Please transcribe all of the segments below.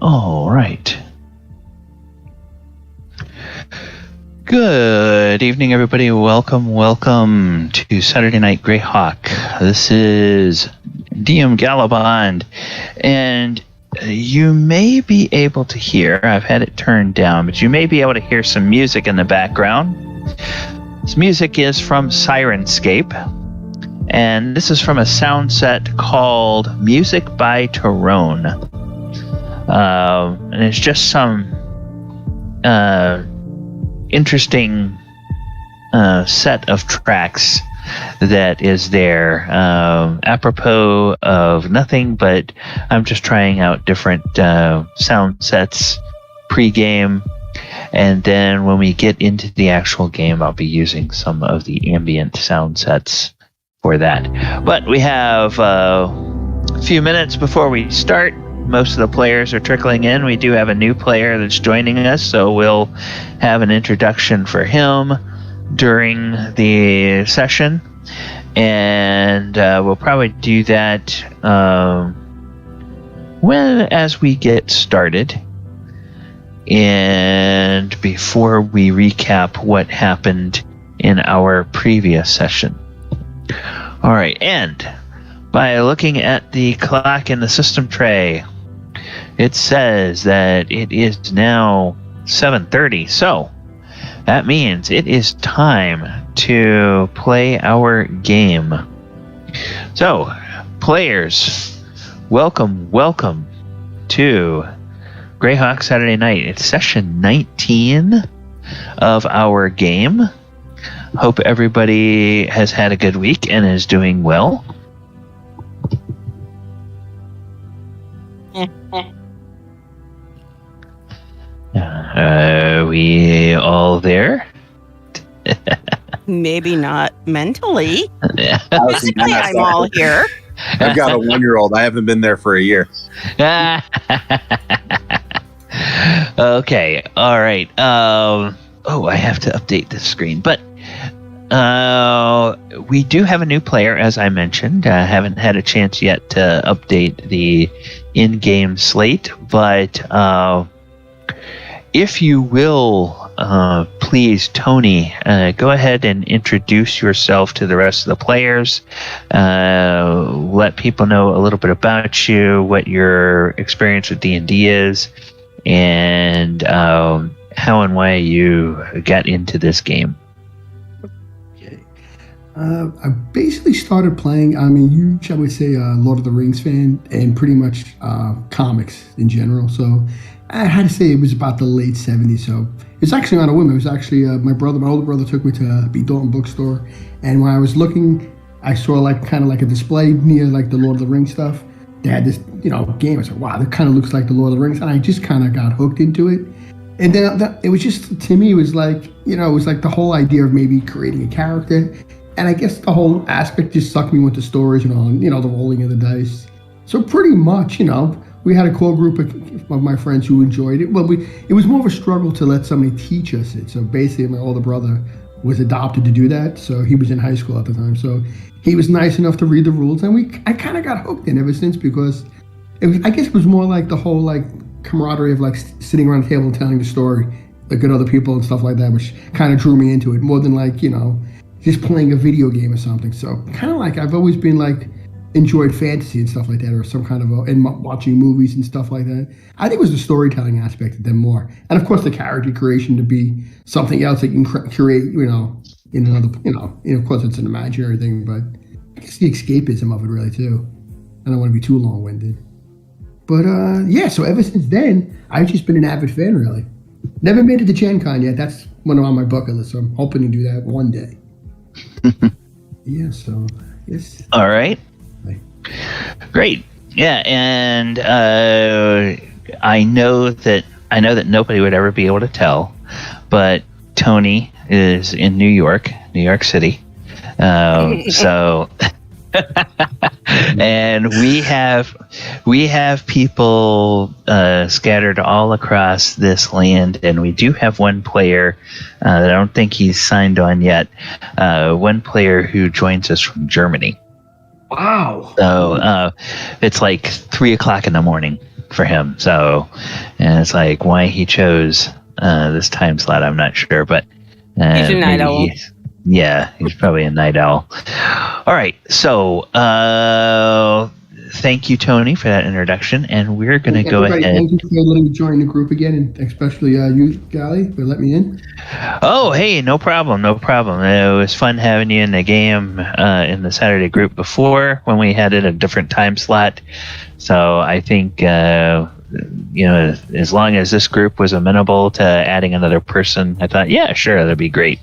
All right. Good evening, everybody. Welcome to Saturday Night Greyhawk. This is DM Galabond, and you may be able to hear, I've had it turned down, but you may be able to hear some music in the background. This music is from Sirenscape, and this is from a sound set called Music by Talon. And it's just some interesting set of tracks that is there, apropos of nothing, but I'm just trying out different sound sets pre-game, and then when we get into the actual game, I'll be using some of the ambient sound sets for that. But we have a few minutes before we start. Most of the players are trickling in. We do have a new player that's joining us, so we'll have an introduction for him during the session, and we'll probably do that as we get started and before we recap what happened in our previous session. All right, and by looking at the clock in the system tray, it says that it is now 7:30, so that means it is time to play our game. So, players, welcome to Greyhawk Saturday Night. It's session 19 of our game. Hope everybody has had a good week and is doing well. We all there? Maybe not mentally. Physically, I'm all here. I've got a 1-year-old. I haven't been there for a year. Okay. All right. I have to update this screen. But we do have a new player, as I mentioned. I haven't had a chance yet to update the in-game slate, but if you will, please, Tony, go ahead and introduce yourself to the rest of the players. Let people know a little bit about you, what your experience with D&D is, and how and why you got into this game. Okay. I basically started playing, you, shall we say, Lord of the Rings fan, and pretty much comics in general, so I had to say it was about the late 70s, so it's actually not a whim. It was actually my older brother took me to B. Dalton bookstore, and when I was looking, I saw kind of like a display near like the Lord of the Rings stuff. They had this, game. I said, wow, that kind of looks like the Lord of the Rings, and I just kind of got hooked into it. And then it was just, to me, it was like, it was like the whole idea of maybe creating a character, and I guess the whole aspect just sucked me with the stories and all, and, the rolling of the dice. So pretty much, we had a core group of my friends who enjoyed it. Well, it was more of a struggle to let somebody teach us it. So basically, my older brother was adopted to do that. So he was in high school at the time. So he was nice enough to read the rules, and I kind of got hooked in ever since, because I guess it was more like the whole camaraderie of sitting around the table and telling the story, like with other people and stuff like that, which kind of drew me into it more than just playing a video game or something. So kind of I've always been enjoyed fantasy and stuff like that, or some kind of and watching movies and stuff like that. I think it was the storytelling aspect of them more, and of course the character creation to be something else that you can create, in another, of course it's an imaginary thing, but I guess the escapism of it really too. I don't want to be too long-winded, but so ever since then I've just been an avid fan, really. Never made it to Gen Con yet. That's one on my bucket list, so I'm hoping to do that one day. Yeah, so yes. All right. Great. Yeah, and I know that nobody would ever be able to tell, but Tony is in New York City. So and we have people scattered all across this land, and we do have one player that I don't think he's signed on yet. One player who joins us from Germany. Wow. So it's 3:00 in the morning. for him. So, and it's like why he chose this time slot, I'm not sure, but He's a night owl. He's probably a night owl. All right, so thank you, Tony, for that introduction, and we're going to go ahead. Thank you for letting me join the group again, and especially you, Gally, for letting me in. Oh, hey, no problem. It was fun having you in the game in the Saturday group before when we had it a different time slot. So I think as long as this group was amenable to adding another person, I thought, yeah, sure, that'd be great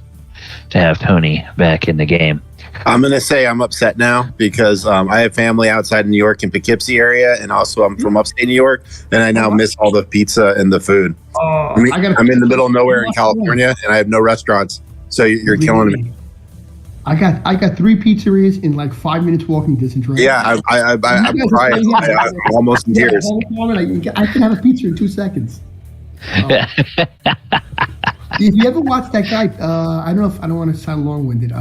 to have Tony back in the game. I'm going to say I'm upset now because I have family outside of New York in Poughkeepsie area, and also I'm from upstate New York, and I now miss all the pizza and the food. I'm in the middle of nowhere in California, and I have no restaurants, so you're killing me. I got 3 pizzerias in like 5 minutes walking distance. Right? Yeah, I'm crying. I'm almost in tears. I can have a pizza in 2 seconds. If you ever watch that guy, I don't want to sound long-winded.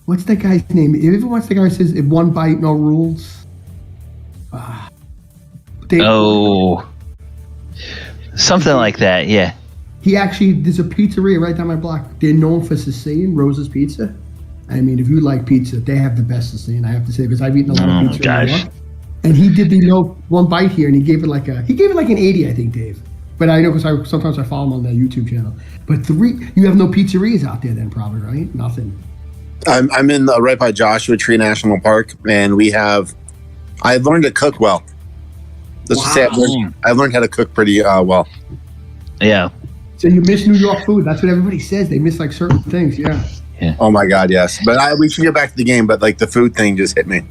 What's that guy's name? If you ever watch the guy who says, "If one bite, no rules." Something like that. Yeah. There's a pizzeria right down my block. They're known for Sicilian, Rose's Pizza. I mean, if you like pizza, they have the best Sicilian, I have to say, because I've eaten a lot of pizza in New York. And he did the one bite here, and he gave it like an 80, I think, Dave. But I know because sometimes I follow him on the YouTube channel. But 3, you have no pizzerias out there then, probably, right? Nothing. I'm in right by Joshua Tree National Park, and I learned to cook well. Let's just say I learned how to cook pretty well. Yeah. So you miss New York food. That's what everybody says. They miss like certain things. Yeah. Oh my God, yes. But we should get back to the game. But like the food thing just hit me.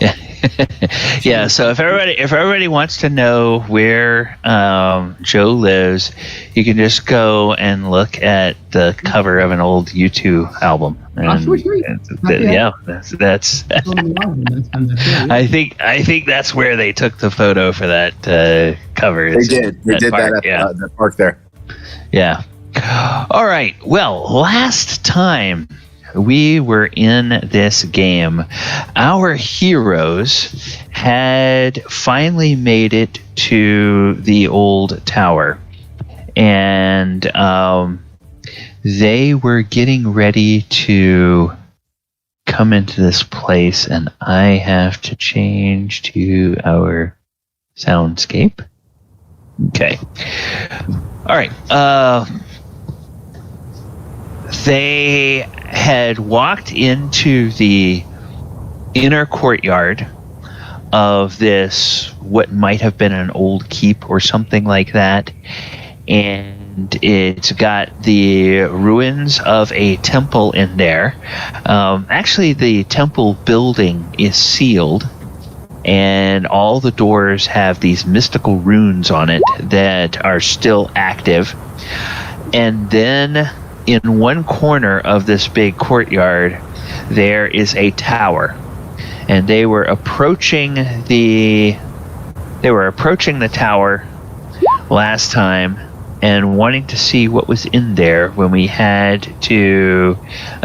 Yeah. Yeah. So if everybody wants to know where Joe lives, you can just go and look at the cover of an old U2 album. And, that's. I think that's where they took the photo for that cover. They did that at the park there. Yeah. All right. Well, last time we were in this game, our heroes had finally made it to the old tower, and they were getting ready to come into this place, and I have to change to our soundscape. Okay. All right. They had walked into the inner courtyard of this, what might have been an old keep or something like that, and it's got the ruins of a temple in there. Actually, the temple building is sealed, and all the doors have these mystical runes on it that are still active. And then in one corner of this big courtyard, there is a tower, and they were approaching the tower last time and wanting to see what was in there when we had to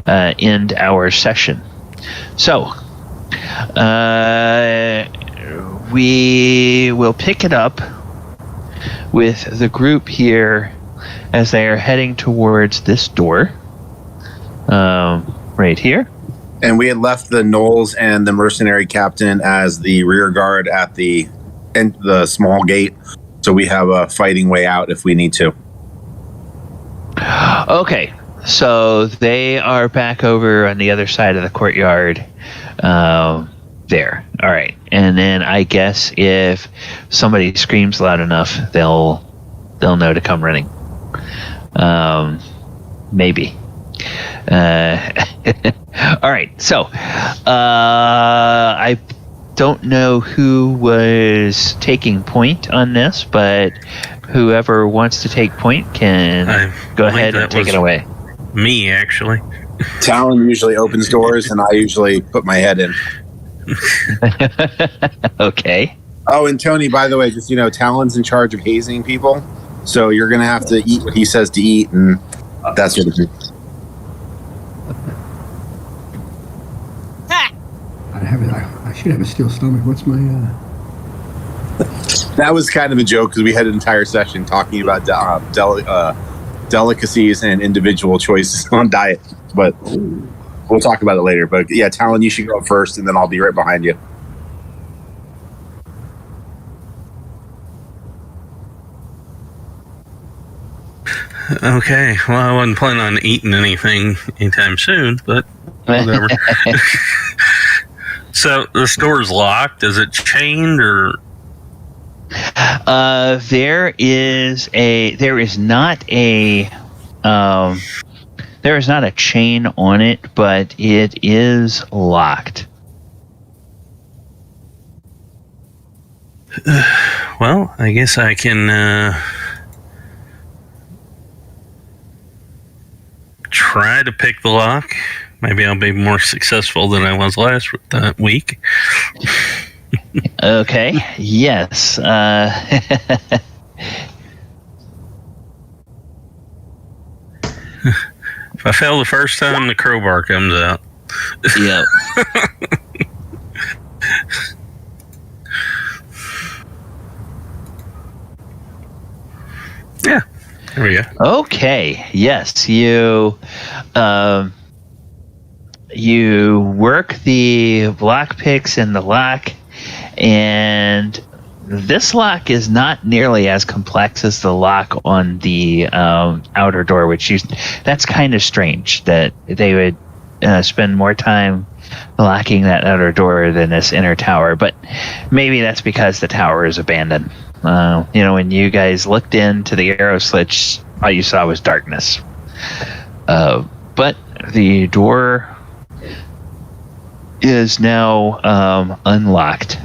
end our session. So we will pick it up with the group here as they are heading towards this door, right here. And we had left the Knowles and the mercenary captain as the rear guard at the small gate, so we have a fighting way out if we need to. Okay, so they are back over on the other side of the courtyard. There. All right, and then I guess if somebody screams loud enough, they'll know to come running. Maybe. All right, so I don't know who was taking point on this, but whoever wants to take point can go ahead and take it away. Me, actually. Talon usually opens doors, and I usually put my head in. Okay. Oh, and Tony, by the way, just Talon's in charge of hazing people. So you're going to have to eat what he says to eat, and that sort of thing. I should have a steel stomach. What's my... That was kind of a joke because we had an entire session talking about delicacies and individual choices on diet, but we'll talk about it later. But yeah, Talon, you should go first, and then I'll be right behind you. Okay, well, I wasn't planning on eating anything anytime soon, but whatever. So the store's locked. Is it chained or? There is not a chain on it, but it is locked. Well, I guess I can try to pick the lock. Maybe I'll be more successful than I was last week. Okay. Yes. If I fail the first time, the crowbar comes out. Yep. Yeah. There we go. Okay. Yes, you work the lock picks in the lock, and this lock is not nearly as complex as the lock on the outer door, that's kind of strange that they would spend more time locking that outer door than this inner tower, but maybe that's because the tower is abandoned. When you guys looked into the arrow slits, all you saw was darkness. But the door is now unlocked.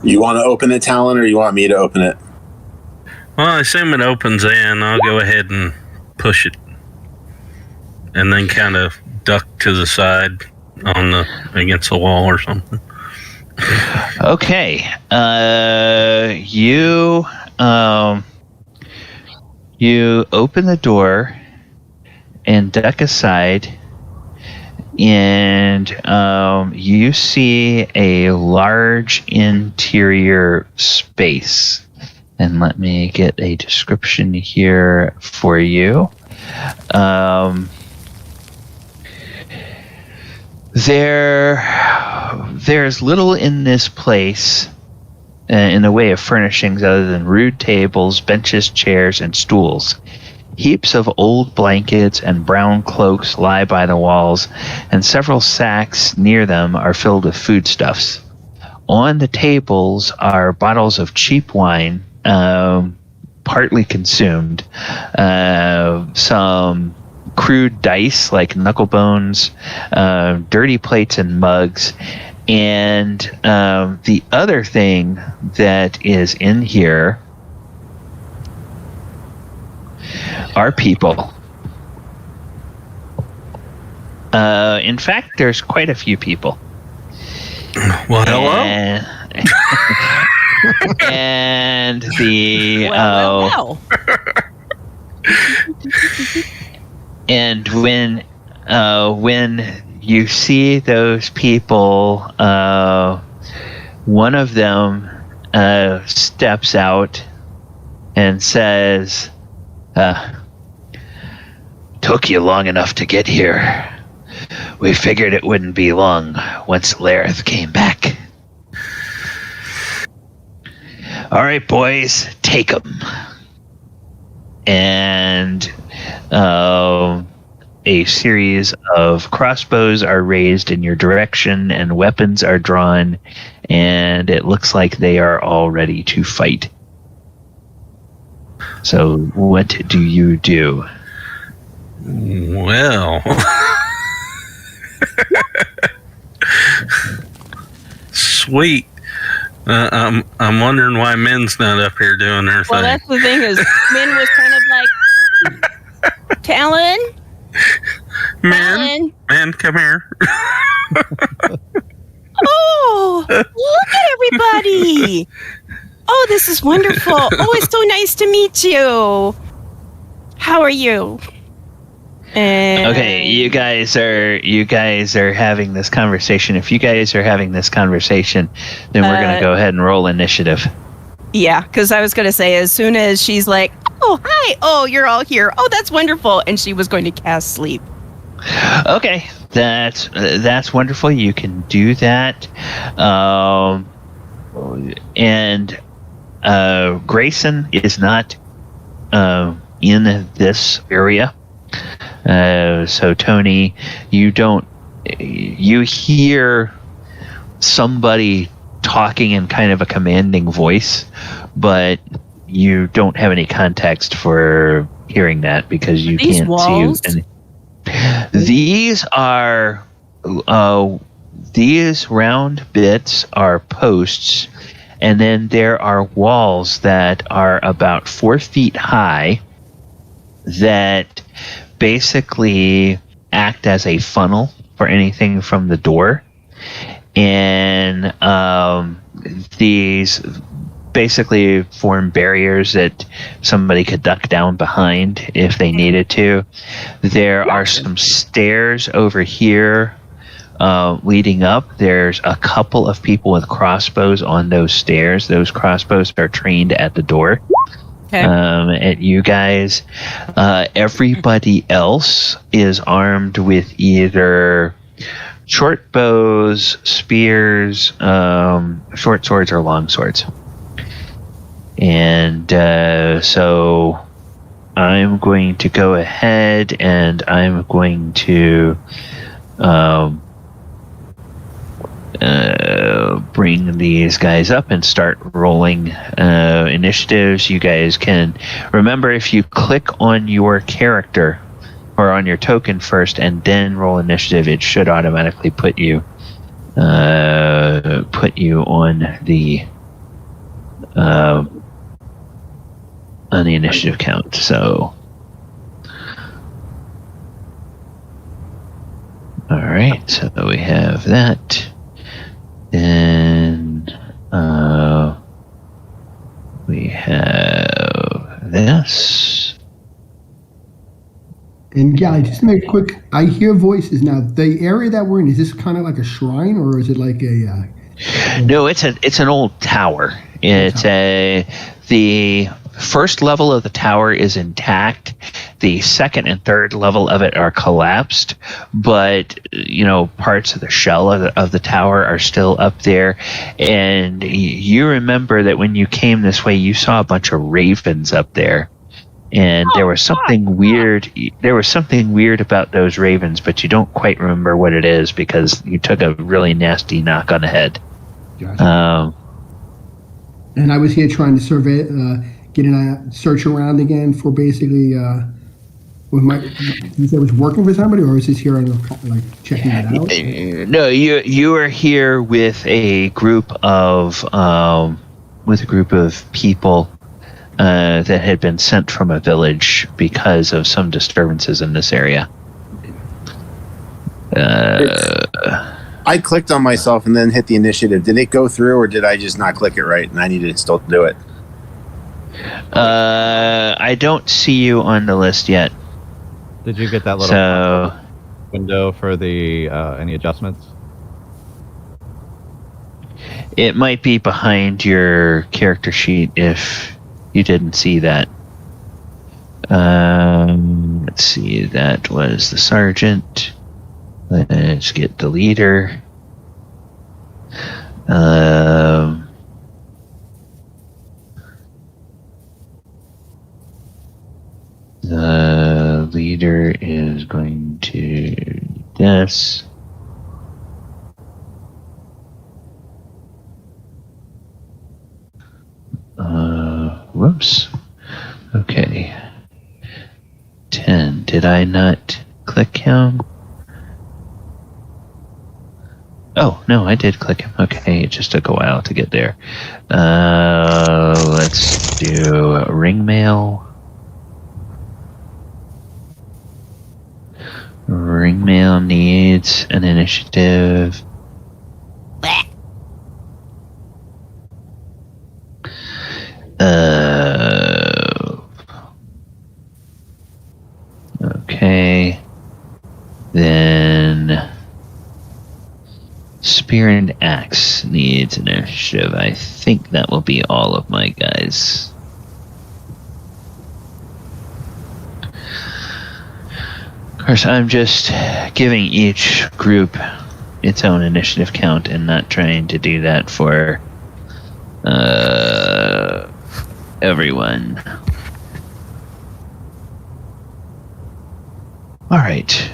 You want to open it, Talon, or you want me to open it? Well, I assume it opens in. I'll go ahead and push it, and then kind of duck to the side against the wall or something. Okay. You open the door and duck aside, and you see a large interior space. And let me get a description here for you. There's little in this place in the way of furnishings other than rude tables, benches, chairs, and stools. Heaps of old blankets and brown cloaks lie by the walls, and several sacks near them are filled with foodstuffs. On the tables are bottles of cheap wine, partly consumed, some crude dice like knuckle bones, dirty plates and mugs, and the other thing that is in here are people. In fact, there's quite a few people. Well, hello. And the well. And when you see those people, one of them steps out and says, "Took you long enough to get here. We figured it wouldn't be long once Lareth came back. All right, boys, take them." And a series of crossbows are raised in your direction, and weapons are drawn, and it looks like they are all ready to fight. So, what do you do? Well, sweet. I'm wondering why Min's not up here doing her thing. Well, that's the thing is, Min was kind of like, Talon? Man, come here. Oh, look at everybody. Oh, this is wonderful. Oh, it's so nice to meet you. How are you? And Okay, you guys are having this conversation. If you guys are having this conversation, then we're gonna go ahead and roll initiative. Yeah, because I was going to say, as soon as she's like, oh, hi, oh, you're all here. Oh, that's wonderful. And she was going to cast sleep. Okay, that's wonderful. You can do that. And Grayson is not in this area. So Tony, you hear somebody talking in kind of a commanding voice, but you don't have any context for hearing that because you These can't walls? see any. These round bits are posts, and then there are walls that are about 4 feet high that basically act as a funnel for anything from the door. And these basically form barriers that somebody could duck down behind if they needed to. There are some stairs over here leading up. There's a couple of people with crossbows on those stairs. Those crossbows are trained at the door. Okay. At you guys. Everybody else is armed with either short bows, spears, short swords, or long swords. And so I'm going to go ahead and I'm going to bring these guys up and start rolling initiatives. You guys can remember, if you click on your character or on your token first and then roll initiative, it should automatically put you on the initiative count. So all right, so we have that. Then we have this. And yeah, just to make it quick, I hear voices now. The area that we're in, is this kind of like a shrine, or is it like a? No, it's an old tower. It's the first level of the tower is intact. The second and third level of it are collapsed, but parts of the shell of the tower are still up there. And you remember that when you came this way, you saw a bunch of ravens up there. And there was something weird. There was something weird about those ravens, but you don't quite remember what it is because you took a really nasty knock on the head. Gotcha. And I was here trying to survey, search around again for basically. You say it was working for somebody, or is this here like checking it out? No, you are here with a group of people. That had been sent from a village because of some disturbances in this area. I clicked on myself and then hit the initiative. Did it go through, or did I just not click it right and I need to still do it? I don't see you on the list yet. Did you get that little window for the any adjustments? It might be behind your character sheet if you didn't see that. Let's see, that was the sergeant. Let's get the leader. The leader is going to do this. Whoops. Okay. 10. Did I not click him? Oh, no, I did click him. Okay, it just took a while to get there. Let's do ring mail. Ring mail needs an initiative. Okay. Spear and axe needs initiative. I think that will be all of my guys. Of course, I'm just giving each group its own initiative count and not trying to do that for everyone. All right.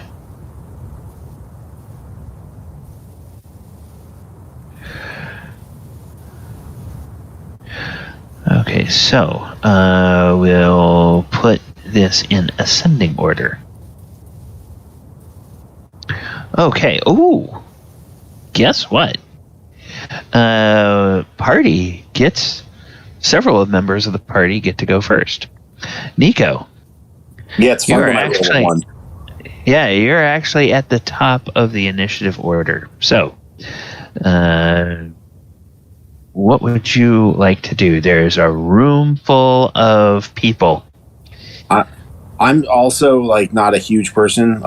Okay, so we'll put this in ascending order. Okay. Ooh. Guess what? Party gets several members of the party get to go first. Nico. Yeah, it's fun when I roll one. Yeah, you're actually at the top of the initiative order. So, what would you like to do? There's a room full of people. I'm also like not a huge person.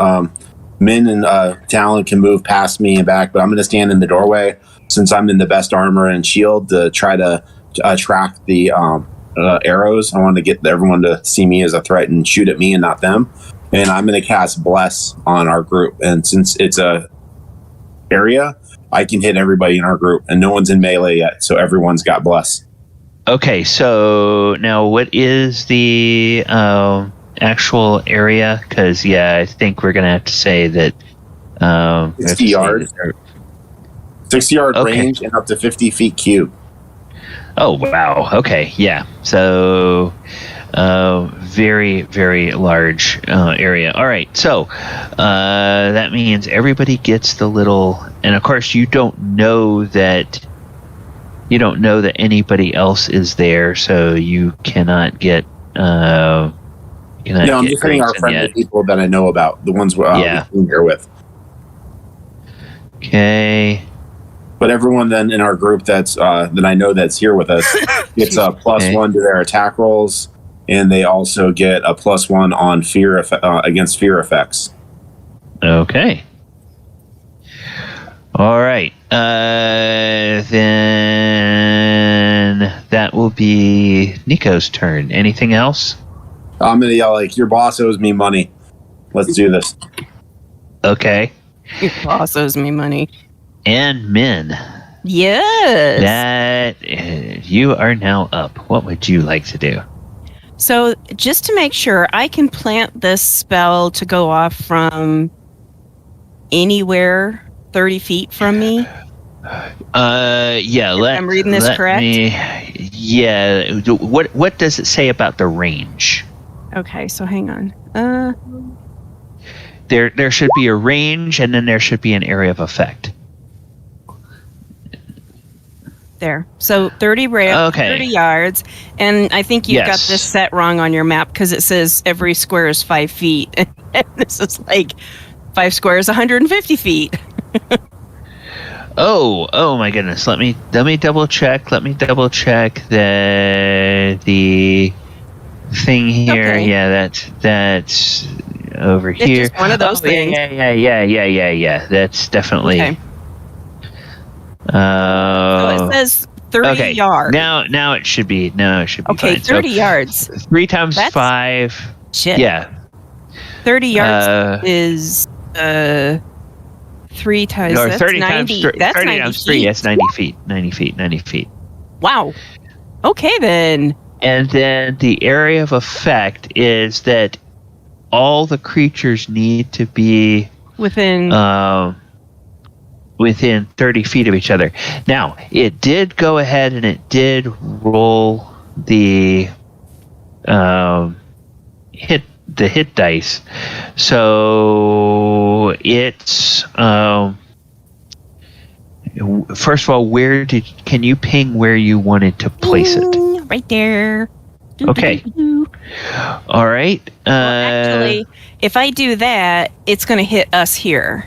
Min and Talon can move past me and back, but I'm going to stand in the doorway since I'm in the best armor and shield to try to attract the arrows. I want to get everyone to see me as a threat and shoot at me and not them. And I'm going to cast Bless on our group. And since it's a area, I can hit everybody in our group, and no one's in melee yet, so everyone's got Bless. Okay, so now what is the actual area? Because I think we're gonna have to say that 60 yards, 60-yard range, and up to 50 feet cube. Oh wow! Okay, yeah. So very very large area. All right, so that means everybody gets the little, and of course you don't know that anybody else is there, so you cannot get. I'm just saying our friendly people that I know about, the ones we're here with. Okay. But everyone then in our group that I know that's here with us gets a +1 to their attack rolls, and they also get a +1 on fear against fear effects. Okay. All right. Then that will be Nico's turn. Anything else? I'm going to yell like, your boss owes me money. Let's do this. Okay. Your boss owes me money. And Min. Yes. That you are now up. What would you like to do? So just to make sure, I can plant this spell to go off from anywhere 30 feet from me? Yeah. I'm reading this correct? What does it say about the range? Okay, so hang on. There should be a range, and then there should be an area of effect. There. So 30 yards, and I think you've got this set wrong on your map because it says every square is 5 feet, and this is like 5 squares, 150 feet. Oh my goodness! Let me double check. The thing here. Okay. Yeah, that's over here. It's just one of those things. Yeah. That's definitely. Okay. So it says 30 yards. Now it should be. Okay, fine. 30 yards. 3 times 5. Shit. Yeah. 30 yards is 3 times. Or That's 30 90. times 3. That's 30 90 times 3. feet. That's 90 feet. 90 feet. Wow. Okay then. And then the area of effect is that all the creatures need to be within 30 feet of each other. Now, it did go ahead and it did roll the hit dice. So it's first of all, can you ping where you wanted to place it? Right there. Okay. All right. Well, actually, if I do that, it's going to hit us here.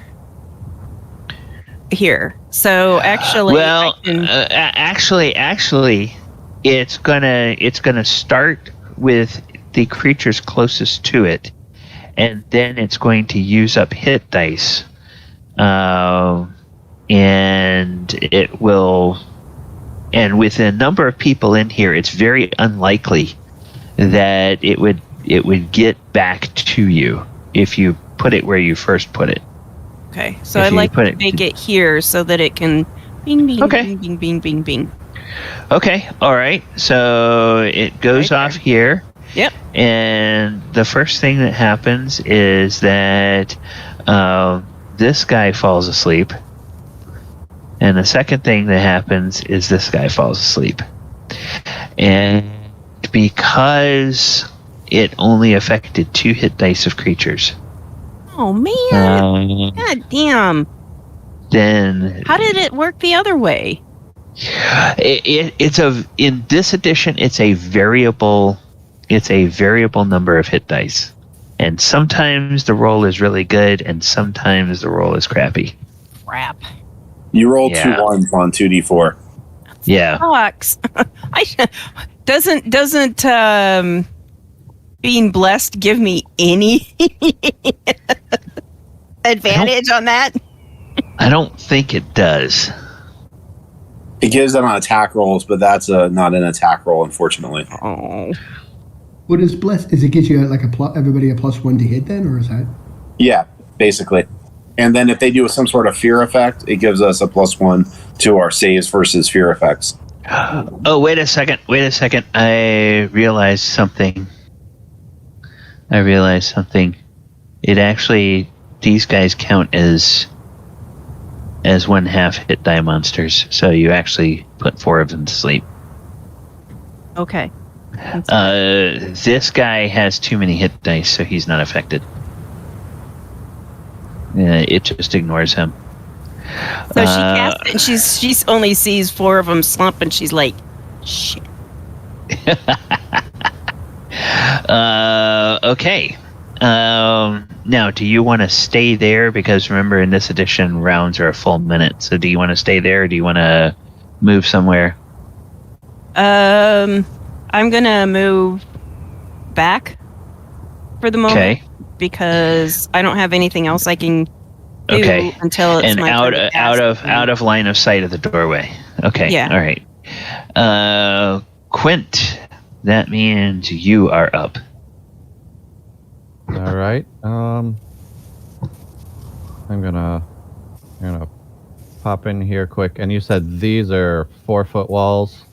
So actually, actually, it's gonna start with the creatures closest to it, and then it's going to use up hit dice, and it will. And with a number of people in here, it's very unlikely that it would get back to you if you put it where you first put it. Okay, so I'd like to make it here so that it can bing, bing, bing, bing, bing, bing, bing. Okay, all right. So it goes off here. Yep. And the first thing that happens is that this guy falls asleep. And the second thing that happens is this guy falls asleep. And because it only affected 2 hit dice of creatures. Oh, man. God damn. Then... How did it work the other way? In this edition, it's a variable number of hit dice. And sometimes the roll is really good, and sometimes the roll is crappy. Crap. You roll 2 1s on 2d4. Yeah. Sucks. Doesn't being blessed give me any advantage on that? I don't think it does. It gives them on attack rolls, but that's not an attack roll, unfortunately. Oh. What is blessed? Is it gives you like everybody a +1 to hit then, or is that? Yeah, basically. And then if they do some sort of fear effect, it gives us a +1 to our saves versus fear effects. Oh, wait a second. I realized something. It actually, these guys count as 1/2 hit die monsters. So you actually put 4 of them to sleep. Okay. This guy has too many hit dice, so he's not affected. It just ignores him. So she casts it, and she only sees 4 of them slump, and she's like, shit. Okay. Now, do you want to stay there? Because remember, in this edition, rounds are a full minute. So do you want to stay there, or do you want to move somewhere? I'm going to move back for the moment. Okay. Because I don't have anything else I can do until it's my turn to pass. out of line of sight of the doorway. Okay. Yeah. All right. Quint, that means you are up. All right. I'm gonna pop in here quick. And you said these are 4-foot walls.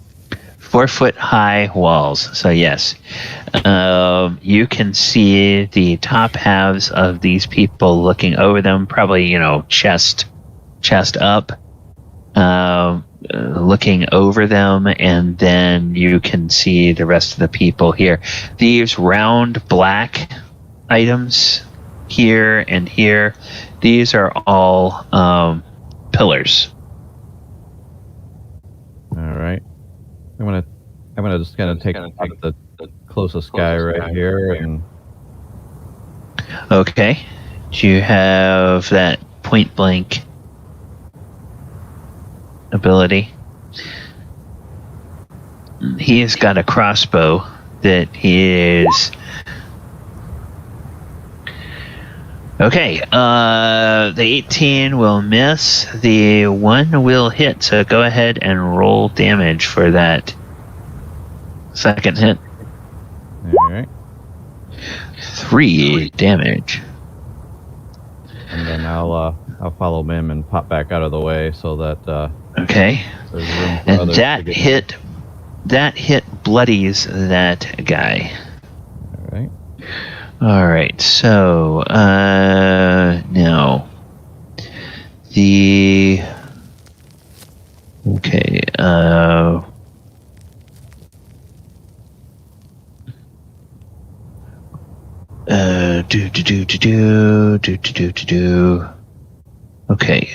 4-foot high walls. So yes, you can see the top halves of these people looking over them, probably, chest up, looking over them. And then you can see the rest of the people here. These round black items here and here, these are all pillars. All right. I'm gonna just take the closest guy right here, and okay. Do you have that point blank ability? He's got a crossbow that he is. Okay, the 18 will miss. The 1 will hit, so go ahead and roll damage for that second hit. All right. 3 damage. And then I'll follow him and pop back out of the way so that okay. There's room for and that hit bloodies that guy. All right. All right, so now the okay. Okay.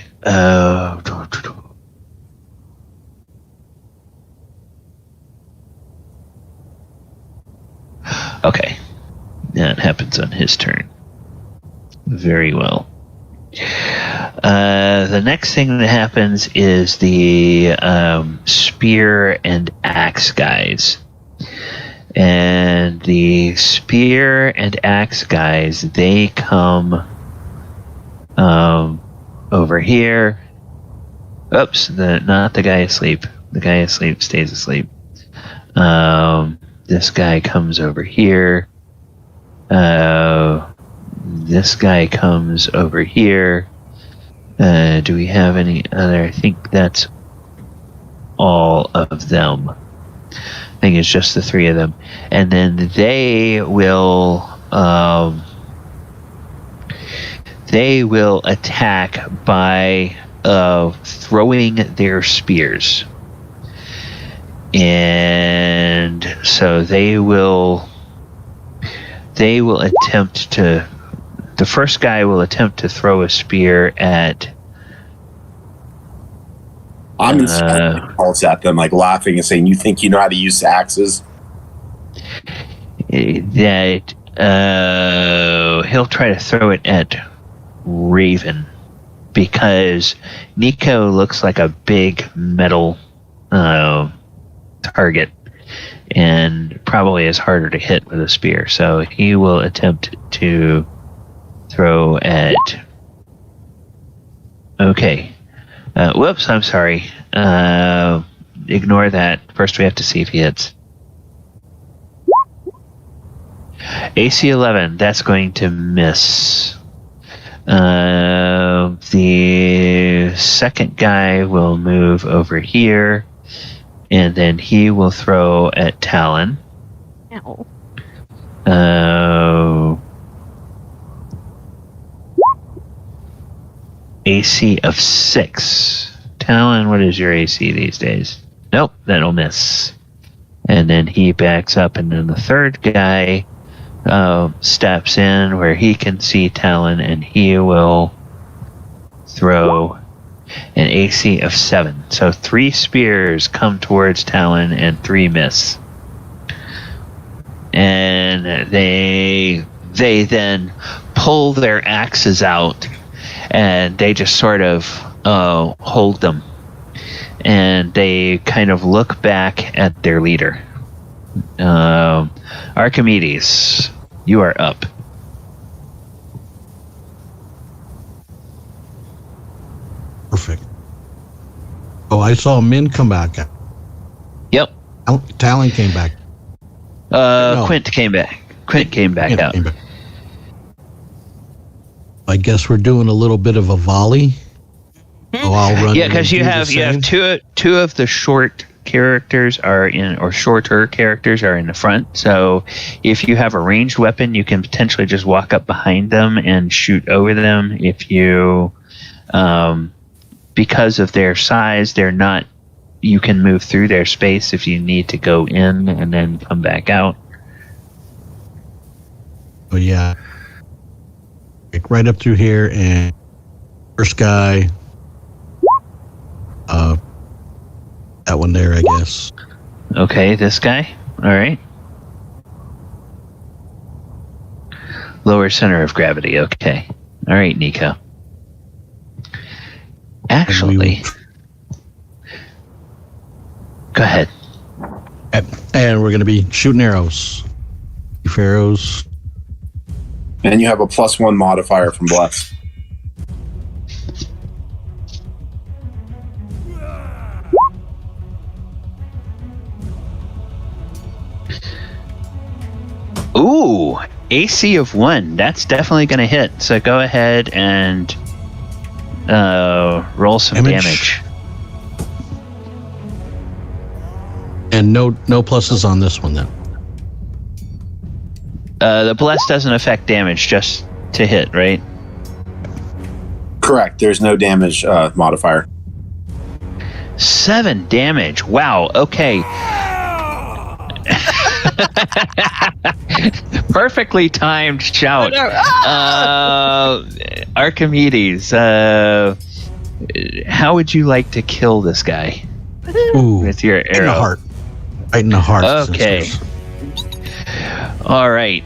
Okay. That happens on his turn. Very well. The next thing that happens is the spear and axe guys. And the spear and axe guys, they come over here, Oops, not the guy asleep. The guy asleep stays asleep. This guy comes over here. This guy comes over here. Do we have any other? I think that's all of them. I think it's just the three of them. And then they will attack by throwing their spears. And so they will attempt to. The first guy will attempt to throw a spear at. I'm calls at them, like laughing and saying, "You think you know how to use axes?" That he'll try to throw it at Raven because Nico looks like a big metal target and probably is harder to hit with a spear. So he will attempt to throw at. Okay. Whoops, I'm sorry. Ignore that. First we have to see if he hits. AC 11, that's going to miss. The second guy will move over here, and then he will throw at Talon. Ow. AC of 6. Talon, what is your AC these days? Nope, that'll miss. And then he backs up, and then the third guy steps in where he can see Talon, and he will throw an AC of 7. So 3 spears come towards Talon, and 3 miss. And they then pull their axes out, and they just sort of hold them. And they kind of look back at their leader. Archimedes, you are up. Perfect. Oh, I saw Min come back. Yep. Talon came back. No. Quint came back. Quint came back out. Came back. I guess we're doing a little bit of a volley. Oh, I'll run. Yeah, because you have two of the short characters shorter characters are in the front. So if you have a ranged weapon, you can potentially just walk up behind them and shoot over them. If you, because of their size, they're not. You can move through their space if you need to go in and then come back out. Oh yeah. Right up through here, and first guy, that one there, I guess. Okay, this guy. All right. Lower center of gravity. Okay. All right, Nico. Actually, go ahead. And we're going to be shooting arrows. Arrows. And you have a +1 modifier from Bless. Ooh, AC of 1. That's definitely going to hit. So go ahead and roll some damage. And no pluses on this one then. The bless doesn't affect damage, just to hit, right? Correct. There's no damage modifier. 7 damage. Wow. Okay. Perfectly timed shout. Archimedes, how would you like to kill this guy? Ooh, with your arrow? In the heart. Right in the heart. Okay. All right.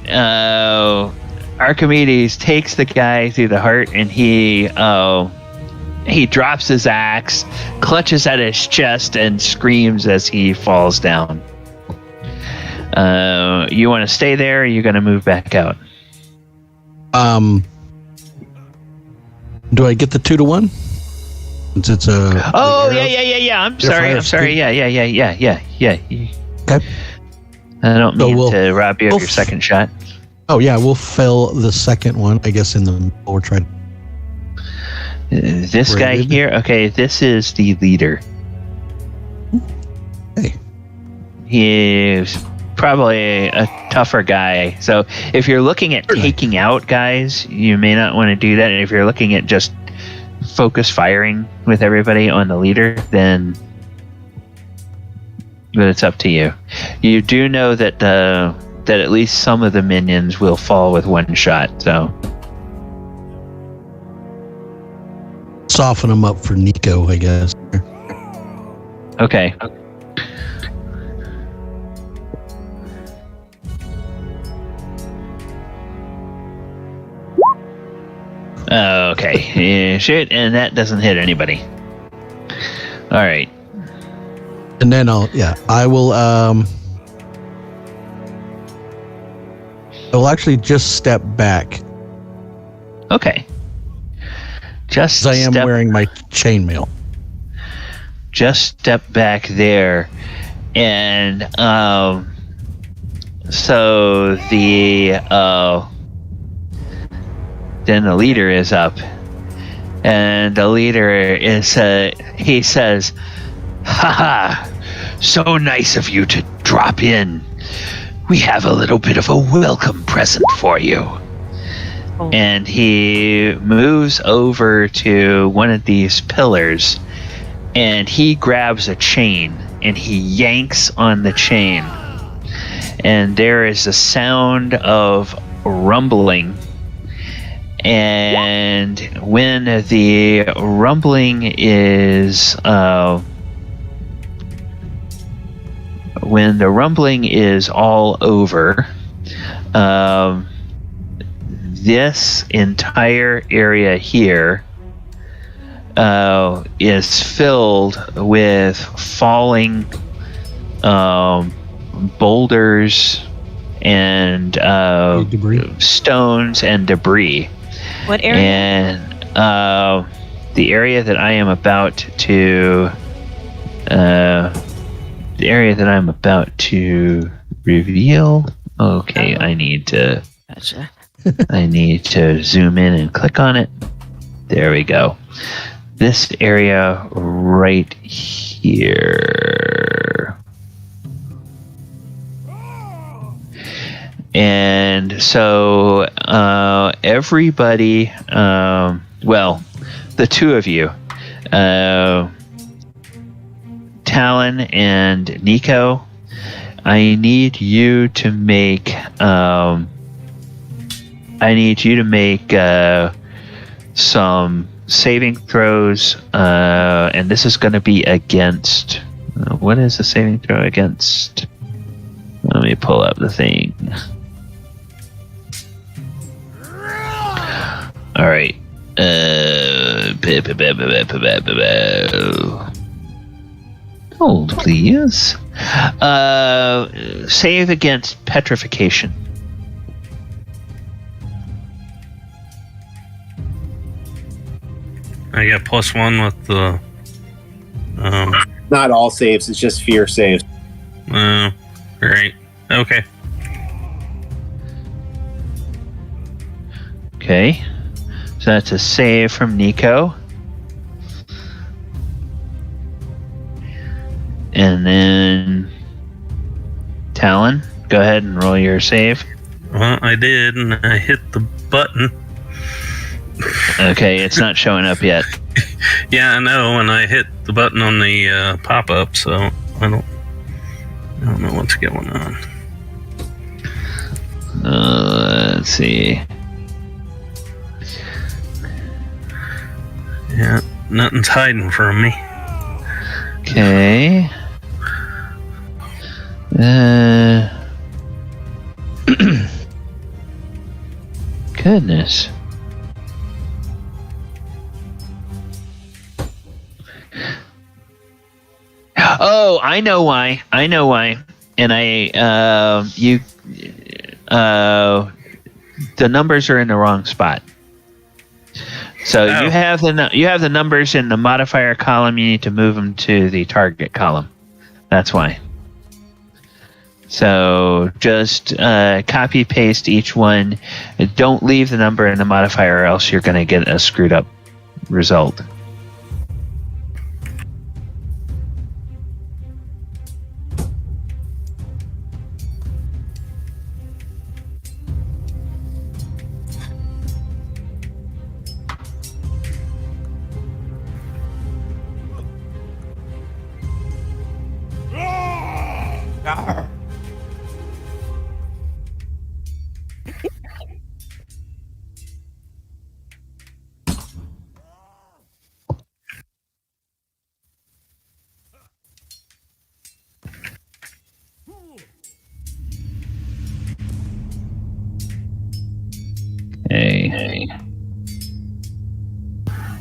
Archimedes takes the guy through the heart, and he drops his axe, clutches at his chest, and screams as he falls down. You want to stay there, or are you going to move back out? Do I get the 2-to-1? Since it's a. Oh yeah. I'm sorry. Yeah. Okay. I don't mean to rob you of your second shot. Oh yeah, we'll fill the second one. I guess in the middle. We're trying. This guy here. Okay, this is the leader. Hey. He's probably a tougher guy. So if you're looking at taking out guys, you may not want to do that. And if you're looking at just focus firing with everybody on the leader, then but it's up to you. You do know that that at least some of the minions will fall with one shot. So soften them up for Nico, I guess. Okay. Okay. Shoot, and that doesn't hit anybody. All right. And then I will actually just step back. Okay. Just I am wearing my chainmail. Just step back there, and so then the leader is up, and the leader is he says, "Haha, so nice of you to drop in. We have a little bit of a welcome present for you." Oh. And he moves over to one of these pillars, and he grabs a chain, and he yanks on the chain, and there is a sound of rumbling. And when the rumbling is all over, this entire area here is filled with falling boulders and stones and debris. What area? And the area that I am about to reveal. Okay, I need to. Gotcha. I need to zoom in and click on it. There we go. This area right here. And so everybody, well, the two of you, Talon and Nico, I need you to make some saving throws, and this is going to be against. What is the saving throw against? Let me pull up the thing. All right. Hold, please. Save against petrification. I got +1 with the. Not all saves. It's just fear saves. Right. Okay. Okay. So that's a save from Nico. And then Talon, go ahead and roll your save. Well, I did, and I hit the button. Okay, it's not showing up yet. Yeah, I know, and I hit the button on the pop-up, so I don't know what's going on. Let's see. Yeah, nothing's hiding from me. Okay. Goodness. Oh, I know why. And the numbers are in the wrong spot. So you have the numbers in the modifier column. You need to move them to the target column. That's why. So just copy paste each one. Don't leave the number in the modifier, or else you're going to get a screwed up result. Hey.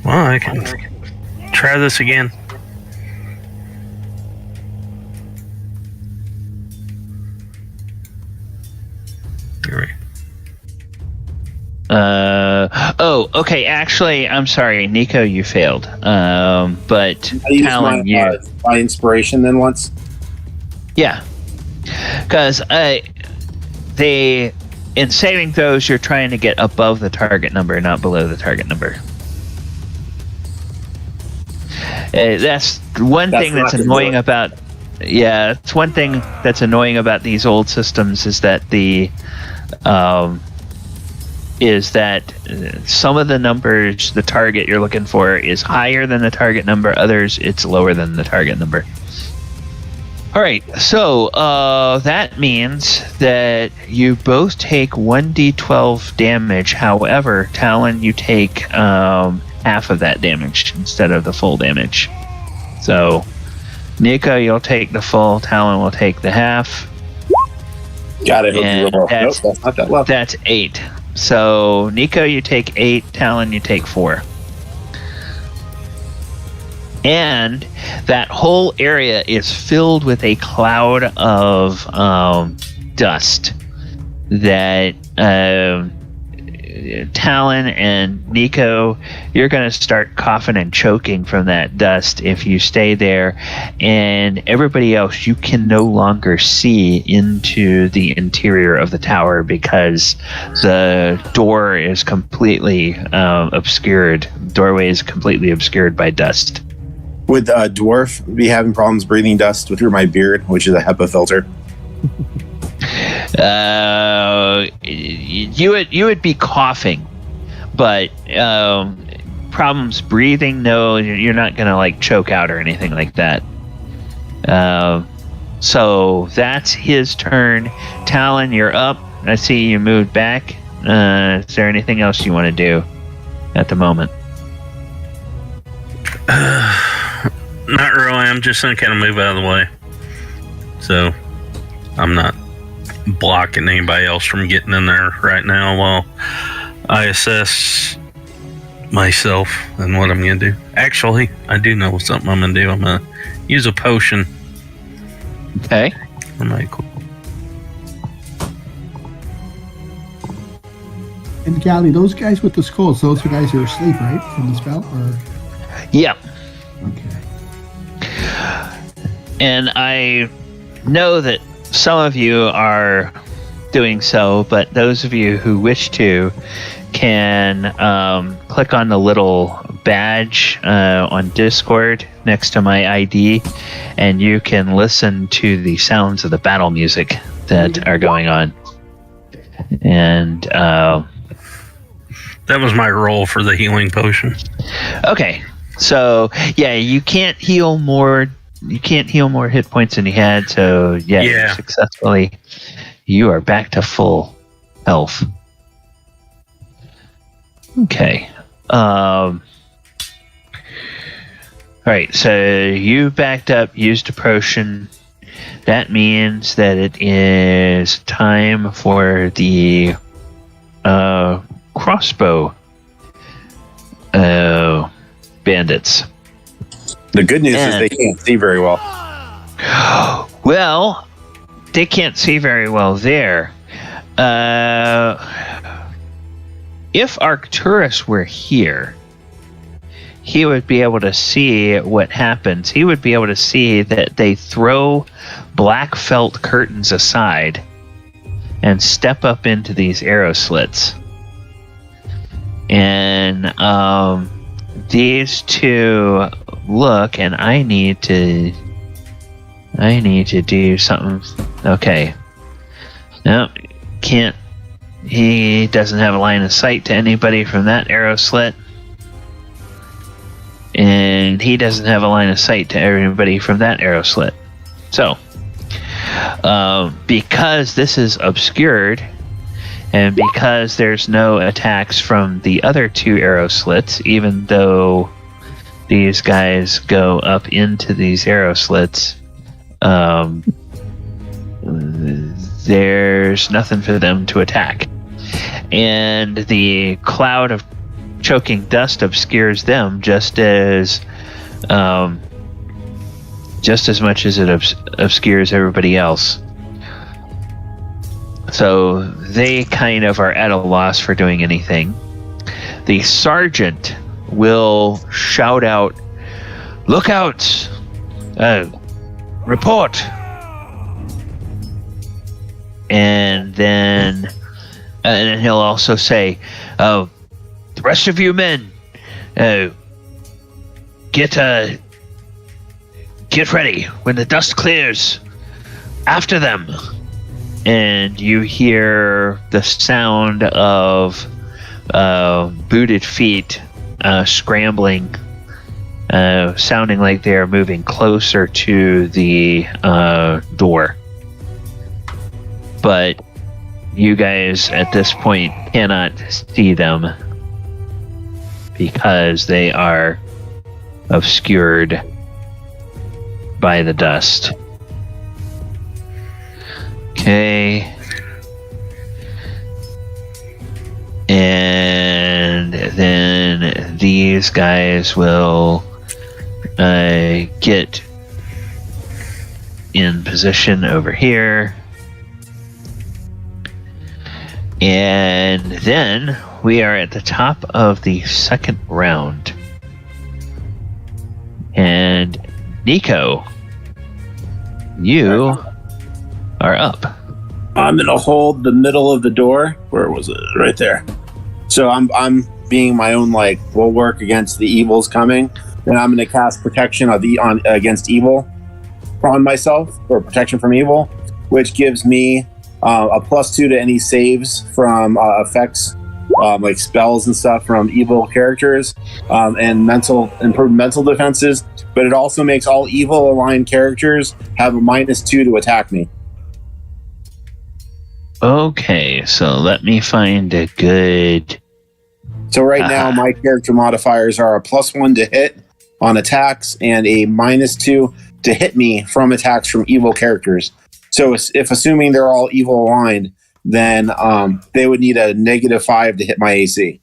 Well, I can try this again. Okay. Actually, I'm sorry, Nico, you failed. But Talon, my inspiration then once. Yeah, because in saving throws, you're trying to get above the target number, not below the target number. That's one thing that's annoying about. Yeah, it's one thing that's annoying about these old systems is that some of the numbers the target you're looking for is higher than the target number. Others, it's lower than the target number. All right, so that means that you both take 1d12 damage. However, Talon, you take half of that damage instead of the full damage. So, Nico, you'll take the full. Talon will take the half. Got it. Nope, that's not that low. That's 8. So, Nico, you take 8. Talon, you take 4. And that whole area is filled with a cloud of dust that Talon and Nico, you're going to start coughing and choking from that dust if you stay there. And everybody else, you can no longer see into the interior of the tower because the door is completely obscured. Doorway is completely obscured by dust. Would a dwarf be having problems breathing dust through my beard, which is a HEPA filter? You would be coughing, but problems breathing, no, you're not gonna like choke out or anything like that. So that's his turn. Talon, you're up. I see you moved back. Is there anything else you want to do at the moment? Not really. I'm just going to kind of move out of the way. So I'm not blocking anybody else from getting in there right now while I assess myself and what I'm going to do. Actually, I do know something I'm going to do. I'm going to use a potion. Okay. Cool. And Gally, those guys with the skulls, those are guys who are asleep, right? From the spell? Or? Yep. Okay. And I know that some of you are doing so, but those of you who wish to can click on the little badge on Discord next to my ID, and you can listen to the sounds of the battle music that are going on. And that was my roll for the healing potion. Okay. So yeah, you can't heal more hit points than you had, so yeah. Successfully you are back to full health. Okay. All right, so you backed up, used a potion. That means that it is time for the crossbow bandits. The good news is they can't see very well. Well, they can't see very well there. If Arcturus were here, he would be able to see what happens. He would be able to see that they throw black felt curtains aside and step up into these arrow slits. And these two look, and I need to do something. Okay. No, can't. He doesn't have a line of sight to anybody from that arrow slit. And he doesn't have a line of sight to everybody from that arrow slit. So, because this is obscured, and because there's no attacks from the other two arrow slits, even though these guys go up into these arrow slits, there's nothing for them to attack. And the cloud of choking dust obscures them just as much as it obscures everybody else. So they kind of are at a loss for doing anything. The sergeant will shout out, "Look out! Report!" And then he'll also say, "Oh, the rest of you men, get ready. When the dust clears, after them." And you hear the sound of booted feet scrambling, sounding like they are moving closer to the door. But you guys at this point cannot see them because they are obscured by the dust. Okay. And then these guys will get in position over here. And then we are at the top of the second round. And Nico, you are up. I'm gonna hold the middle of the door. Where was it? Right there. So I'm being my own bulwark against the evils coming, and I'm gonna cast protection against evil on myself, or protection from evil, which gives me a +2 to any saves from effects, like spells and stuff from evil characters, and improved mental defenses. But it also makes all evil aligned characters have a -2 to attack me. Okay, so let me find a good... So right now, my character modifiers are a +1 to hit on attacks and a -2 to hit me from attacks from evil characters. So if assuming they're all evil aligned, then they would need a -5 to hit my AC.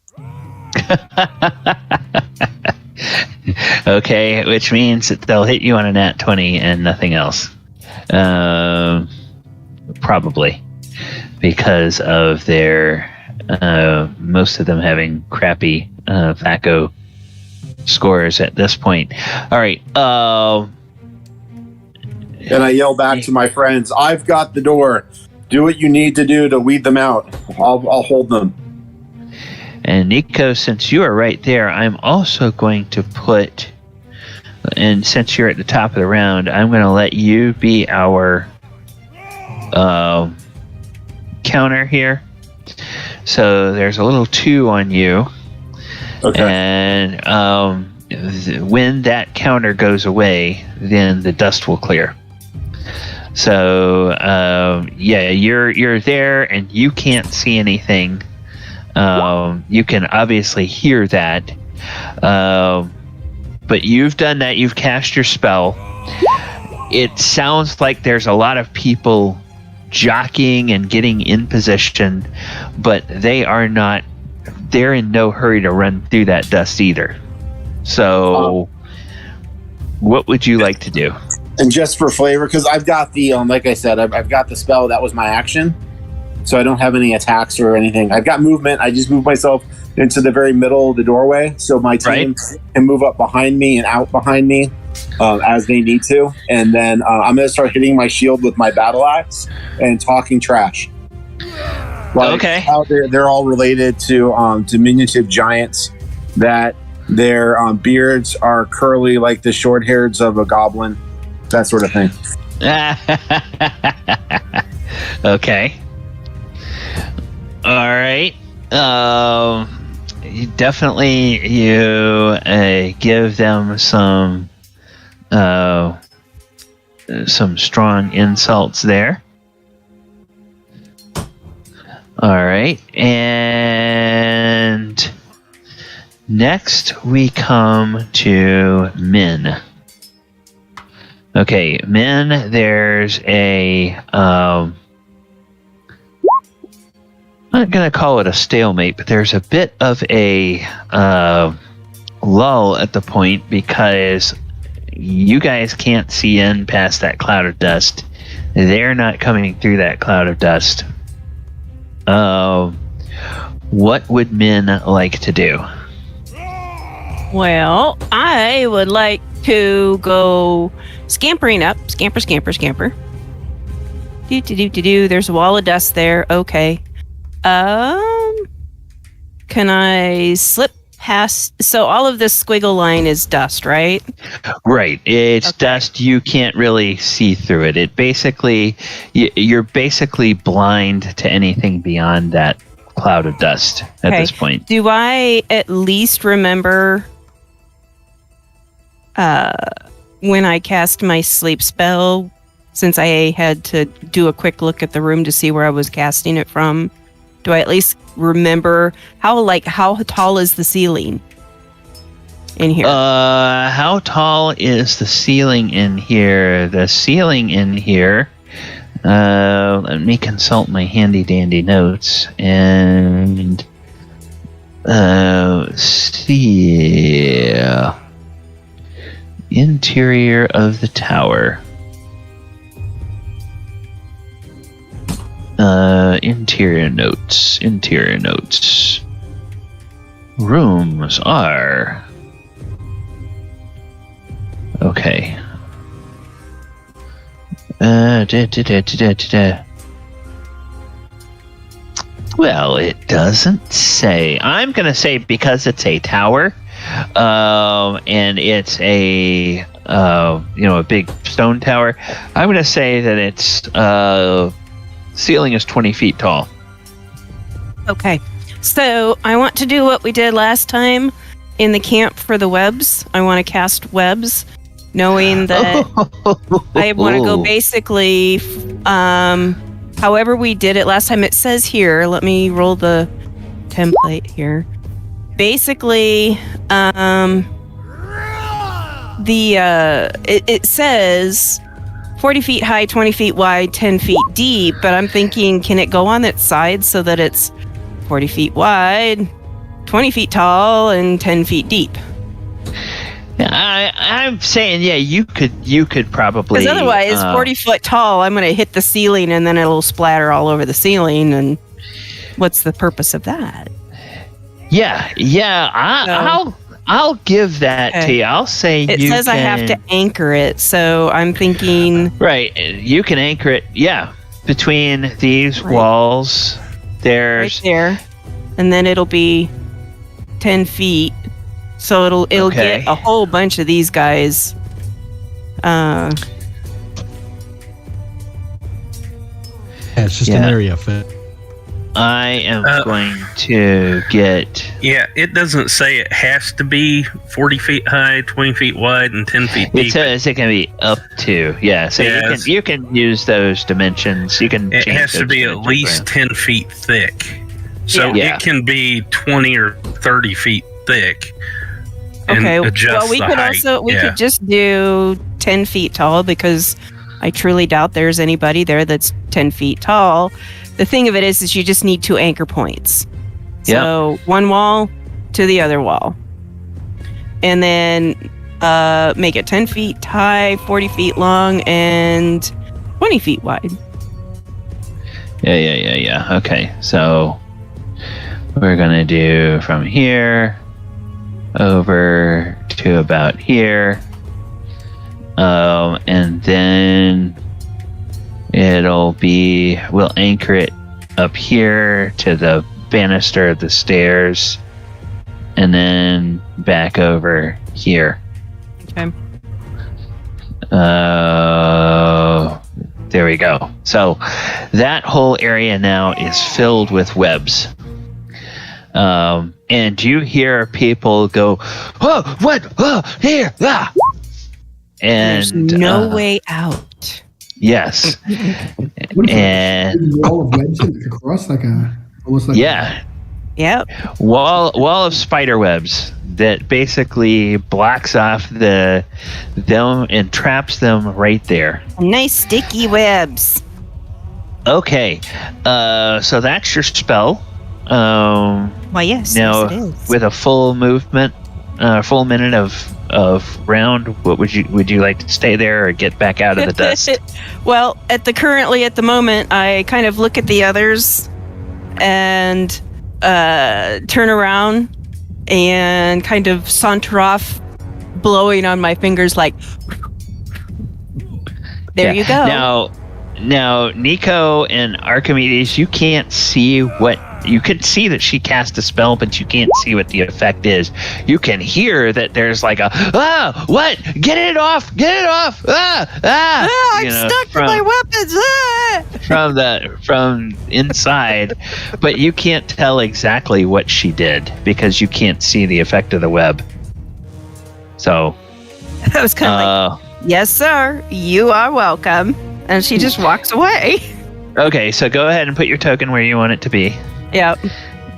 Okay, which means that they'll hit you on a nat 20 and nothing else. Probably. Because of their most of them having crappy VACO scores at this point. All right. And I yell back to my friends, "I've got the door. Do what you need to do to weed them out. I'll hold them." And Nico, since you are right there, I'm also going to put, and since you're at the top of the round, I'm going to let you be our counter here. So there's a little 2 on you. Okay. And when that counter goes away, then the dust will clear. So you're there and you can't see anything. You can obviously hear that. But you've done that. You've cast your spell. It sounds like there's a lot of people jockeying and getting in position, but they're in no hurry to run through that dust either. So what would you like to do? And just for flavor, because I've got the like I said, I've got the spell. That was my action, so I don't have any attacks or anything. I've got movement. I just moved myself into the very middle of the doorway, so my team can move up behind me and out behind me as they need to. And then I'm going to start hitting my shield with my battle axe and talking trash. How they're all related to diminutive giants, that their beards are curly like the short hairs of a goblin, that sort of thing. Okay. All right. You give them some strong insults there. All right, and next we come to Min. Okay, Min, there's a I'm not going to call it a stalemate, but there's a bit of a lull at the point because you guys can't see in past that cloud of dust. They're not coming through that cloud of dust. What would Min like to do? Well, I would like to go scampering up. Scamper. Do. There's a wall of dust there. Okay. Can I slip past? So all of this squiggle line is dust, right? Right. It's dust. You can't really see through it. It basically, you're basically blind to anything beyond that cloud of dust at this point. Do I at least remember when I cast my sleep spell, since I had to do a quick look at the room to see where I was casting it from? Do I at least remember how tall is the ceiling in here? How tall is the ceiling in here? The ceiling in here, let me consult my handy dandy notes and see. Interior of the tower. Interior notes. Rooms are... Okay. Well, it doesn't say. I'm going to say because it's a tower, and it's a big stone tower, I'm going to say that its ceiling is 20 feet tall. Okay. So I want to do what we did last time in the camp for the webs. I want to cast webs, knowing that I want to go basically however we did it last time. It says here, let me roll the template here. Basically, it says 40 feet high, 20 feet wide, 10 feet deep, but I'm thinking, can it go on its side so that it's 40 feet wide, 20 feet tall, and 10 feet deep? Yeah, I'm saying, you could probably... Because otherwise, 40 foot tall, I'm going to hit the ceiling and then it'll splatter all over the ceiling, and what's the purpose of that? I'll give that to you. I'll say it says I have to anchor it, so I'm thinking... Right, you can anchor it, between these walls. There's... Right there. And then it'll be 10 feet. So it'll get a whole bunch of these guys. It's just an area fit. I am going to get... Yeah, it doesn't say it has to be 40 feet high, 20 feet wide, and 10 feet deep. It says it can be up to, so you can use those dimensions. You can. It has to be at least 10 feet thick. So it can be 20 or 30 feet thick. Okay, well, we could just do 10 feet tall, because I truly doubt there's anybody there that's 10 feet tall. The thing of it is you just need 2 anchor points. So one wall to the other wall. And then make it 10 feet high, 40 feet long, and 20 feet wide. Yeah. Okay, so we're gonna do from here over to about here, and then we'll anchor it up here to the banister of the stairs, and then back over here. Okay. There we go. So that whole area now is filled with webs. And you hear people go, "Oh, what? Oh, here!" Ah! And there's no way out. Yes. And wall of webs across, almost like Yep. Wall of spider webs that basically blocks off them and traps them right there. Nice sticky webs. Okay, so that's your spell. Why, yes. Now, yes, it is. with a full movement, full minute of round, what would you like to stay there or get back out of the dust? Well, at the moment, I kind of look at the others and turn around and kind of saunter off, blowing on my fingers like, there you go. Now, Nico and Archimedes, you can't see what... You can see that she cast a spell, but you can't see what the effect is. You can hear that there's like a, what? Get it off! I'm stuck to my weapons! From inside, but you can't tell exactly what she did because you can't see the effect of the web. So... I was kind of like, yes, sir, you are welcome. And she just walks away. Okay, so go ahead and put your token where you want it to be. Yep.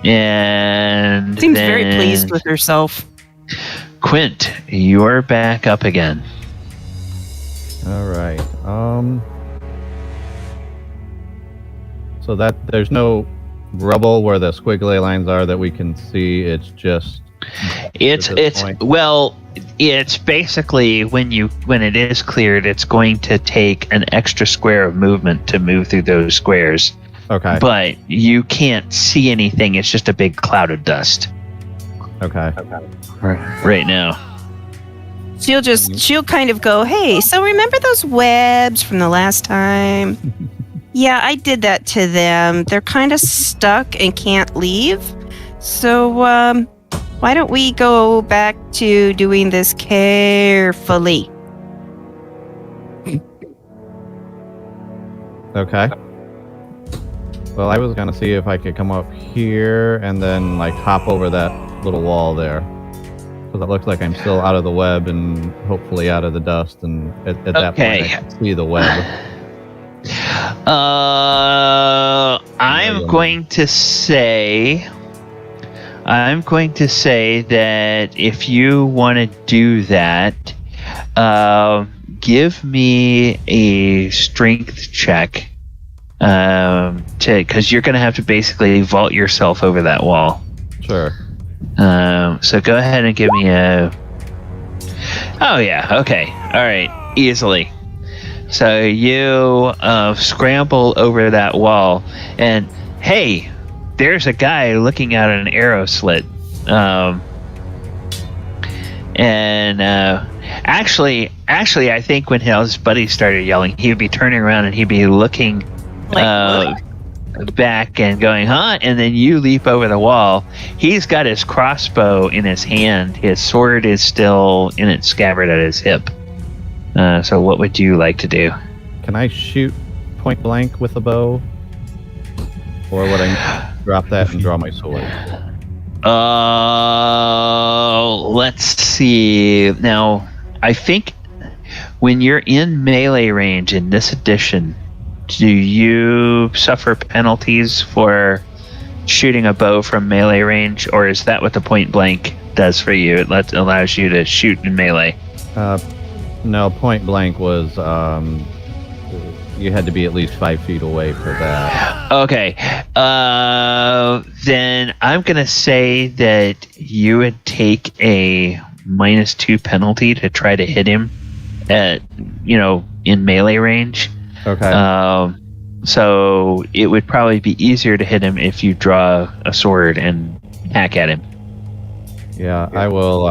And seems very pleased with herself. Quint, you're back up again. All right. So that there's no rubble where the squiggly lines are that we can see. It's just. It's basically when it is cleared, it's going to take an extra square of movement to move through those squares. Okay. But you can't see anything. It's just a big cloud of dust. Okay. Right now. She'll kind of go, hey, so remember those webs from the last time? Yeah, I did that to them. They're kind of stuck and can't leave. So, why don't we go back to doing this carefully? Okay. Well, I was going to see if I could come up here and then, hop over that little wall there. Because it looks like I'm still out of the web and hopefully out of the dust. And at that point, I can see the web. I'm going to say that if you want to do that, give me a strength check. Because you're going to have to basically vault yourself over that wall. Sure. So go ahead and give me a... Oh, yeah. Okay. All right. Easily. So you scramble over that wall, and hey, there's a guy looking out an arrow slit. Actually, I think when his buddies started yelling, he would be turning around and he'd be looking back and going, huh? And then you leap over the wall. He's got his crossbow in his hand. His sword is still in its scabbard at his hip. So what would you like to do? Can I shoot point blank with a bow? Or would I drop that and draw my sword? Let's see. Now, I think when you're in melee range in this edition, do you suffer penalties for shooting a bow from melee range, or is that what the point blank does for you? It allows you to shoot in melee. No, point blank was you had to be at least 5 feet away for that. Okay. Then I'm gonna say that you would take a -2 penalty to try to hit him at in melee range. Okay. So it would probably be easier to hit him if you draw a sword and hack at him. Yeah, I will.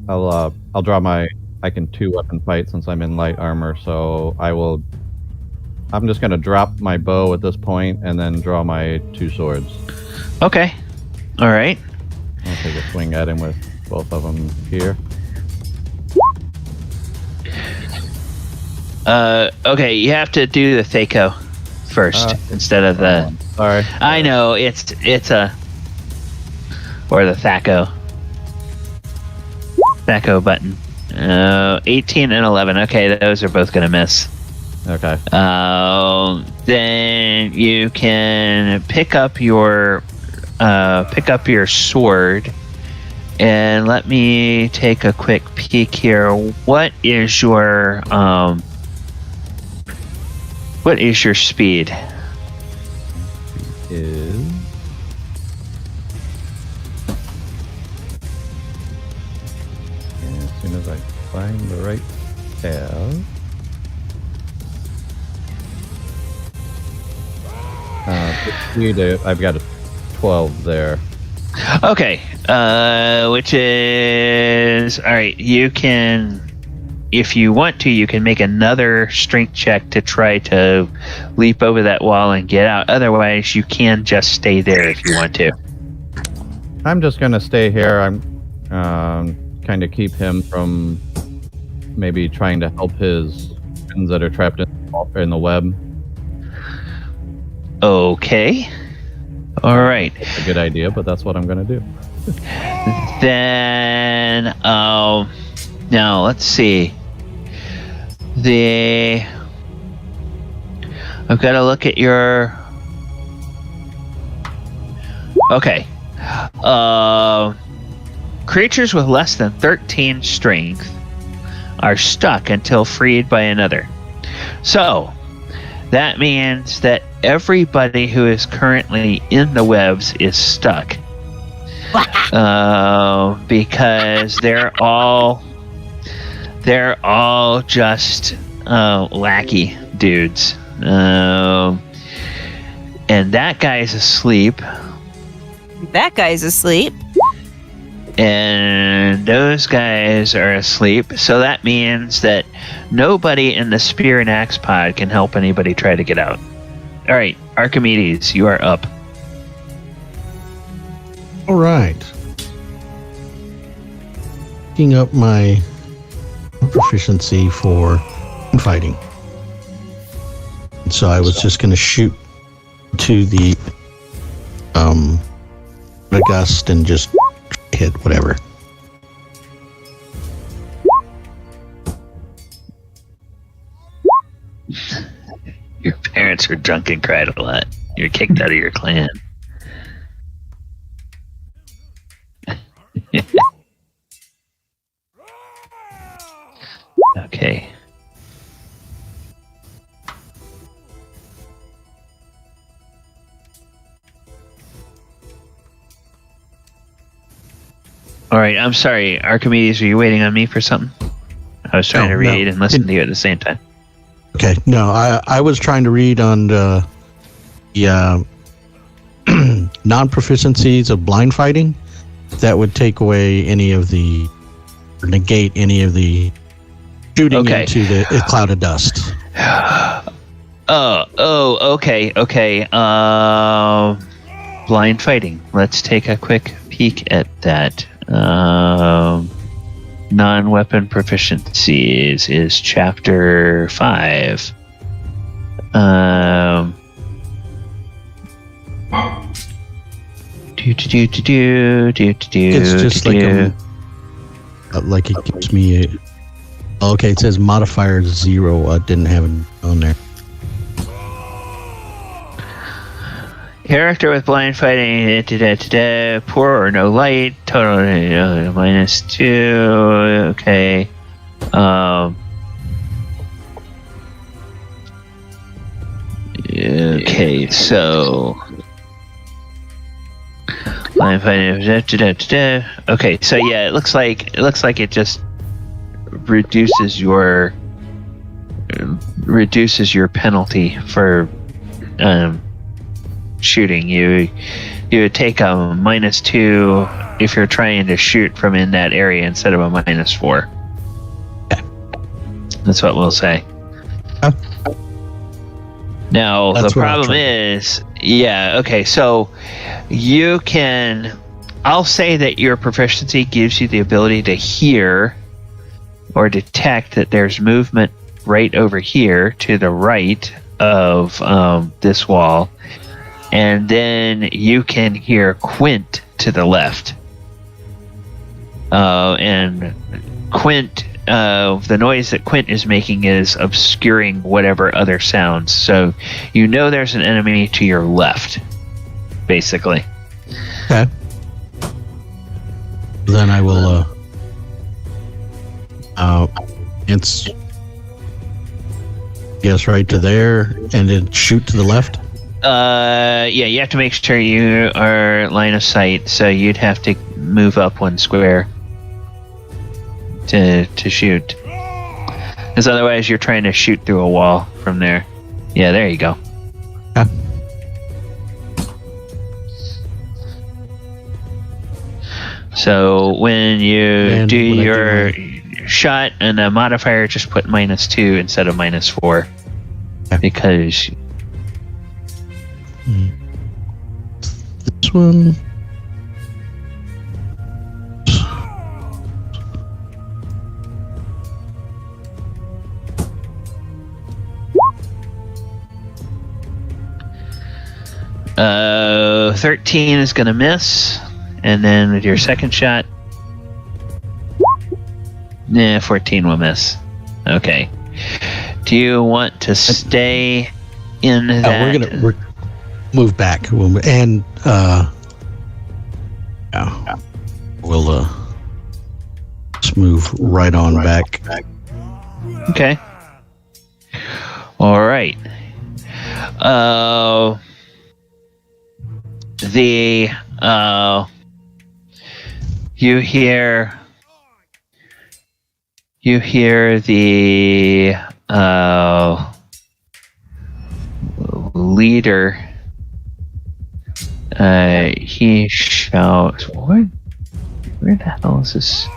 I'll draw my. I can 2-weapon fight since I'm in light armor, so I will. I'm just gonna drop my bow at this point and then draw my 2 swords. Okay. All right. I'll take a swing at him with both of them here. Okay, you have to do the Thaco first instead of the. Sorry. I know it's a. Or the Thaco. Thaco button. 18 and 11. Okay, those are both gonna miss. Okay. Then you can pick up your sword, and let me take a quick peek here. What is your speed? Is and as soon as I find the right tab. I've got a 12 there. Okay, which is all right. You can, if you want to, you can make another strength check to try to leap over that wall and get out. Otherwise, you can just stay there if you want to. I'm just gonna stay here. I'm kind of keep him from maybe trying to help his friends that are trapped in the web. Okay. All right. That's a good idea, but that's what I'm going to do. Then, now let's see. I've got to look at your. Okay. Creatures with less than 13 strength are stuck until freed by another. So, that means that everybody who is currently in the webs is stuck. Because they're all just lackey dudes. And that guy's asleep. That guy's asleep. And those guys are asleep. So that means that nobody in the Spear and Axe pod can help anybody try to get out. All right, Archimedes, you are up. All right. Picking up my proficiency for fighting. And so I was just going to shoot to the gust and just hit whatever. Your parents were drunk and cried a lot. You're kicked out of your clan. Okay. All right, I'm sorry, Archimedes, are you waiting on me for something? I was trying to read and listen to you at the same time. Okay, no, I was trying to read on the non-proficiencies of blind fighting. That would take away any of the, or negate any of the shooting into the cloud of dust. Okay. Blind fighting. Let's take a quick peek at that. Non-weapon proficiencies is chapter 5. It's just like it gives me a. Okay, it says modifier 0. I didn't have it on there. Character with blind fighting, poor or no light, total -2. Okay. Okay, so blind fighting. Okay, so yeah, it looks like it just reduces your reduces your penalty for shooting. You would take a -2 if you're trying to shoot from in that area instead of a -4. That's what we'll say. Now, the problem is, so you can, I'll say that your proficiency gives you the ability to hear or detect that there's movement right over here to the right of this wall, and then you can hear Quint to the left. And Quint, the noise that Quint is making is obscuring whatever other sounds. So you know there's an enemy to your left, basically. Okay. Then I will. It's. Yes, right to there, and then shoot to the left. You have to make sure you are line of sight. So you'd have to move up 1 square to shoot, because otherwise you're trying to shoot through a wall from there. Yeah, there you go. Yeah. So when you do your shot and a modifier, just put -2 instead of -4, because this one. Uh, 13 is gonna miss, and then with your second shot, 14 will miss. Okay. Do you want to stay in that? We're move back, and we'll just move right on back. Okay. All right. You hear the leader. He shouts, "What? Where the hell is this?"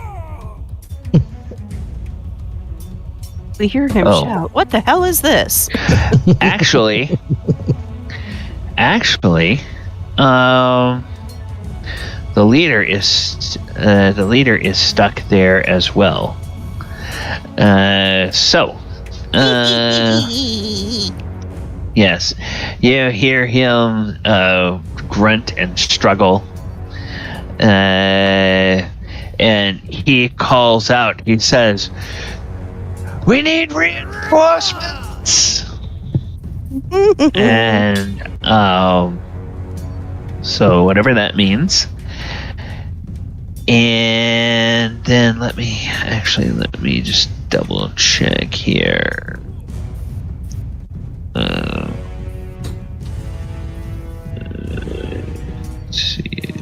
We hear him shout, "What the hell is this?" Actually, the leader is stuck there as well. Yes, you hear him grunt and struggle, and he calls out. He says, "We need reinforcements." And so whatever that means. And then let me just double check here. Let's see.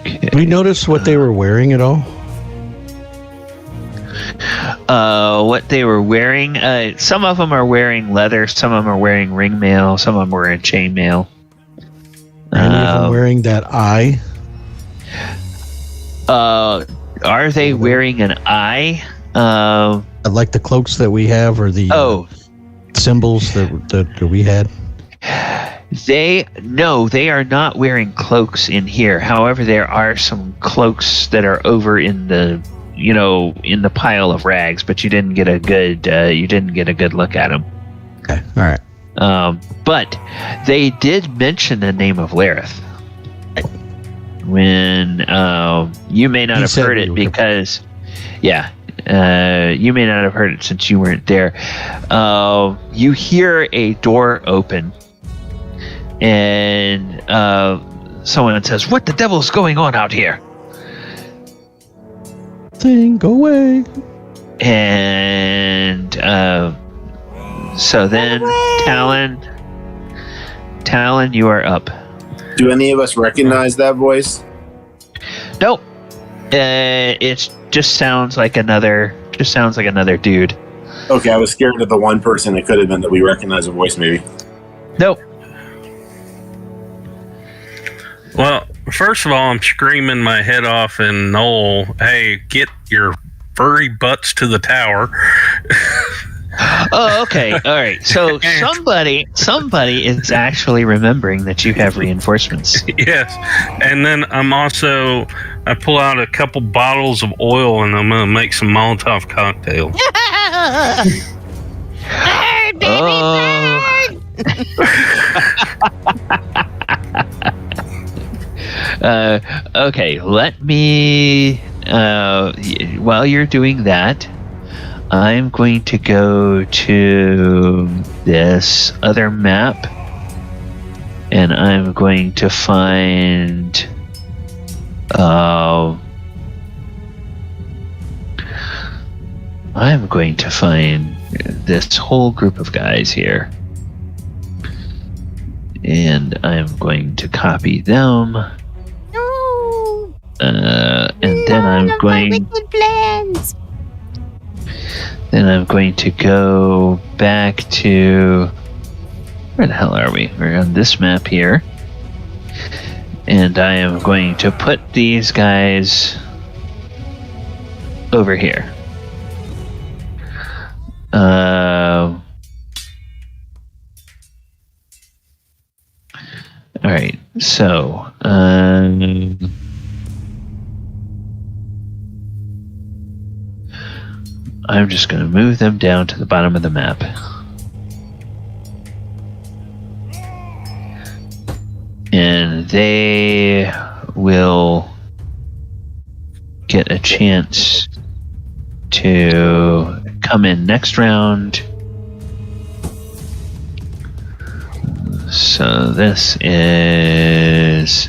Okay. Did we notice what they were wearing at all? What they were wearing? Some of them are wearing leather. Some of them are wearing ring mail. Some of them are wearing chain mail. Any of them wearing that eye? Are they wearing an eye? Like the cloaks that we have, or the symbols that we had? They are not wearing cloaks in here. However, there are some cloaks that are over in the pile of rags, but you didn't get a good look at them. Okay, all right. But they did mention the name of Lareth. When you may not have heard it because, you may not have heard it since you weren't there. You hear a door open, and someone says, "What the devil's going on out here?" Go away. And so then, Talon, you are up. Do any of us recognize that voice? Nope. It just sounds like another dude. Okay, I was scared of the one person it could have been that we recognize a voice, maybe. Nope. Well, first of all, I'm screaming my head off and Noel, hey, get your furry butts to the tower. Oh, okay. All right. So somebody is actually remembering that you have reinforcements. Yes. And then I pull out a couple bottles of oil and I'm going to make some Molotov cocktails. Okay, let me while you're doing that, I'm going to go to this other map and I'm going to find this whole group of guys here. And I'm going to copy them. No. And then I'm going. Then I'm going to go back to. Where the hell are we? We're on this map here. And I am going to put these guys over here. All right, so I'm just going to move them down to the bottom of the map. And they will get a chance to come in next round. So this is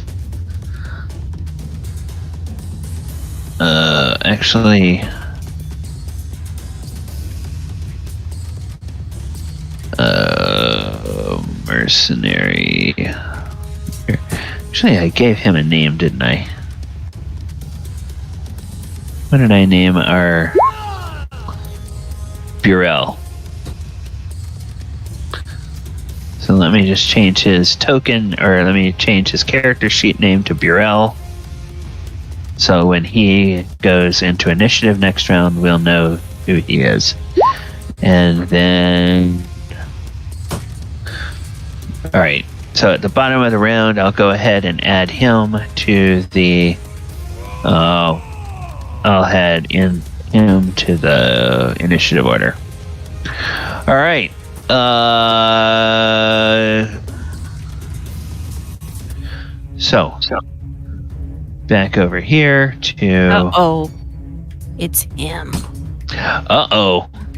actually mercenary. Actually, I gave him a name, didn't I? What did I name our Burrell? So let me just change his token, or let me change his character sheet name to Burrell. So when he goes into initiative next round, we'll know who he is. And then... Alright, so at the bottom of the round, I'll go ahead and add him to the... I'll add in him to the initiative order. Alright. So back over here to it's him.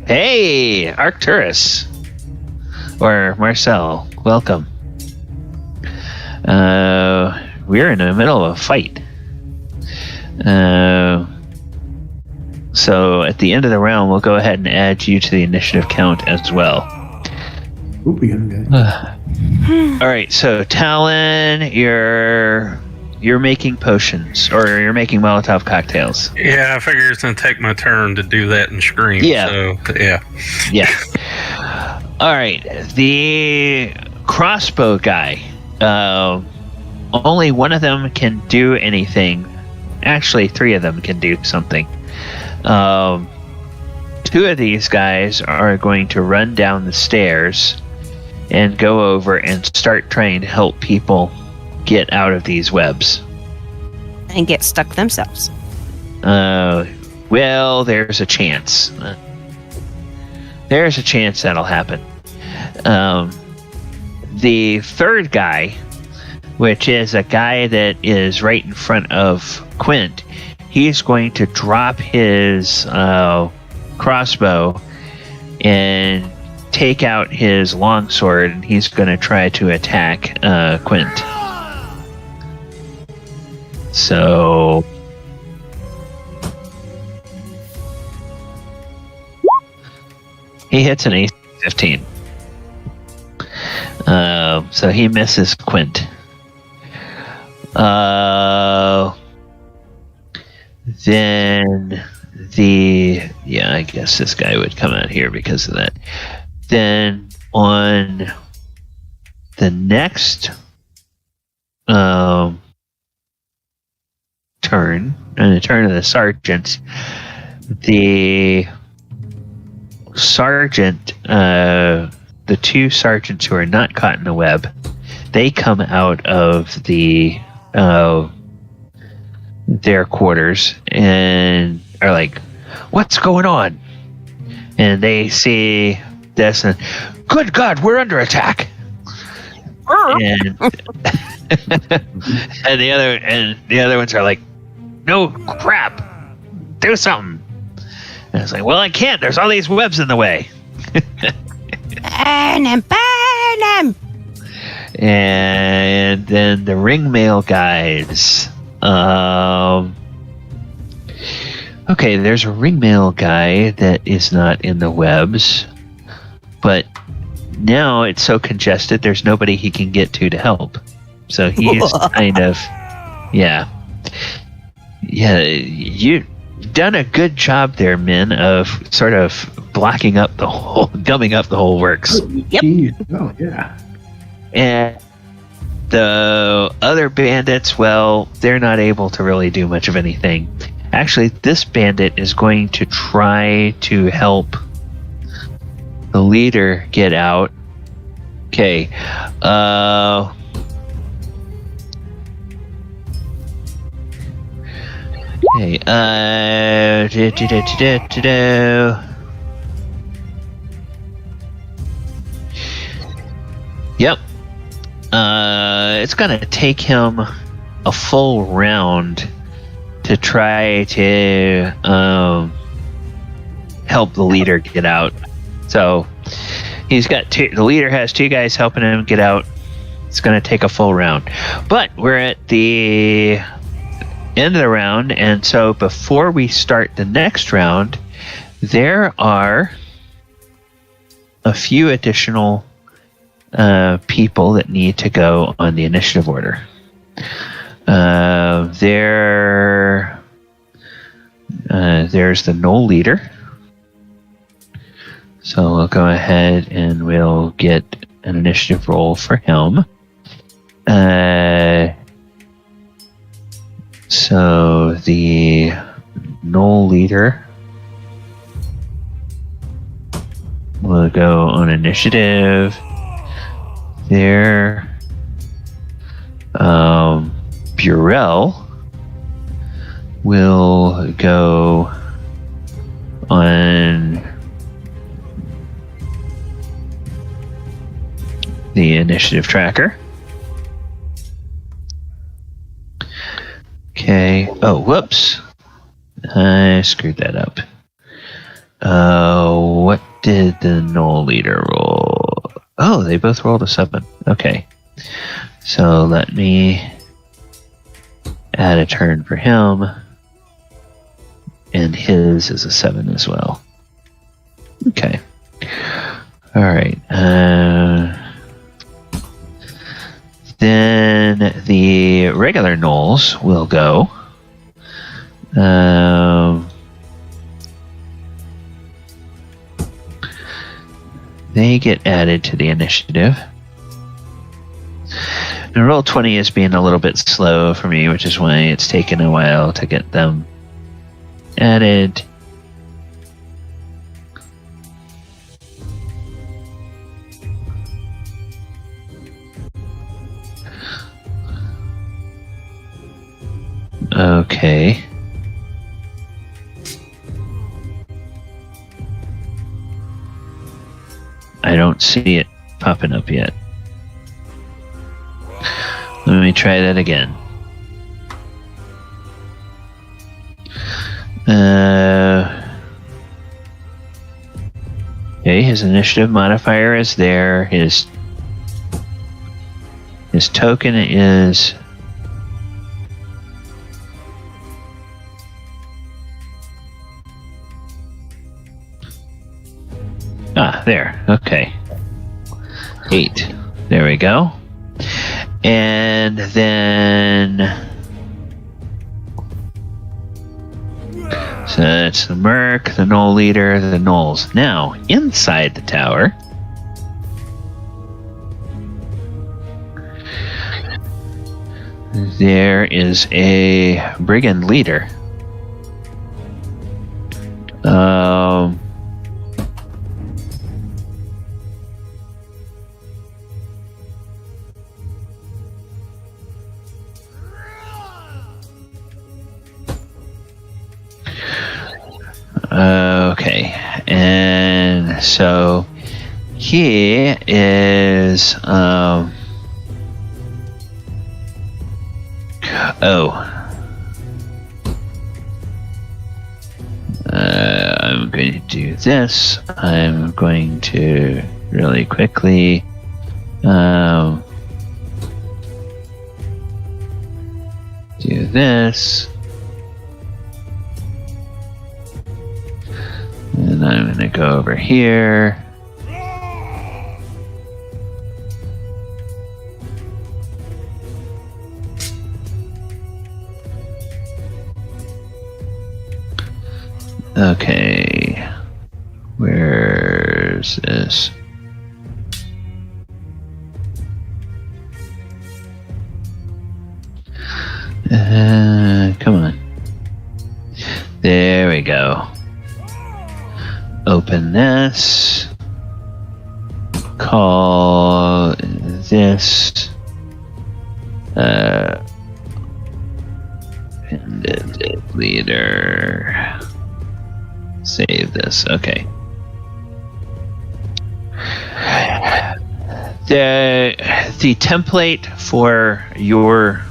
Hey, Arcturus or Marcel, welcome. We're in the middle of a fight. So at the end of the round, we'll go ahead and add you to the initiative count as well. Oop, we got him, guys. All right, so Talon, you're making potions, or you're making Molotov cocktails. Yeah, I figure it's gonna take my turn to do that and scream. Yeah. So, yeah. Yeah. All right, the crossbow guy. Only one of them can do anything. Actually, 3 of them can do something. 2 of these guys are going to run down the stairs and go over and start trying to help people get out of these webs. And get stuck themselves. Well, there's a chance. There's a chance that'll happen. The third guy, which is a guy that is right in front of Quint, he's going to drop his crossbow and take out his longsword, and he's going to try to attack Quint. So he hits an AC 15. So he misses Quint. Then yeah, I guess this guy would come out here because of that. Then on the next turn, and the turn of the sergeant, the two sergeants who are not caught in the web, they come out of their quarters and are like, "What's going on?" And they see this, and good God, we're under attack. And and the other ones are like, "No crap, do something." And it's like, "Well, I can't. There's all these webs in the way." Burn them, burn them. And then the ringmail guys. Okay, there's a ringmail guy that is not in the webs, but now it's so congested, there's nobody he can get to help. So he's kind of, yeah, you done a good job there, Min, of sort of blocking up the whole, gumming up the whole works. Yep. Oh, yeah. And the other bandits, well, they're not able to really do much of anything. Actually, this bandit is going to try to help the leader get out. Okay. Yep. It's gonna take him a full round to try to help the leader get out. So he's got the leader has two guys helping him get out. It's gonna take a full round. But we're at the end of the round, and so before we start the next round, there are a few additional people that need to go on the initiative order. There's the Knoll leader. So we'll go ahead and we'll get an initiative roll for him. So the Knoll leader will go on initiative there. Burrell will go on the initiative tracker. Okay. Oh, whoops. I screwed that up. What did the Knoll leader roll? Oh, they both rolled a 7. Okay. So let me add a turn for him. And his is a 7 as well. Okay. All right. Then the regular Knolls will go. They get added to the initiative. And roll 20 is being a little bit slow for me, which is why it's taken a while to get them added. Okay. I don't see it popping up yet. Let me try that again. Okay, his initiative modifier is there. His token is there. Okay. 8. There we go. And then So it's the Merc, the Gnoll leader, the Gnolls. Now, inside the tower, there is a brigand leader. Okay, and so he is I'm going to do this. I'm going to really quickly do this. And I'm going to go over here. Okay. Where's this? Come on. There we go. Open this. Call this Independent leader. Save this. Okay. The template for your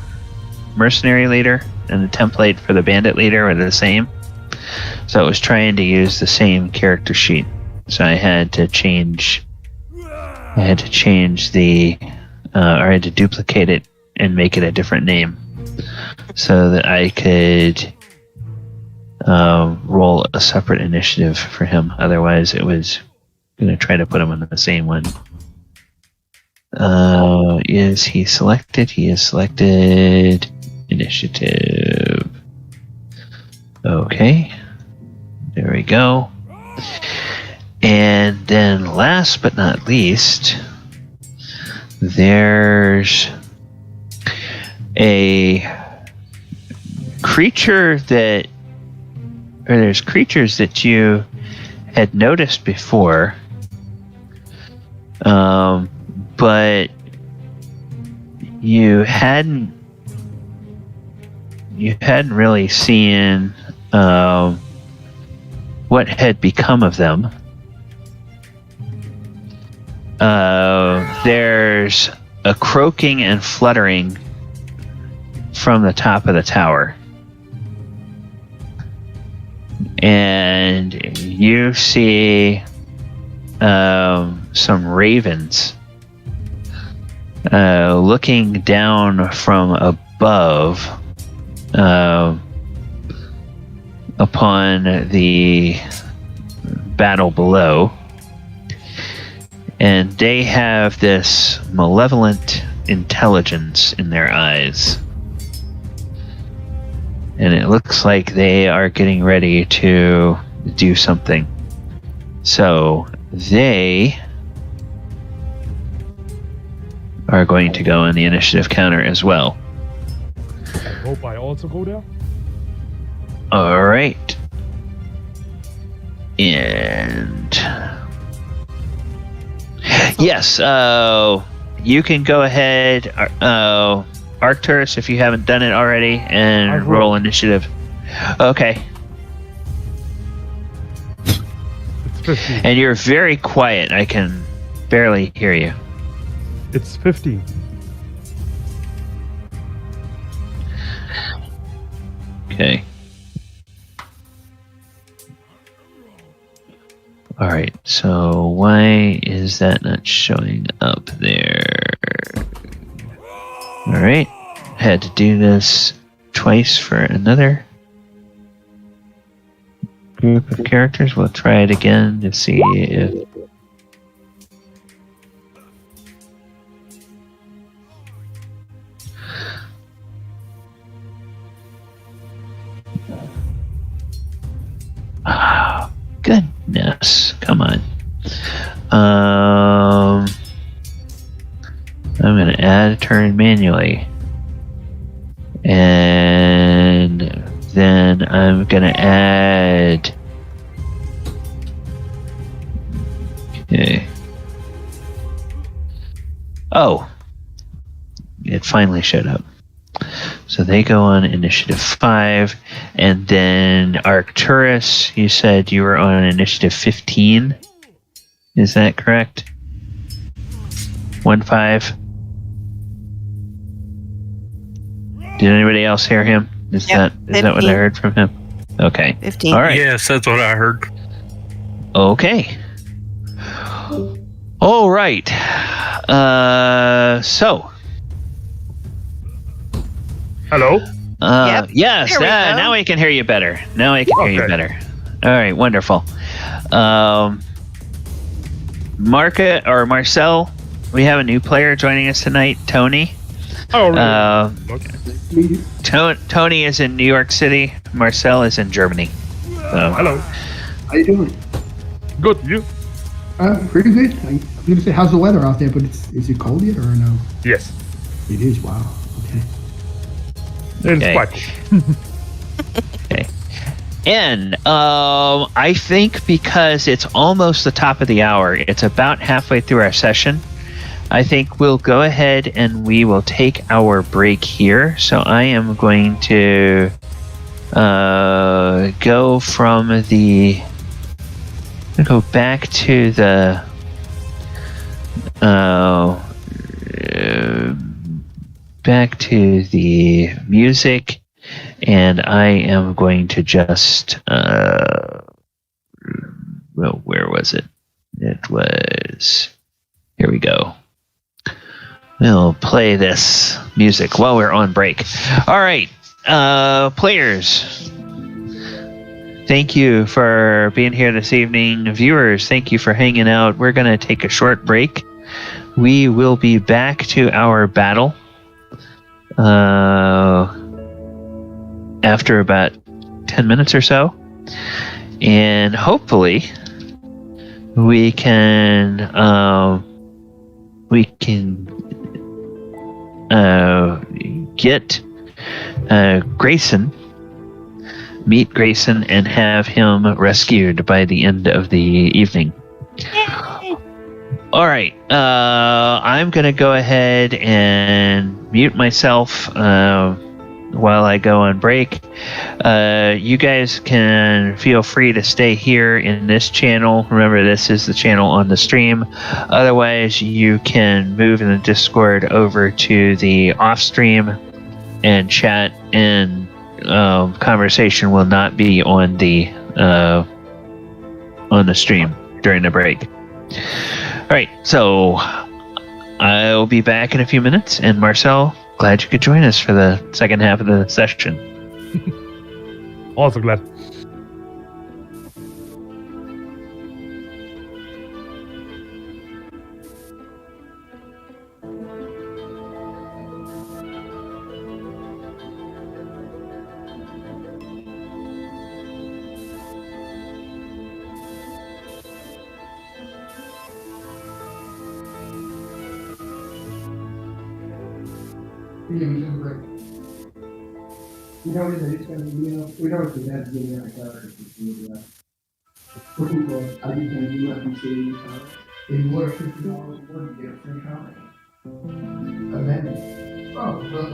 mercenary leader and the template for the bandit leader are the same. So I was trying to use the same character sheet. So I had to change the or I had to duplicate it and make it a different name so that I could roll a separate initiative for him. Otherwise it was going to try to put him on the same one. Is he selected? He is selected. Initiative. Okay. There we go. And then last but not least, there's creatures that you had noticed before, but you hadn't really seen what had become of them. There's a croaking and fluttering from the top of the tower. And you see some ravens looking down from above upon the battle below. And they have this malevolent intelligence in their eyes. And it looks like they are getting ready to do something. So they are going to go on the initiative counter as well. I hope I also go down. All right. And yes, you can go ahead, Arcturus, if you haven't done it already, and roll initiative. Okay. It's 15. And you're very quiet. I can barely hear you. It's 15. Okay. All right. So why is that not showing up there? All right. Had to do this twice for another group of characters. We'll try it again to see if... turn manually. And then I'm gonna add. Okay. Oh, it finally showed up. So they go on initiative 5, and then Arcturus, you said you were on initiative 15. Is that correct? 1-5. Did anybody else hear him? Is that what I heard from him? Okay. 15. All right. Yes, that's what I heard. Okay. All right. So. Hello? Yes, now I can hear you better. Now I can hear you better. All right, wonderful. Marcel, we have a new player joining us tonight, Tony. Oh, really? Okay. Tony is in New York City. Marcel is in Germany. Hello. How you doing? Good, you? Pretty good. I'm gonna say, how's the weather out there? But is it cold yet or no? Yes. It is. Wow. Okay. It's quite cool. Okay. And I think because it's almost the top of the hour, it's about halfway through our session, I think we'll go ahead and we will take our break here. So I am going to go back to the music, and I am going to just where was it? It was, here we go. We'll play this music while we're on break. All right, players, thank you for being here this evening. Viewers, thank you for hanging out. We're going to take a short break. We will be back to our battle after about 10 minutes or so. And hopefully we can get meet Grayson and have him rescued by the end of the evening. All right, I'm gonna go ahead and mute myself while I go on break. You guys can feel free to stay here in this channel. Remember, this is the channel on the stream. Otherwise, you can move in the Discord over to the off stream and chat, and conversation will not be on the stream during the break. All right, so I'll be back in a few minutes, and Marcel, glad you could join us for the second half of the session. Also glad. We know that it's going to be, we know it's going to be a character. Looking for, I think, can you let me see, in what $50, what do you get a free comic? Amendment. Oh, well,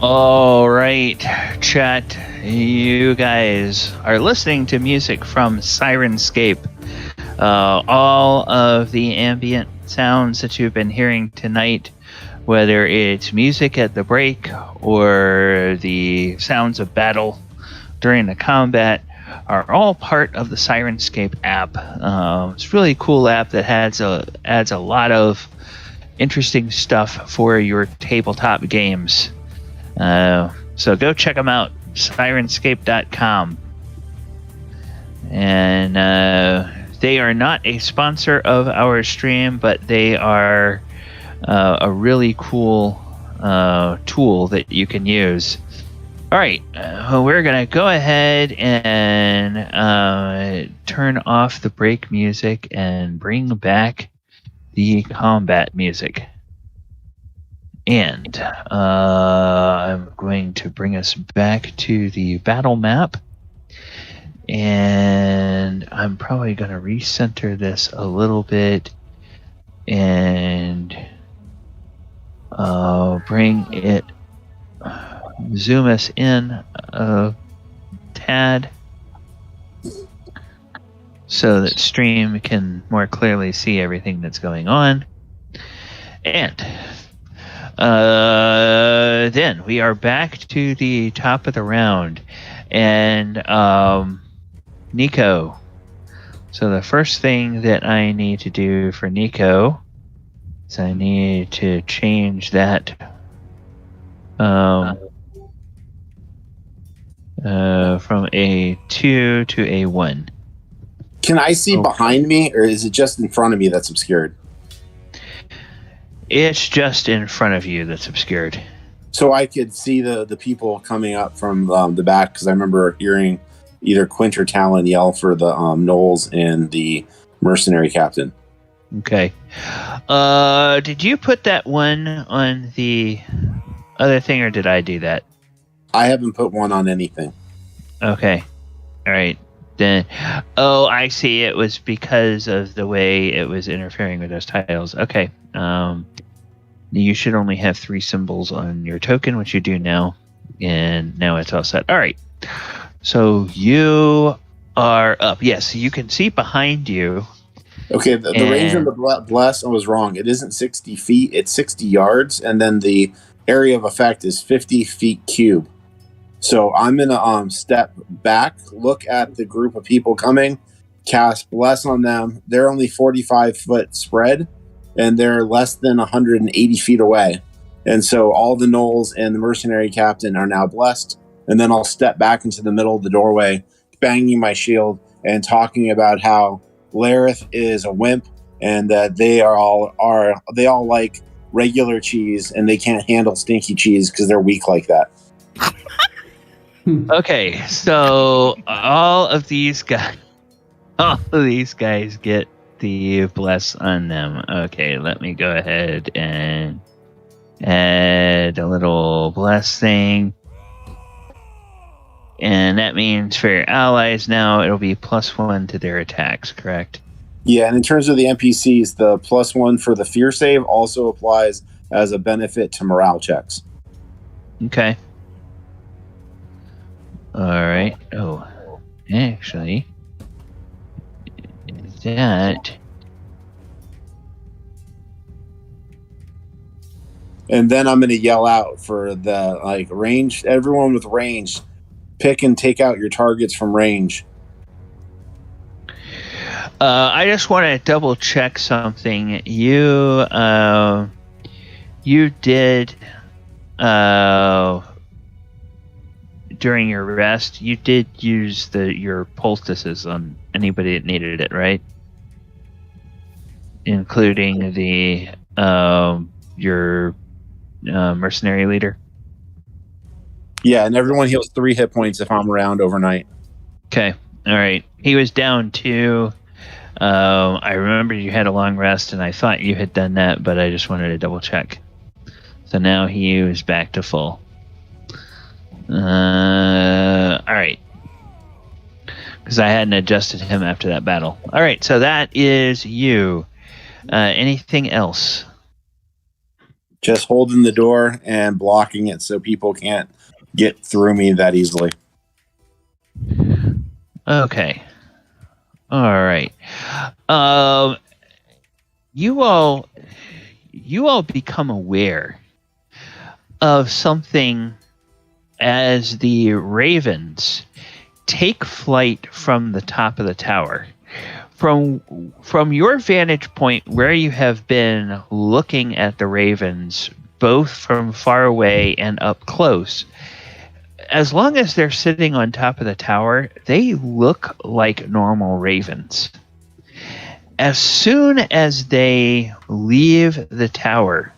All right, chat. You guys are listening to music from Sirenscape. All of the ambient sounds that you've been hearing tonight, whether it's music at the break or the sounds of battle during the combat, are all part of the Sirenscape app. It's a really cool app that adds a lot of interesting stuff for your tabletop games. So go check them out, Sirenscape.com. And they are not a sponsor of our stream, but they are a really cool tool that you can use. All right, we're going to go ahead and turn off the break music and bring back the combat music. And I'm going to bring us back to the battle map. And I'm probably going to recenter this a little bit and zoom us in a tad so that stream can more clearly see everything that's going on. And then we are back to the top of the round. And Nico. So the first thing that I need to do for Nico is I need to change that from a 2 to a 1. Can I see behind me, or is it just in front of me that's obscured? It's just in front of you that's obscured. So I could see the people coming up from the back, because I remember hearing either Quint or Talon yell for the gnolls and the mercenary captain. Okay. Did you put that one on the other thing, or did I do that? I haven't put one on anything. Okay. All right. Then, I see. It was because of the way it was interfering with those tiles. Okay. You should only have 3 symbols on your token, which you do now. And now it's all set. All right. So you are up. Yes, you can see behind you. Okay, the range of the bless, I was wrong. It isn't 60 feet, it's 60 yards, and then the area of effect is 50 feet cube. So I'm going to step back, look at the group of people coming, cast bless on them. They're only 45-foot spread, and they're less than 180 feet away. And so all the gnolls and the mercenary captain are now blessed. And then I'll step back into the middle of the doorway, banging my shield and talking about how Lareth is a wimp and that they all like regular cheese and they can't handle stinky cheese because they're weak like that. Okay, so all of these guys get the bless on them. Okay, let me go ahead and add a little bless thing. And that means for your allies now, it'll be +1 to their attacks, correct? Yeah, and in terms of the NPCs, the +1 for the fear save also applies as a benefit to morale checks. Okay. All right. Oh, actually, that... And then I'm going to yell out for the range. Everyone with range, pick and take out your targets from range. I just want to double check something. You did during your rest. You did use your poultices on anybody that needed it, right? Including the your mercenary leader. Yeah, and everyone heals 3 hit points if I'm around overnight. Okay, all right. He was down 2. I remember you had a long rest, and I thought you had done that, but I just wanted to double check. So now he is back to full. All right. Because I hadn't adjusted him after that battle. All right, so that is you. Anything else? Just holding the door and blocking it so people can't get through me that easily. Okay. All right. You all become aware of something as the ravens take flight from the top of the tower. From your vantage point, where you have been looking at the ravens, both from far away and up close, as long as they're sitting on top of the tower, they look like normal ravens. As soon as they leave the tower,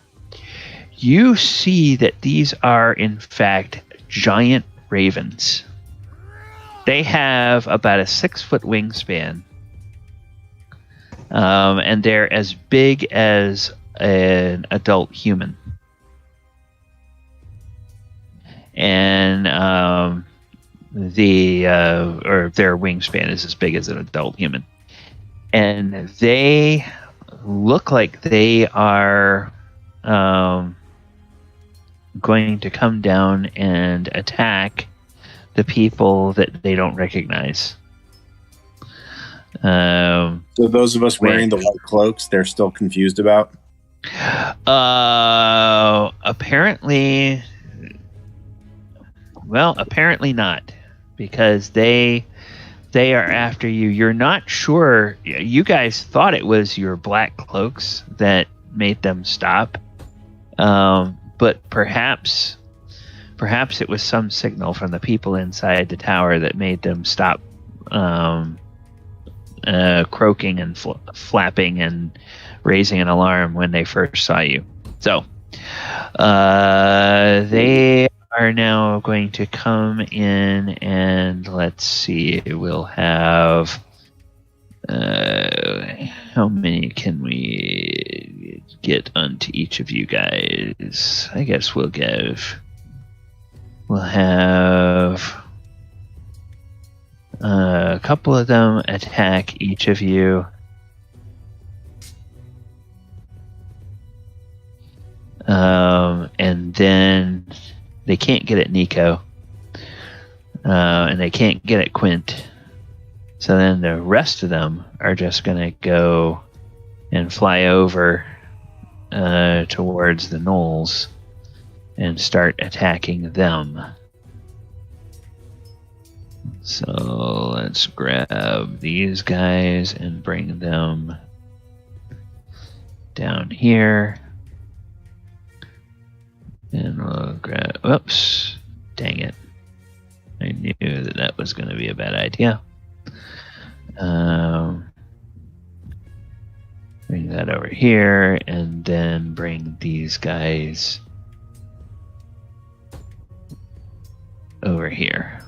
you see that these are, in fact, giant ravens. They have about a 6-foot wingspan. And they're as big as an adult human. And their wingspan is as big as an adult human. And they look like they are going to come down and attack the people that they don't recognize. So those of us wearing the white cloaks, they're still confused about? Apparently not, because they are after you. You're not sure. You guys thought it was your black cloaks that made them stop, but perhaps it was some signal from the people inside the tower that made them stop croaking and flapping and raising an alarm when they first saw you. So they are now going to come in, and let's see, we'll have how many can we get onto each of you guys? I guess we'll have a couple of them attack each of you. And then they can't get at Nico. And they can't get at Quint. So then the rest of them are just going to go and fly over towards the gnolls and start attacking them. So let's grab these guys and bring them down here. And we'll grab... Oops. Dang it. I knew that was going to be a bad idea. Bring that over here, and then bring these guys over here.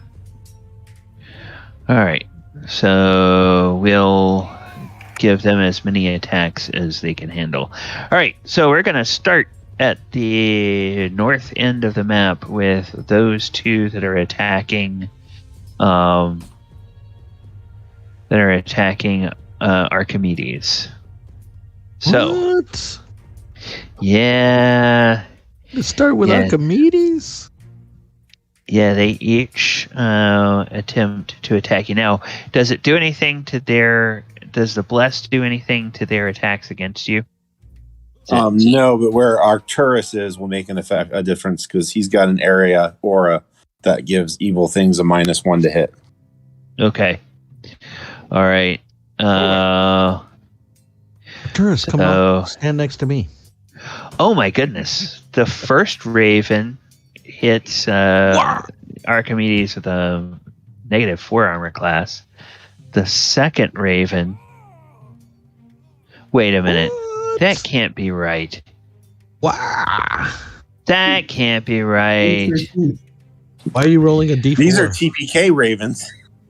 Alright, so we'll give them as many attacks as they can handle. Alright, so we're going to start at the north end of the map with those two that are attacking Archimedes. So, what? Yeah. Let's start with Archimedes? Yeah, they each attempt to attack you. Now, does it do anything to does the Blessed do anything to their attacks against you? No, but where Arcturus is will make a difference, because he's got an area aura that gives evil things a -1 to hit. Okay. All right. Arcturus, come on. Stand next to me. Oh my goodness. The first Raven hits Archimedes with a -4 armor class. The second Raven... Wait a minute. What? That can't be right. Wow. That can't be right. Why are you rolling a D4? These are TPK Ravens.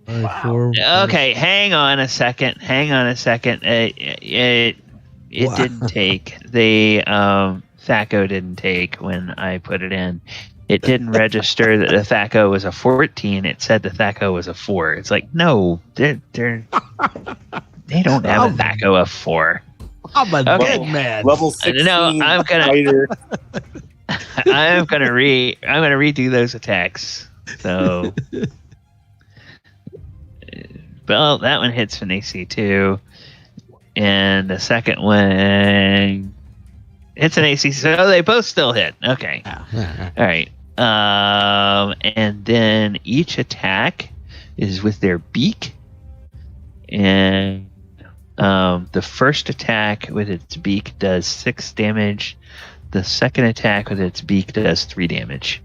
Wow. Okay, hang on a second. It didn't take. The THAC0 didn't take when I put it in. It didn't register that the THAC0 was a 14. It said the THAC0 was a 4. It's like, no, they don't have a THAC0 of 4. I'm a dead man. Level 16 No, I'm fighter. gonna redo those attacks. So, well, that one hits an AC 2, and the second one hits an AC. So they both still hit. Okay. All right. And then each attack is with their beak, and the first attack with its beak does 6 damage. The second attack with its beak does 3 damage.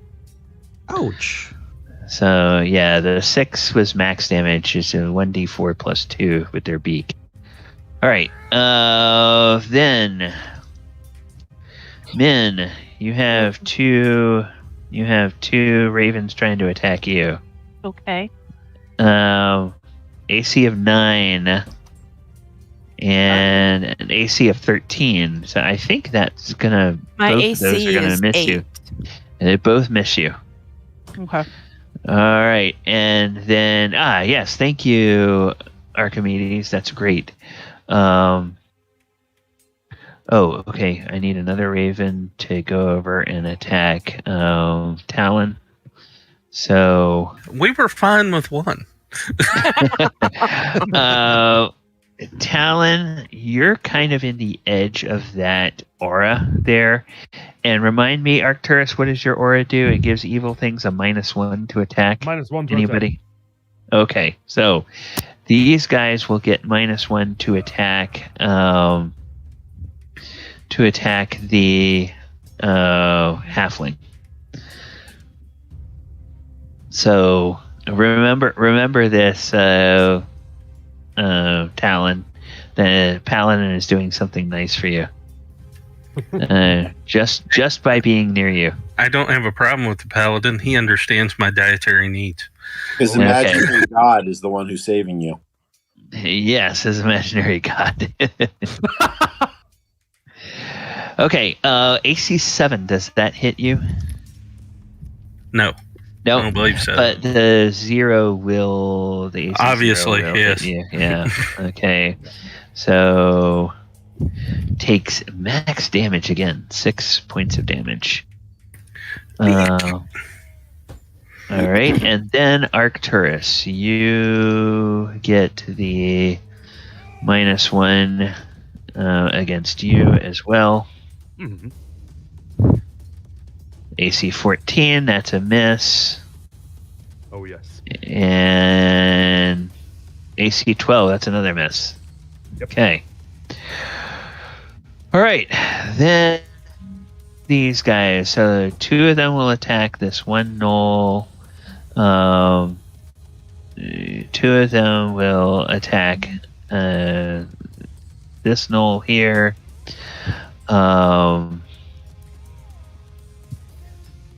Ouch. So yeah, the 6 was max damage. It's a 1d4 plus 2 with their beak. All right. Then Min, you have two ravens trying to attack you. Okay. AC of 9 and an AC of 13. So I think that's gonna. My both AC of those are gonna is miss 8. you. And they both miss you. Okay. All right, and then yes, thank you, Archimedes. That's great. Okay. I need another raven to go over and attack Talon. So We were fine with one. Talon, you're kind of in the edge of that aura there. And remind me, Arcturus, what does your aura do? It gives evil things a -1 to attack. -1 to anybody? Okay, so these guys will get -1 to attack. To attack the halfling. So remember this, Talon. The Paladin is doing something nice for you. Just by being near you. I don't have a problem with the paladin. He understands my dietary needs. His imaginary god is the one who's saving you. Yes, his imaginary god. Okay, AC 7. Does that hit you? No. No, I don't believe so. But the 0 will. The AC obviously, 0 will yes. hit you. Yeah. Okay. So takes max damage again. 6 points of damage. All right, and then Arcturus, you get the -1 against you as well. Mm-hmm. AC 14, that's a miss. Oh, yes. And AC 12, that's another miss. Yep. Okay. All right, then these guys. So 2 of them will attack this one gnoll. 2 of them will attack this gnoll here.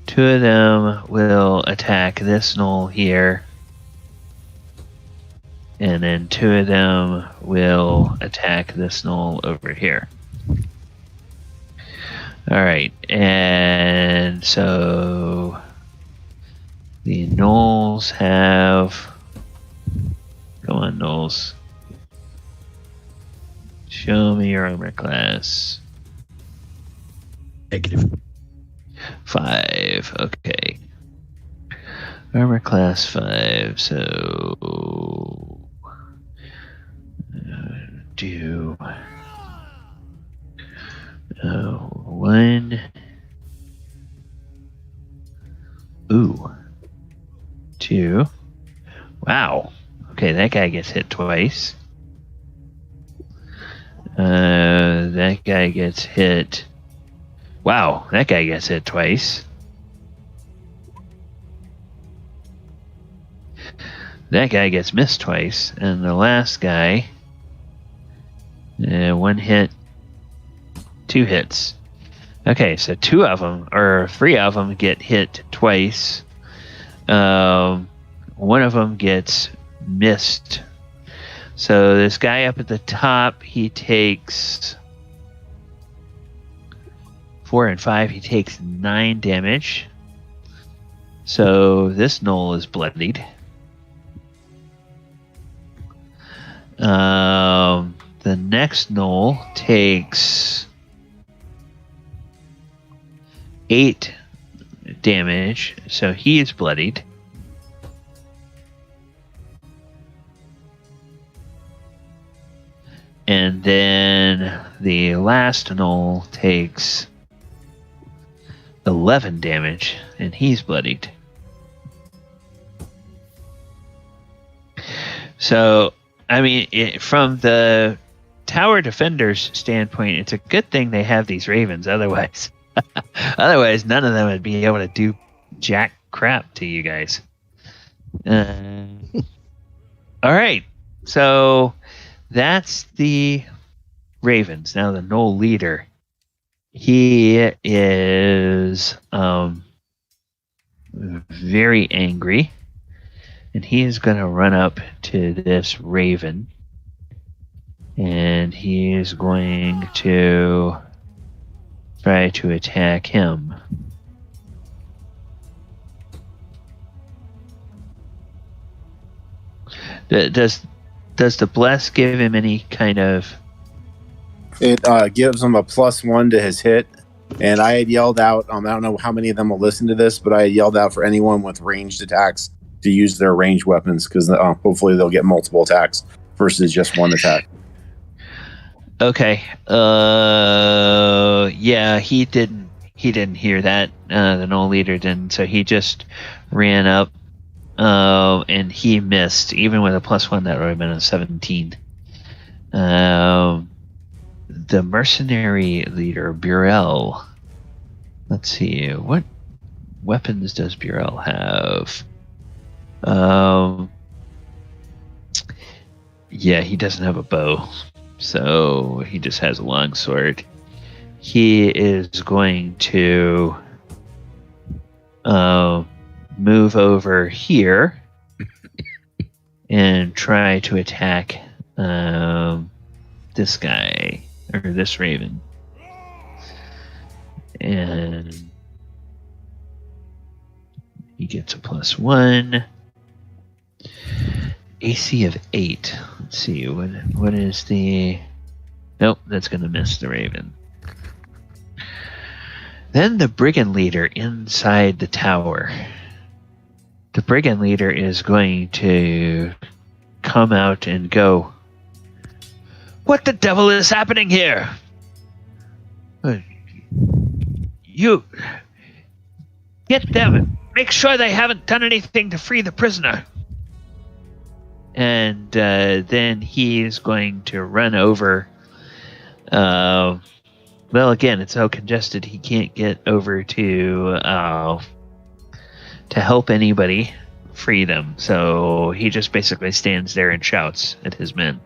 2 of them will attack this gnoll here. And then 2 of them will attack this gnoll over here. Alright, and so the gnolls have... Come on, gnolls. Show me your armor class. Negative. 5, okay. Armor class 5, so... do... 1... Ooh. 2. Wow. Okay, that guy gets hit twice. That guy gets hit... Wow, that guy gets hit twice. That guy gets missed twice. And the last guy... 1 hit, 2 hits. Okay, so 2 of them, or 3 of them get hit twice. 1 of them gets missed. So this guy up at the top, he takes 4 and 5. He takes 9 damage. So this gnoll is bloodied. The The next gnoll takes 8 damage, so he is bloodied. And then the last gnoll takes 11 damage, and he's bloodied. So, I mean, from the tower defender's standpoint, it's a good thing they have these ravens. Otherwise, none of them would be able to do jack crap to you guys. All right, so that's the ravens. Now the gnoll leader, he is very angry, and he is going to run up to this raven, and he is going to try to attack him. Does the bless give him any kind of... It gives him a +1 to his hit. And I had yelled out, I don't know how many of them will listen to this, but I had yelled out for anyone with ranged attacks to use their ranged weapons, because hopefully they'll get multiple attacks versus just one attack. Okay. Yeah, he didn't hear that. The gnoll leader didn't, so he just ran up, and he missed. Even with a +1, that would have been a 17. The mercenary leader, Burrell. Let's see, what weapons does Burrell have? Yeah, he doesn't have a bow, so he just has a long sword. He is going to move over here and try to attack this guy, or this raven. And he gets a +1. AC of 8. Let's see, what is the... Nope, that's going to miss the raven. Then the brigand leader inside the tower. The brigand leader is going to come out and go, "What the devil is happening here? You get them. Make sure they haven't done anything to free the prisoner." And then he's going to run over. Well, again, it's so congested he can't get over to help anybody free them. So he just basically stands there and shouts at his men.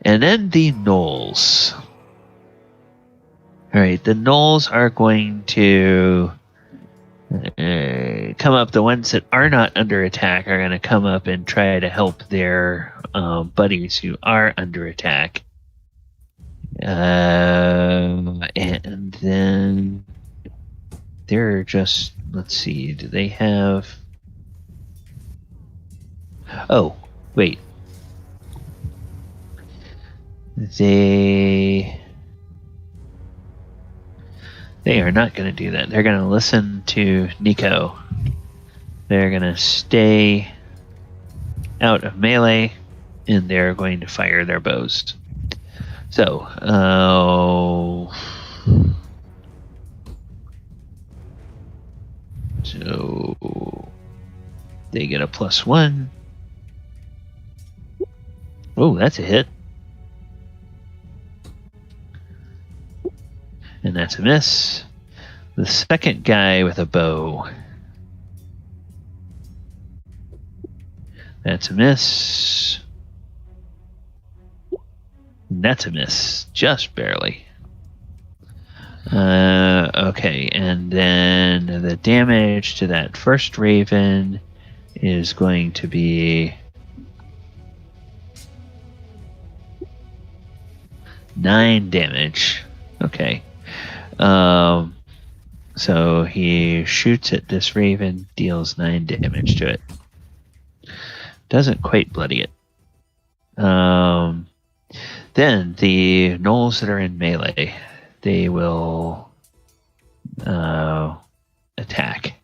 And then the gnolls. All right, the gnolls are going to come up. The ones that are not under attack are going to come up and try to help their buddies who are under attack. And then they're just, let's see, do they have... Oh, wait. They are not going to do that. They're going to listen to Nico. They're going to stay out of melee, and they're going to fire their bows. So, they get a +1. Oh, that's a hit. And that's a miss. The second guy with a bow. That's a miss. And that's a miss. Just barely. Okay, and then the damage to that first raven is going to be 9 damage. Okay. So he shoots at this raven, deals 9 damage to it. Doesn't quite bloody it. Then the gnolls that are in melee, they will attack.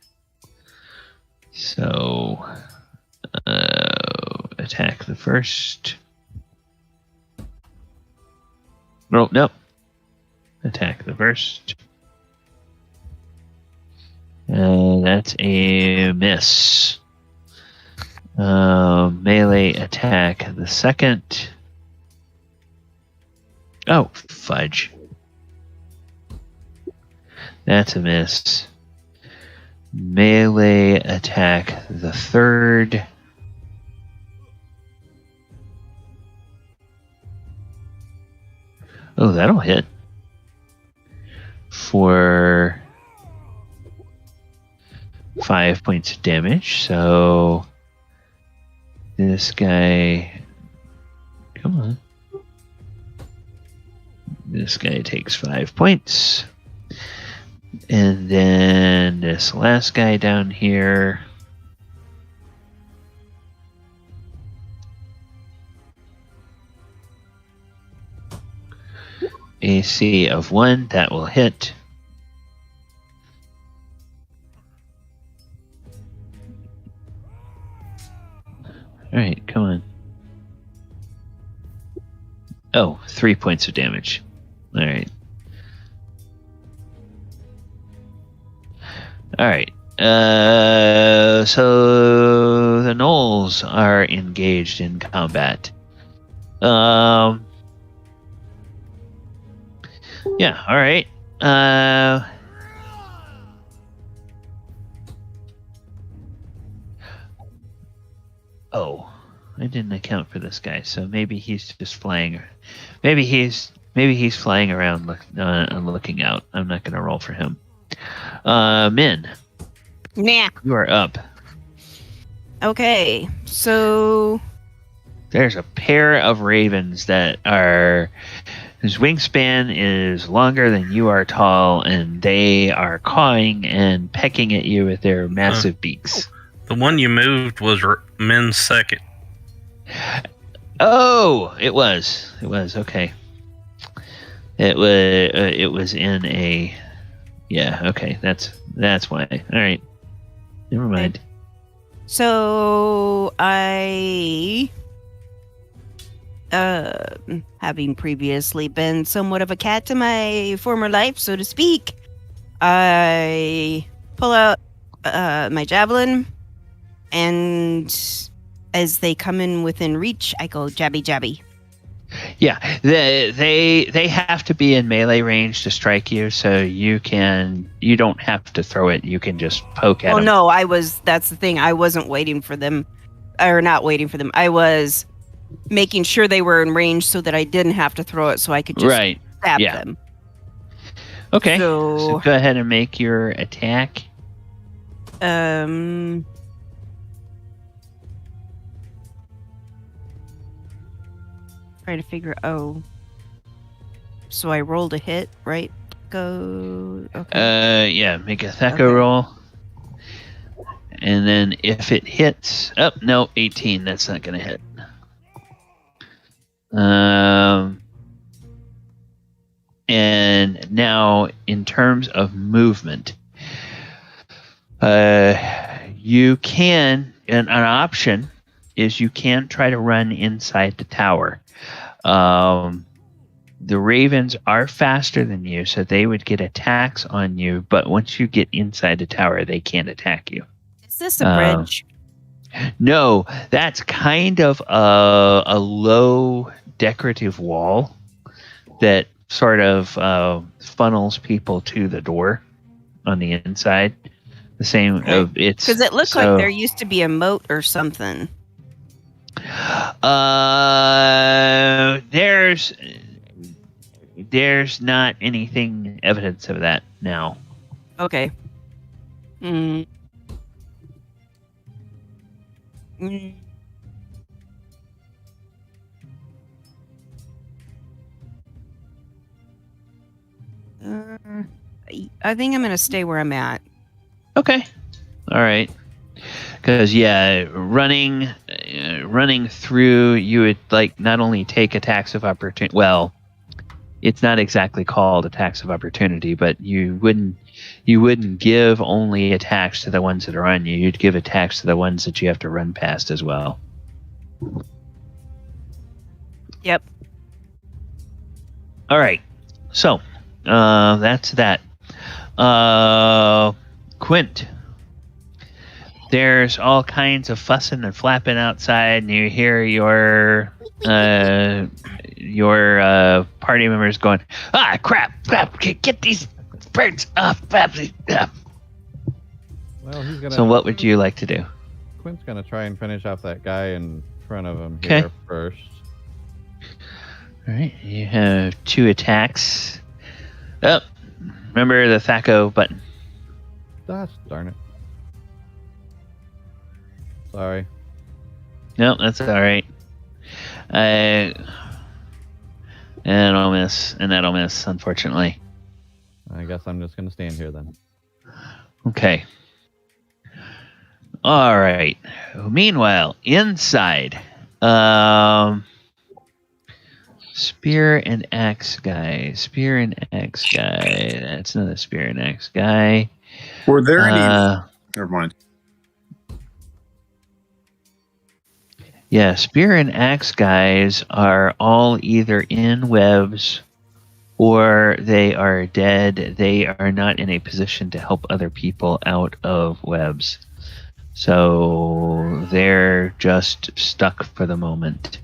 So attack the first. Nope. Attack the first. That's a miss. Melee attack the second. Oh, fudge. That's a miss. Melee attack the third. Oh, that'll hit. For 5 points of damage. So this guy, come on. This guy takes 5 points. And then this last guy down here. AC of 1, that will hit. Alright, come on. Oh, 3 points of damage. Alright. Alright. So the gnolls are engaged in combat. Yeah, alright. Oh, I didn't account for this guy, so maybe he's just flying. Maybe he's flying around looking out. I'm not gonna roll for him. Min. Nah. You are up. Okay, so there's a pair of ravens that are whose wingspan is longer than you are tall, and they are cawing and pecking at you with their massive beaks. The one you moved was Min's second. Oh, it was okay. It was in a. Yeah, okay. That's why. All right. Never mind. So I, having previously been somewhat of a cat in my former life, so to speak, I pull out my javelin, and as they come in within reach, I go jabby jabby. Yeah, they have to be in melee range to strike you, so you don't have to throw it. You can just poke at them. Oh no, that's the thing. I wasn't waiting for them, or not waiting for them. I was making sure they were in range so that I didn't have to throw it, so I could just stab them. Okay, so go ahead and make your attack. Trying to figure. Oh, so I rolled a hit, right? Go. Okay. Yeah. Make a Theca roll, and then if it hits, no, 18. That's not gonna hit. And now in terms of movement, you can. An option is you can try to run inside the tower. The ravens are faster than you, so they would get attacks on you, but once you get inside the tower, they can't attack you. Is this a bridge? No, that's kind of a low decorative wall that sort of funnels people to the door on the inside. The same, it's because it looked like there used to be a moat or something. There's not anything evidence of that now. Okay. I think I'm gonna stay where I'm at. Okay. All right. Because running running through, you would like not only take attacks of opportunity. Well, it's not exactly called attacks of opportunity, but you wouldn't give only attacks to the ones that are on you. You'd give attacks to the ones that you have to run past as well. Yep. All right. So that's that. Quint. There's all kinds of fussing and flapping outside, and you hear your party members going, crap, get these birds off. Well, he's gonna. So what would you like to do? Quint's gonna try and finish off that guy in front of him here first. All right, you have 2 attacks. Oh, remember the THAC0 button. Gosh darn it. Sorry. No, that's all right. And I'll miss, and that'll miss, unfortunately. I guess I'm just gonna stand here then. Okay. All right. Meanwhile, inside, spear and axe guy. That's not a spear and axe guy. Were there any? Never mind. Yeah, spear and axe guys are all either in webs or they are dead. They are not in a position to help other people out of webs. So they're just stuck for the moment,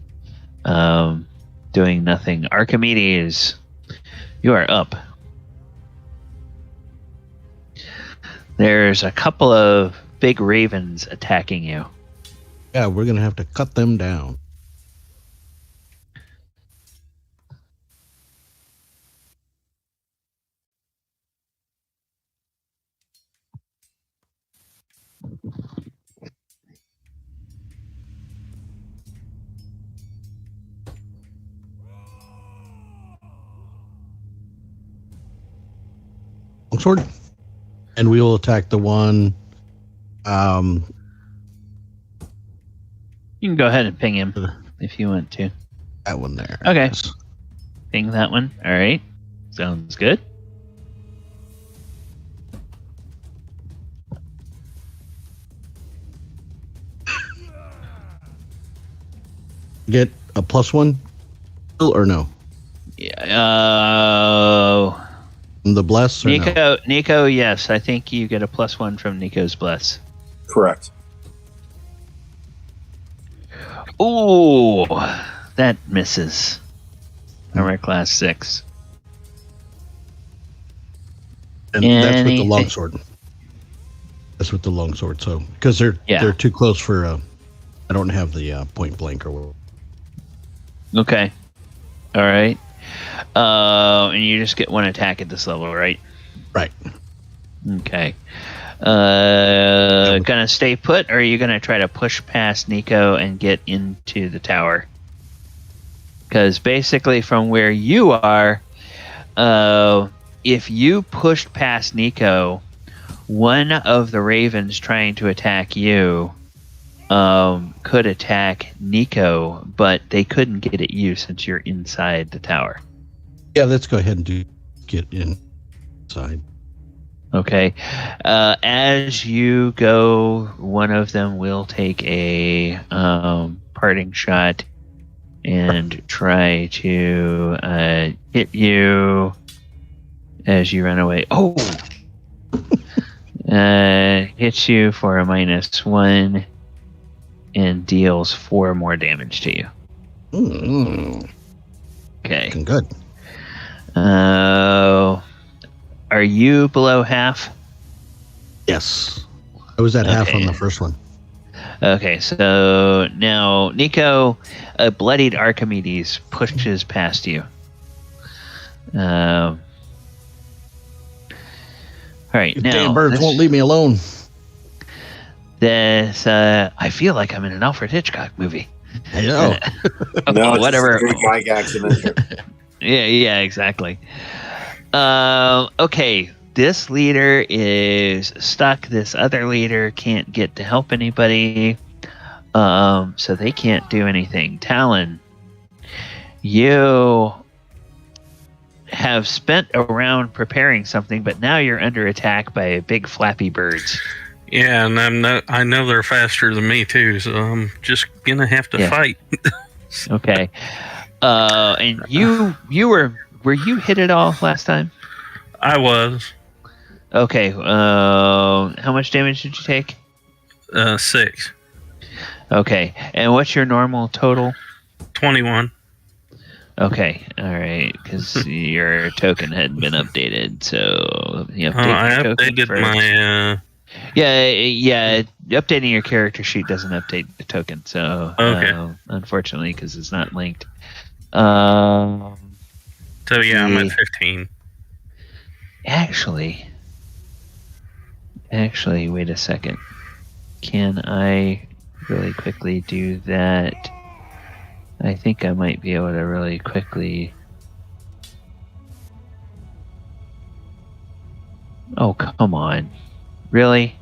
doing nothing. Archimedes, you are up. There's a couple of big ravens attacking you. Yeah, we're going to have to cut them down. Longsword. And we will attack the one. You can go ahead and ping him if you want to. That one there. Okay. Yes. Ping that one. All right. Sounds good. Get a +1 or no? Yeah. The bless or Nico, yes. I think you get a +1 from Nico's bless. Correct. Ooh, that misses. Armor class 6. And that's with the longsword. That's with the longsword. So because they're too close for. I don't have the point blank or whatever. Okay. All right. And you just get 1 attack at this level, right? Right. Okay. Gonna stay put, or are you gonna try to push past Nico and get into the tower? Because basically, from where you are, if you pushed past Nico, one of the ravens trying to attack you could attack Nico, but they couldn't get at you since you're inside the tower. Yeah, let's go ahead and get inside. Okay. As you go, one of them will take a parting shot and try to hit you as you run away. Oh! Hits you for a -1 and deals 4 more damage to you. Okay. Looking good. Are you below half? Yes. I was at half on the first one. Okay, so now Nico, a bloodied Archimedes pushes past you. All right, now damn birds won't leave me alone. This I feel like I'm in an Alfred Hitchcock movie. I know. No, whatever. Bike accident. Yeah, exactly. Okay, this leader is stuck. This other leader can't get to help anybody. So they can't do anything. Talon, you have spent a round preparing something, but now you're under attack by big flappy birds. Yeah, and I know they're faster than me too, so I'm just gonna have to fight. Okay. And you were you hit at all last time? I was. Okay. How much damage did you take? 6. Okay. And what's your normal total? 21. Okay. All right. Because your token hadn't been updated, so you I updated my. Yeah. Updating your character sheet doesn't update the token, so unfortunately, because it's not linked. So yeah, I'm at 15. Actually, wait a second. Can I really quickly do that? I think I might be able to really quickly. Oh, come on. Really?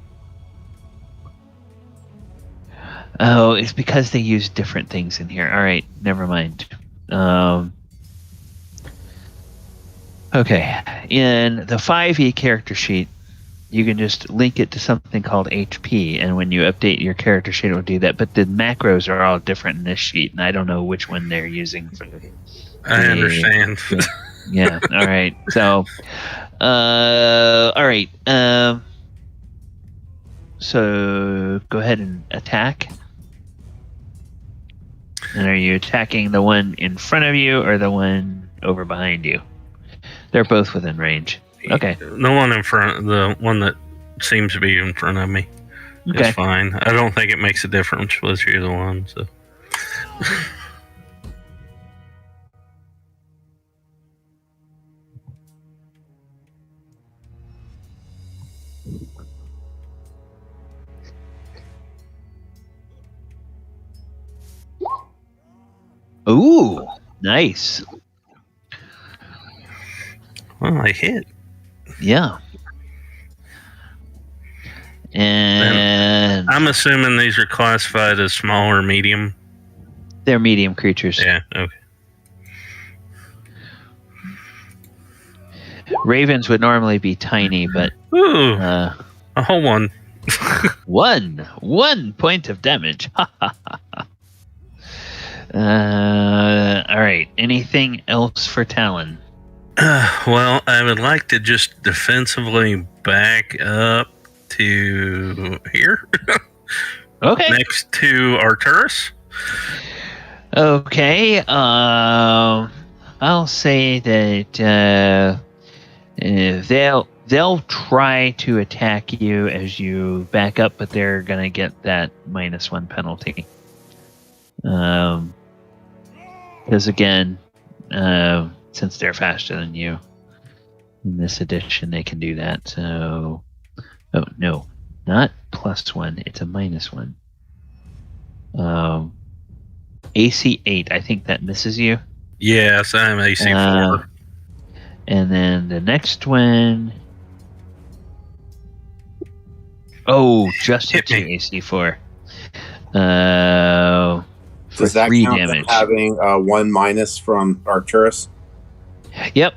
Oh, it's because they use different things in here. All right, never mind. Okay, in the 5e character sheet, you can just link it to something called HP, and when you update your character sheet, it will do that. But the macros are all different in this sheet, and I don't know which one they're using for the. I understand. Yeah. All right. So, all right. So go ahead and attack. And are you attacking the one in front of you or the one over behind you? They're both within range. Okay. The one in front, the one that seems to be in front of me, is fine. I don't think it makes a difference which you're the one. So. Ooh, nice. Well, I hit. Yeah. And I'm assuming these are classified as small or medium. They're medium creatures. Yeah, okay. Ravens would normally be tiny, but a whole one. one point of damage. All right. Anything else for Talon? Well, I would like to just defensively back up to here. Okay. Next to Arcturus. Okay. I'll say that they'll try to attack you as you back up, but they're gonna get that -1 penalty. Because again, since they're faster than you in this edition, they can do that. So, oh no, not +1. It's a -1. AC 8. I think that misses you. Yes, I'm AC 4. And then the next one. Oh, just hit you, AC 4. Does that 3 count damage. Having 1- from Arcturus? Yep,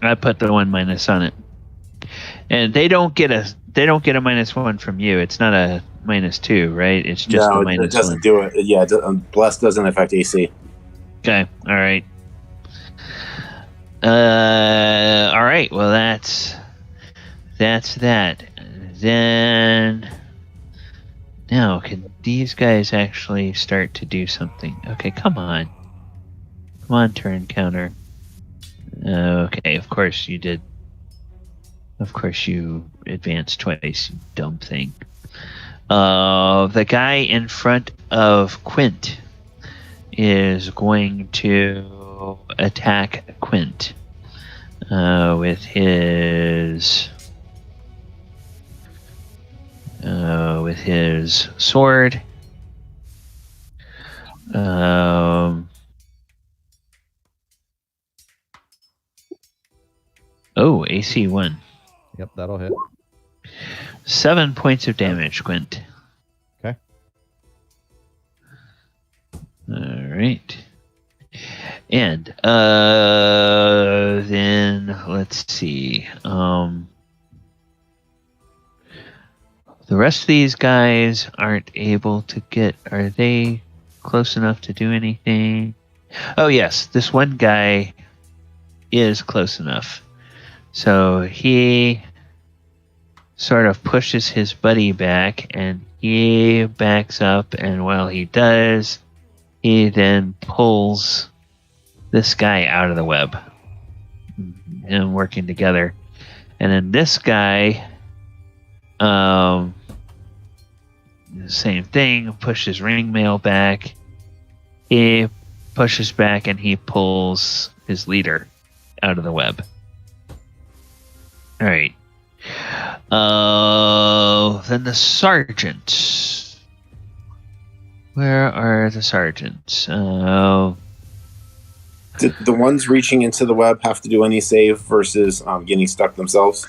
I put the 1- on it, and they don't get a -1 from you. It's not a -2, right? It's just no, a -1. It doesn't do it. Yeah, Bless doesn't affect AC. Okay, all right. All right. Well, that's that. Then now, can these guys actually start to do something? Okay, come on, turn counter. Okay, of course you did. Of course you advanced twice, you dumb thing. The guy in front of Quint is going to attack Quint with his sword. AC 1. Yep, that'll hit. 7 points of damage, Quint. Okay. right. And then let's see. The rest of these guys aren't able to get. Are they close enough to do anything? Oh yes, this one guy is close enough. So he sort of pushes his buddy back, and he backs up, and while he does, he then pulls this guy out of the web. And working together. And then this guy, same thing, pushes ringmail back. He pushes back and he pulls his leader out of the web. All right. Then the sergeants. Where are the sergeants? Did the ones reaching into the web have to do any save versus getting stuck themselves?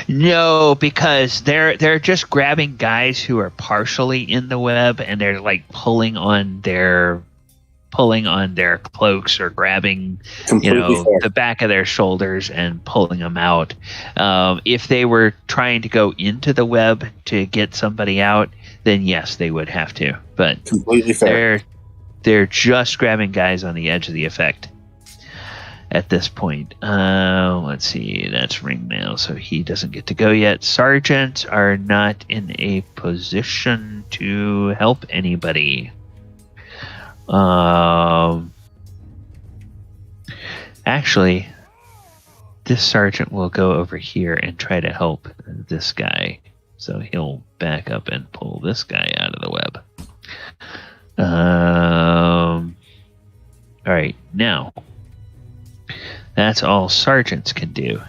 No, because they're just grabbing guys who are partially in the web, and they're like pulling on their cloaks or grabbing the back of their shoulders and pulling them out. If they were trying to go into the web to get somebody out, then yes, they would have to. But completely fair. They're just grabbing guys on the edge of the effect at this point. Let's see, that's ringmail, so he doesn't get to go yet. Sergeants are not in a position to help anybody. Actually, this sergeant will go over here and try to help this guy. So he'll back up and pull this guy out of the web. All right, now that's all sergeants can do.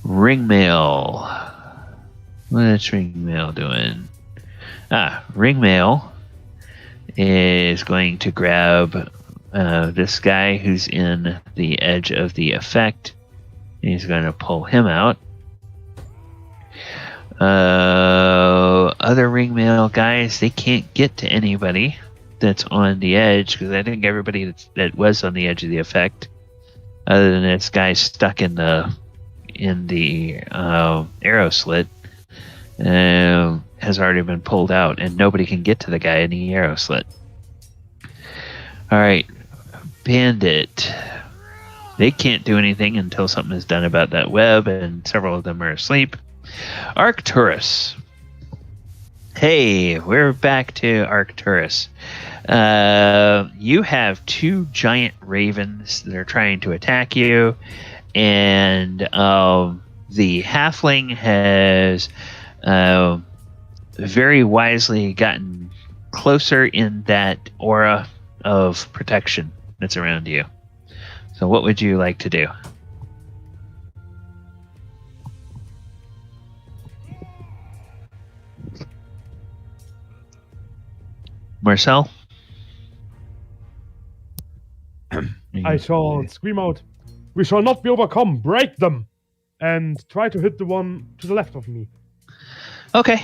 Ringmail. What's Ringmail doing? Ringmail is going to grab this guy who's in the edge of the effect. He's going to pull him out. Other ringmail guys, they can't get to anybody that's on the edge, because I think everybody that was on the edge of the effect, other than this guy stuck in the arrow slit, has already been pulled out, and nobody can get to the guy in the arrow slit. All right, Bandit. They can't do anything until something is done about that web, and several of them are asleep. Arcturus. Hey, we're back to Arcturus. You have two giant ravens that are trying to attack you, and the halfling has very wisely gotten closer in that aura of protection that's around you. So what would you like to do? Marcel? I shall scream out, "We shall not be overcome! Break them!" And try to hit the one to the left of me. Okay.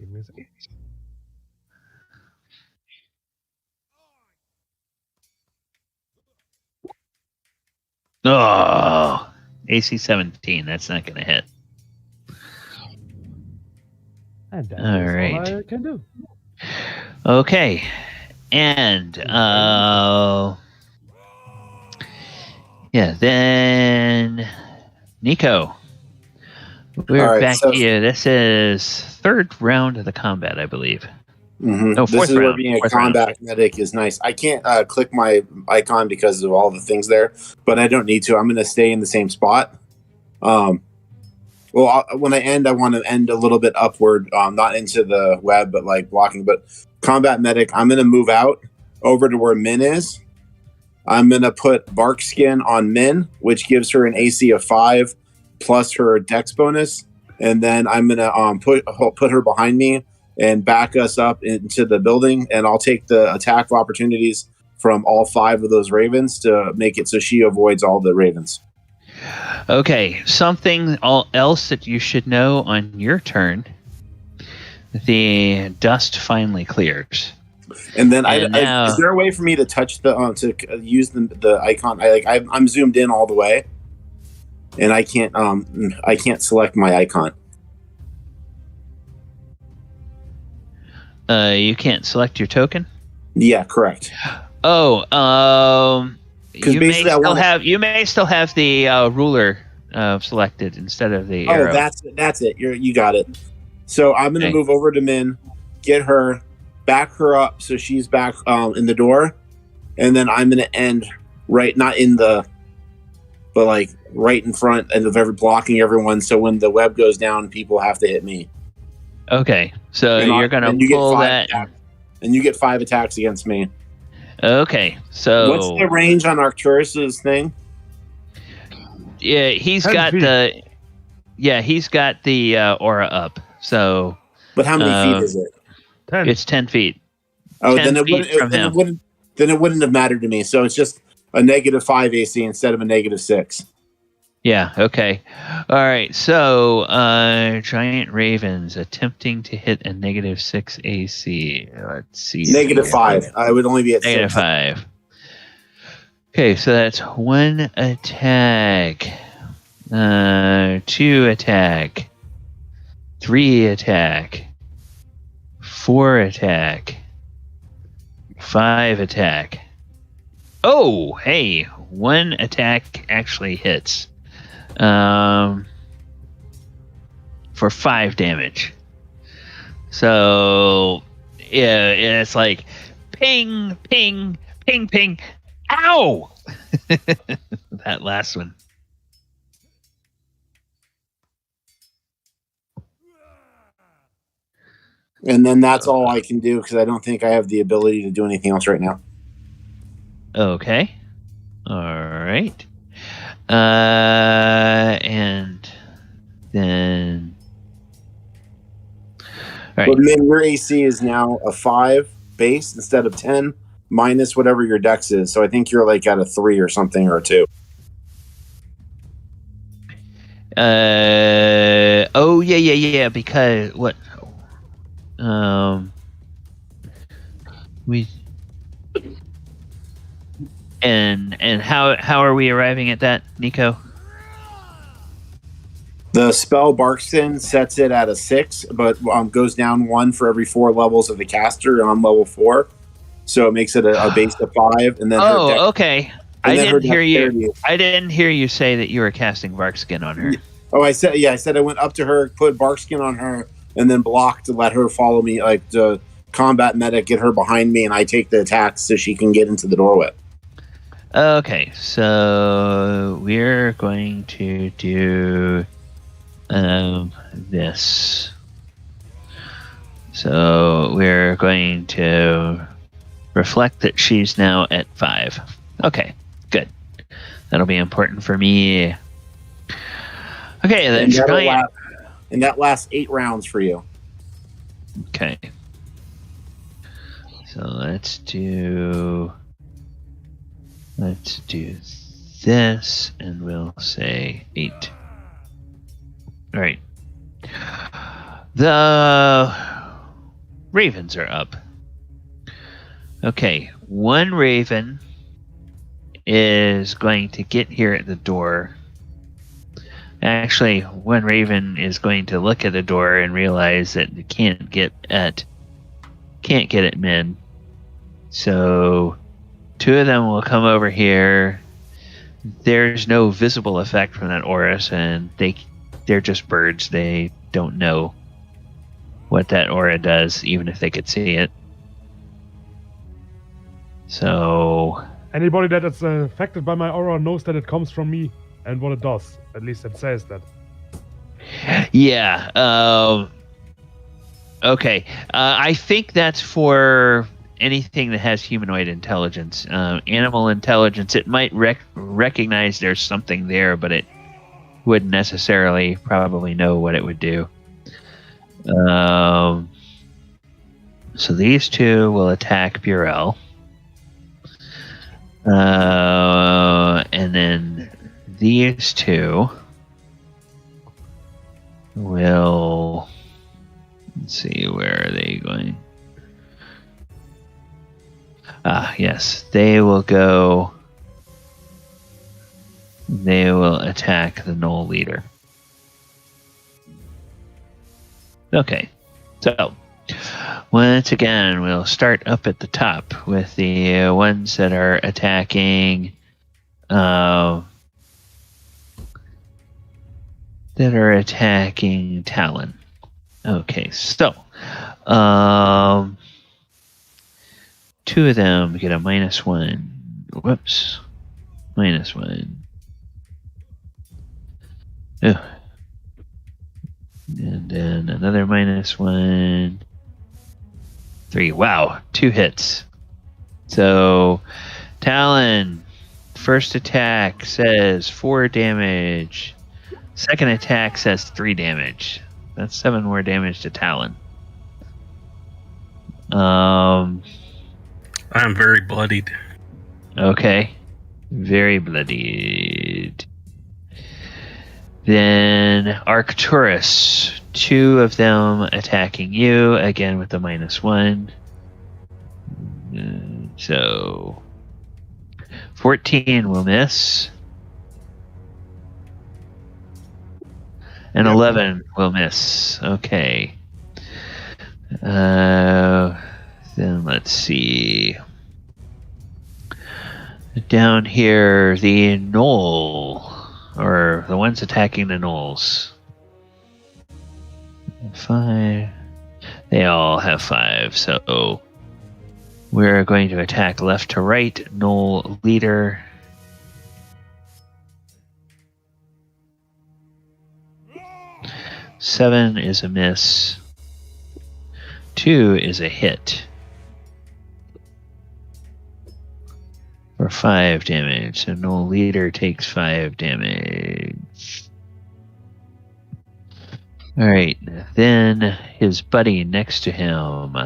Give me a second. Oh, AC 17. That's not going to hit. And that's all right. all I can do. Okay. And then Nico. We're back to you. This is third round of the combat, I believe. Mm-hmm. No, this is round. Where being a combat medic is nice. I can't click my icon because of all the things there, but I don't need to. I'm going to stay in the same spot. When I end, I want to end a little bit upward, not into the web, but like blocking. But combat medic, I'm going to move out over to where Min is. I'm going to put bark skin on Min, which gives her an AC of 5 plus her dex bonus. And then I'm going to put her behind me and back us up into the building. And I'll take the attack opportunities from all 5 of those ravens to make it so she avoids all the ravens. Okay, something else that you should know on your turn. the dust finally clears. And then is there a way for me to touch to use the icon? I'm zoomed in all the way, and I can't select my icon. You can't select your token? Yeah, correct. Oh, you may still have the ruler selected instead of the arrow. Oh, that's it. You got it. So I'm gonna move over to Min, get her, back her up so she's back in the door, and then I'm gonna end right in front and of blocking everyone. So when the web goes down, people have to hit me. Okay, so you're gonna pull that, and you get 5 attacks against me. Okay, so what's the range on Arcturus's thing? Yeah, he's got the aura up. So, but how many feet is it? 10. It's 10 feet. Oh, then it wouldn't have mattered to me. So it's just a -5 AC instead of a -6. Yeah. Okay. All right. So, giant ravens attempting to hit a -6 AC. Let's see. -5. I would only be at -5. Okay, so that's 1 attack, 2 attack, 3 attack, 4 attack, 5 attack. Oh, hey, 1 attack actually hits. For 5 damage. So, yeah, it's like ping, ping, ping, ping. Ow! That last one. And then that's all I can do because I don't think I have the ability to do anything else right now. Okay. All right. And then... All right. But then your AC is now a 5 base instead of 10 minus whatever your dex is. So I think you're like at a 3 or something or a 2. Oh yeah. Because what? We and how are we arriving at that, Nico? The spell Barkskin sets it at a 6, but goes down 1 for every 4 levels of the caster, and I'm level 4, so it makes it a base of 5. And then okay. I didn't hear you. I didn't hear you say that you were casting Barkskin on her. Oh, I said I went up to her, put Barkskin on her, and then blocked to let her follow me, like the combat medic, get her behind me, and I take the attacks so she can get into the doorway. Okay, so we're going to do this. So we're going to reflect that she's now at 5. Okay, good. That'll be important for me. Okay, then and that lasts 8 rounds for you. Okay. So let's do this, and we'll say 8. All right. The ravens are up. Okay, 1 raven is going to get here at the door. Actually, 1 raven is going to look at the door and realize that it can't get at Min. So 2 of them will come over here. There's no visible effect from that aura, and they're just birds. They don't know what that aura does, even if they could see it. So anybody that is affected by my aura knows that it comes from me and what it does. At least it says that. Yeah. Okay. I think that's for anything that has humanoid intelligence. Animal intelligence, it might recognize there's something there, but it wouldn't necessarily probably know what it would do. So these 2 will attack Burrell. And then these 2 will Let's see, where are they going? Ah, yes. They will go. They will attack the Gnoll leader. Okay. So, once again, we'll start up at the top with the ones that are attacking. Talon. Okay, so two of them get a -1. Whoops. -1. Ugh. And then another -1. 3. Wow, 2 hits. So, Talon, first attack says 4 damage. Second attack says 3 damage. That's 7 more damage to Talon. I'm very bloodied. Okay. Very bloodied. Then Arcturus, 2 of them attacking you, again with the -1. So 14 will miss. And 11 will miss. Okay. Then let's see. Down here, the Gnoll, or the ones attacking the Gnolls. 5. They all have 5, so we're going to attack left to right, Gnoll leader. Seven is a miss. 2 is a hit. For 5 damage. So Gnoll leader takes 5 damage. Alright, then his buddy next to him.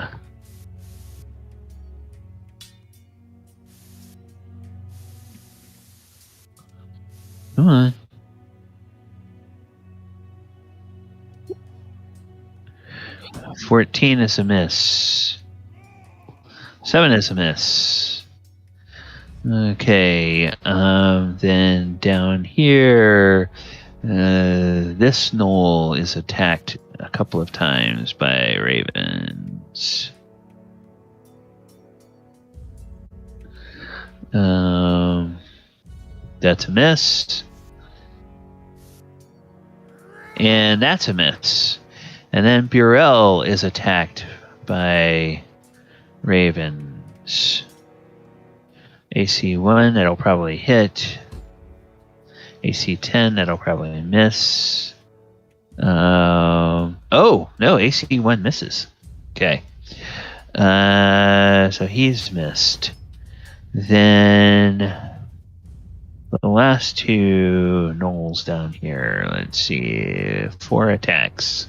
Come on. $14 is a miss. 7 is a miss. Okay, then down here, this Gnoll is attacked a couple of times by ravens. That's a miss. And that's a miss. And then Burrell is attacked by ravens. AC 1, that'll probably hit. AC 10, that'll probably miss. Oh, no, AC 1 misses. Okay. So he's missed. Then the last 2 Gnolls down here, let's see, 4 attacks.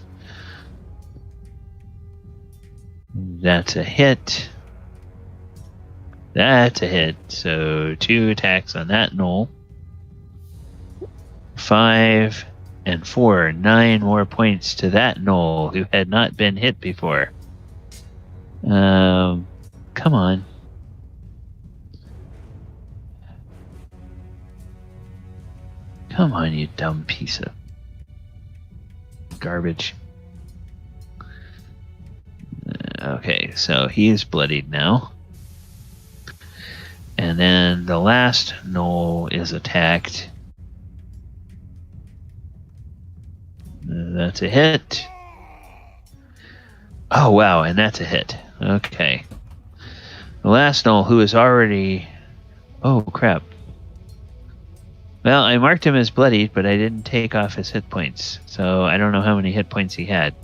That's a hit. That's a hit. So 2 attacks on that Gnoll. 5 and 4. 9 more points to that Gnoll who had not been hit before. Come on. Come on, you dumb piece of garbage. Okay, so he is bloodied now. And then the last Gnoll is attacked. That's a hit. Oh, wow, and that's a hit. Okay. The last Gnoll, who is already... Oh, crap. Well, I marked him as bloodied, but I didn't take off his hit points. So I don't know how many hit points he had.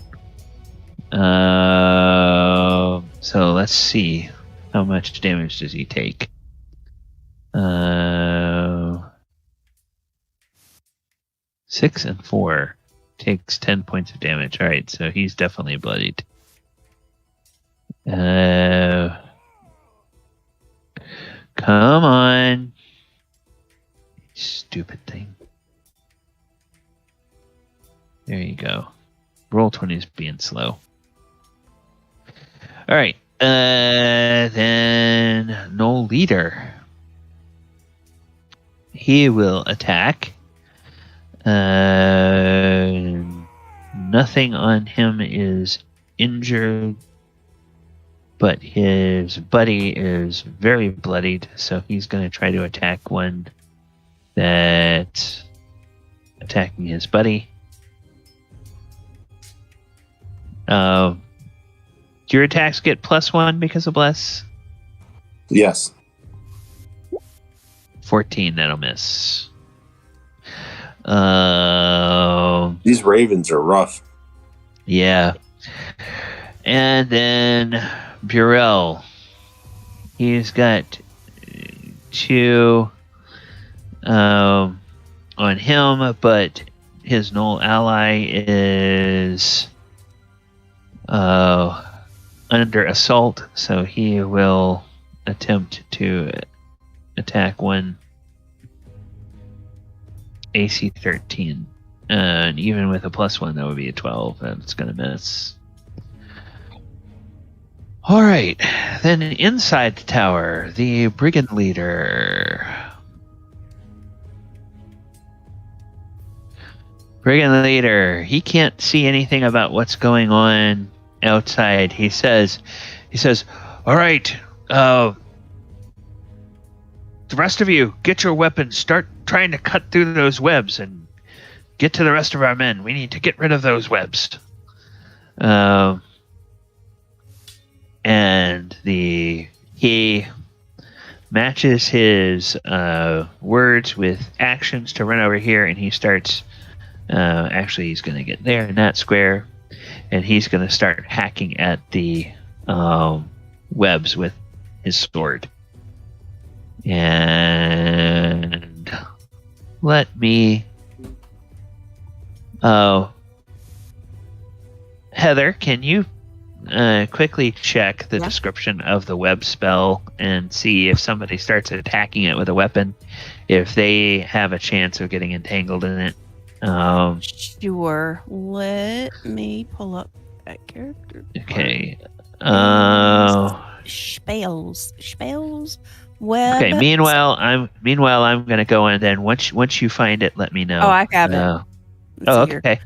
So let's see. How much damage does he take? 6 and 4 takes 10 points of damage. All right, so he's definitely bloodied. Come on. Stupid thing. There you go. Roll 20 is being slow. All right. Then Gnoll Leader. He will attack. Nothing on him is injured, but his buddy is very bloodied, so he's going to try to attack one that's attacking his buddy. Do your attacks get +1 because of Bless? Yes. 14, that'll miss. These ravens are rough. Yeah. And then Burrell. He's got 2 on him, but his Gnoll ally is under assault, so he will attempt to attack one AC 13. And even with a +1, that would be a 12. That's going to miss. All right. Then inside the tower, the Brigand Leader. Brigand Leader, he can't see anything about what's going on outside. He says, all right, the rest of you, get your weapons. Start trying to cut through those webs and get to the rest of our men. We need to get rid of those webs. And he matches his words with actions to run over here, and he starts. Actually, he's going to get there in that square, and he's going to start hacking at the webs with his sword. And let me. Heather, can you quickly check the description of the web spell and see if somebody starts attacking it with a weapon, if they have a chance of getting entangled in it? Sure. Let me pull up that character. Okay. Spells. Web. Okay. Meanwhile, I'm going to go, and then once you find it, let me know. Oh, I have it. Okay.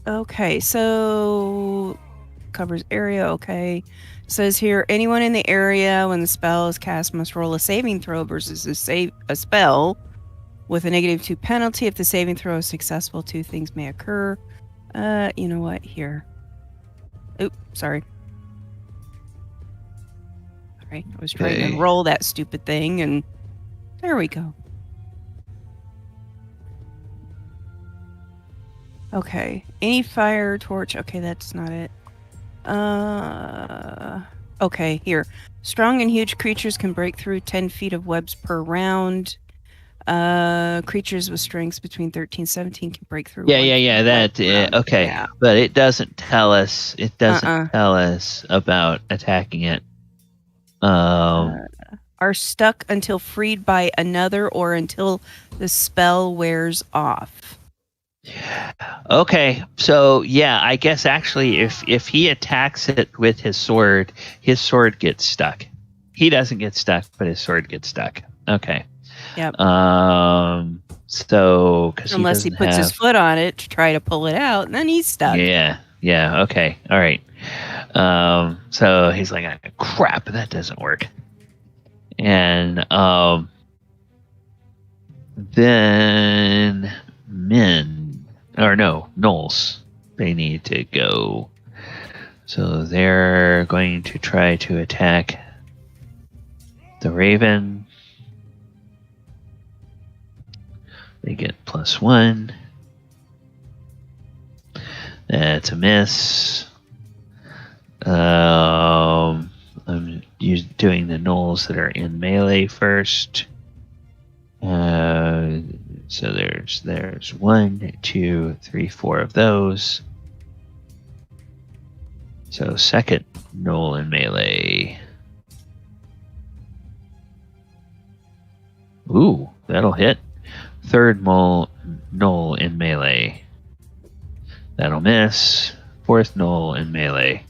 Okay, so covers area. Okay, says here anyone in the area when the spell is cast must roll a saving throw versus a spell with a -2 penalty. If the saving throw is successful, 2 things may occur. You know what? Here. Oop, sorry. All right, I was trying to roll that stupid thing, and there we go. Okay. Any fire, torch. Okay, that's not it. Okay, here. Strong and huge creatures can break through 10 feet of webs per round. Creatures with strengths between 13 and 17 can break through. Yeah. That okay. Yeah. But it doesn't tell us. It doesn't tell us about attacking it. Are stuck until freed by another or until the spell wears off. Okay, so yeah, I guess actually if he attacks it with his sword gets stuck. He doesn't get stuck, but his sword gets stuck. Okay. Yep. So unless he puts his foot on it to try to pull it out, and then he's stuck. Yeah. Okay. All right. So he's like, crap, that doesn't work. And then gnolls, they need to go. So they're going to try to attack the raven. They get +1. That's a miss. I'm doing the gnolls that are in melee first. So there's 1, 2, 3, 4 of those. So second gnoll in melee. Ooh, that'll hit. Third gnoll in melee. That'll miss. Fourth Knoll in melee.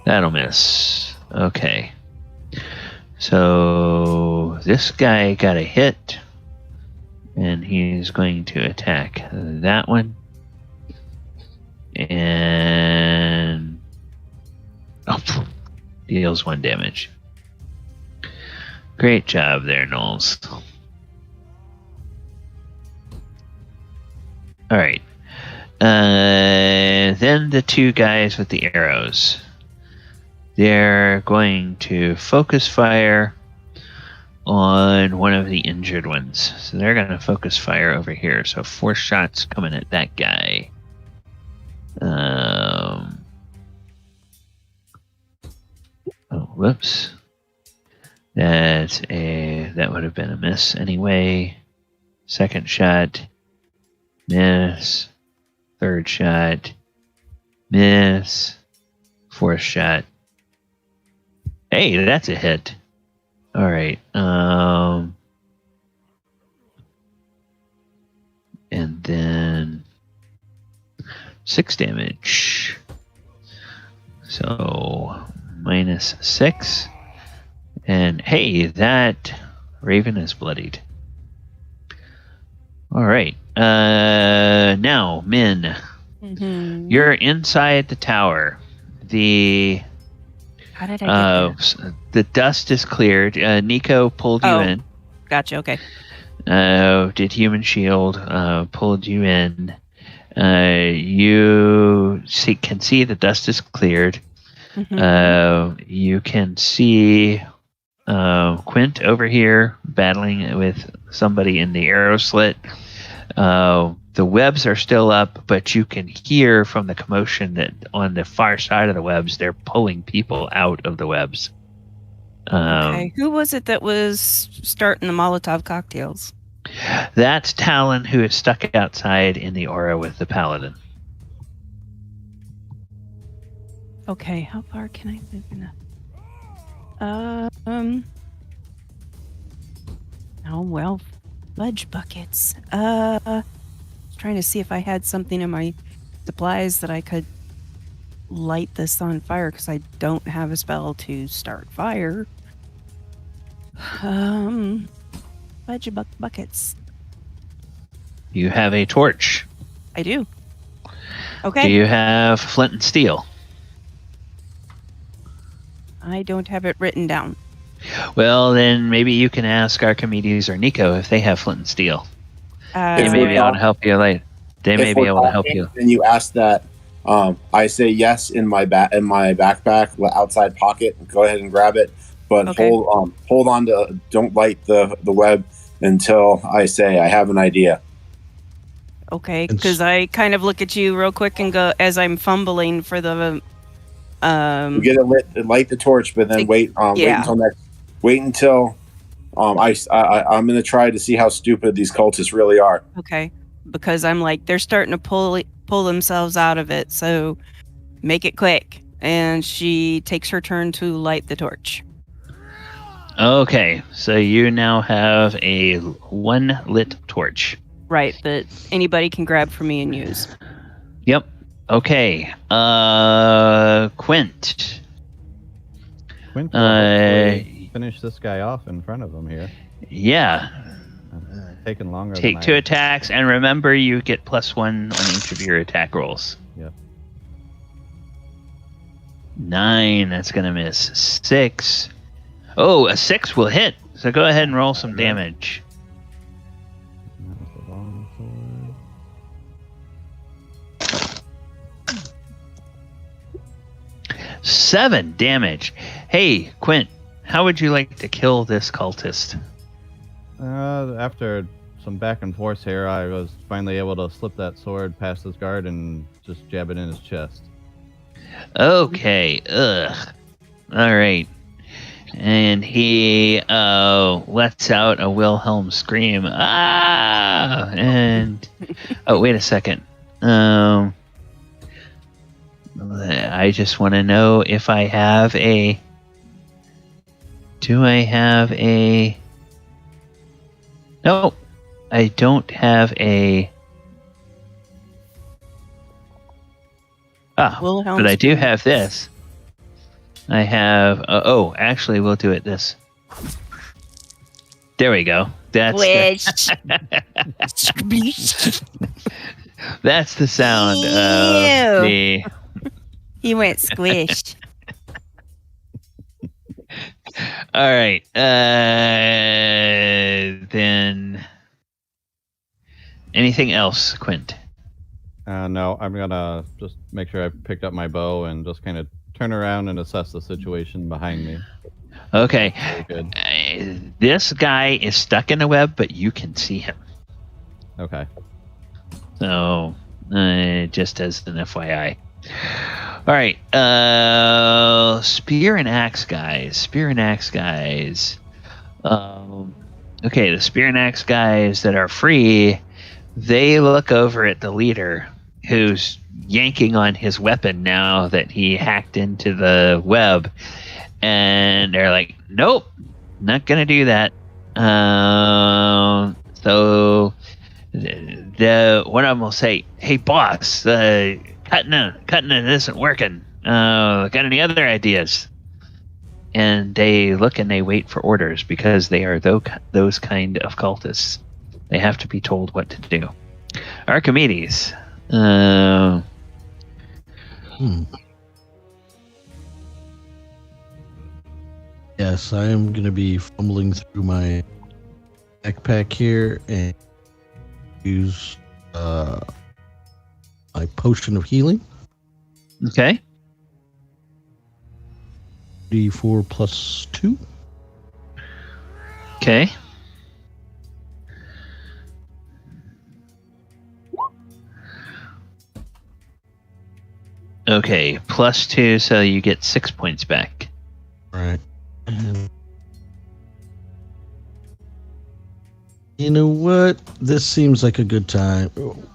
That'll miss. Okay. So this guy got a hit, and he's going to attack that one. And deals 1 damage. Great job there, Knowles. All right. Then the 2 guys with the arrows. They're going to focus fire on one of the injured ones. So they're going to focus fire over here. So 4 shots coming at that guy. Oh, whoops. That would have been a miss anyway. Second shot. Miss. Third shot. Miss. Fourth shot. Hey, that's a hit. All right. And then 6 damage. So -6. And hey, that raven is bloodied. All right. Now, Min, you're inside the tower. How did I get there? The dust is cleared. Nico pulled you in. Gotcha. Okay. Did human shield, pulled you in. You can see the dust is cleared. You can see Quint over here battling with somebody in the arrow slit. The webs are still up, but you can hear from the commotion that on the far side of the webs, they're pulling people out of the webs. Okay. Who was it that was starting the Molotov cocktails? That's Talon, who is stuck outside in the aura with the paladin. Okay, how far can I move? Oh well, fudge buckets. Trying to see if I had something in my supplies that I could light this on fire, because I don't have a spell to start fire. Fudge buckets. You have a torch. I do. Okay. Do you have flint and steel? I don't have it written down. Well, then maybe you can ask Archimedes or Nico if they have flint and steel. They may be able to help you later. They may be able to help you. And you ask that. I say yes in my backpack outside pocket. Go ahead and grab it, but hold on to. Don't light the web until I say I have an idea. Okay, because I kind of look at you real quick and go as I'm fumbling for the. You get it lit. Light the torch, but then wait until next. Wait until. I'm going to try to see how stupid these cultists really are. Okay, because I'm like they're starting to pull themselves out of it, so make it quick. And she takes her turn to light the torch. Okay, so you now have a 1 lit torch. Right, that anybody can grab for me and use. Yep. Okay. Quint. Quint will finish this guy off in front of him here. Yeah. Taking longer. Take 2 attacks, and remember you get +1 on each of your attack rolls. Yep. 9, that's going to miss. 6. Oh, a 6 will hit. So go ahead and roll some damage. That was the long sword. 7 damage. Hey, Quint, how would you like to kill this cultist? After some back and forth here, I was finally able to slip that sword past his guard and just jab it in his chest. Okay. Ugh. All right. And he lets out a Wilhelm scream. Ah! And oh, wait a second. I just want to know if I have a. Do I have a? No, I don't have a. But I do have this. I have. Actually, we'll do it this. There we go. That's that's the sound of the. He went squished. All right. Then anything else, Quint? No, I'm gonna just make sure I picked up my bow and just kind of turn around and assess the situation behind me. Okay. Very good. This guy is stuck in a web, but you can see him. Okay. So, just as an FYI. All right. Spear and axe guys. Okay, the spear and axe guys that are free, they look over at the leader who's yanking on his weapon now that he hacked into the web, and they're like, nope, not gonna do that. So one of them will say, hey boss, cutting it isn't working. Got any other ideas? And they look and they wait for orders because they are those kind of cultists. They have to be told what to do. Archimedes. Yes, I am going to be fumbling through my backpack here and use my potion of healing. Okay. D4 plus 2. Okay. Okay, plus 2, so you get 6 points back. Right. And you know what? This seems like a good time.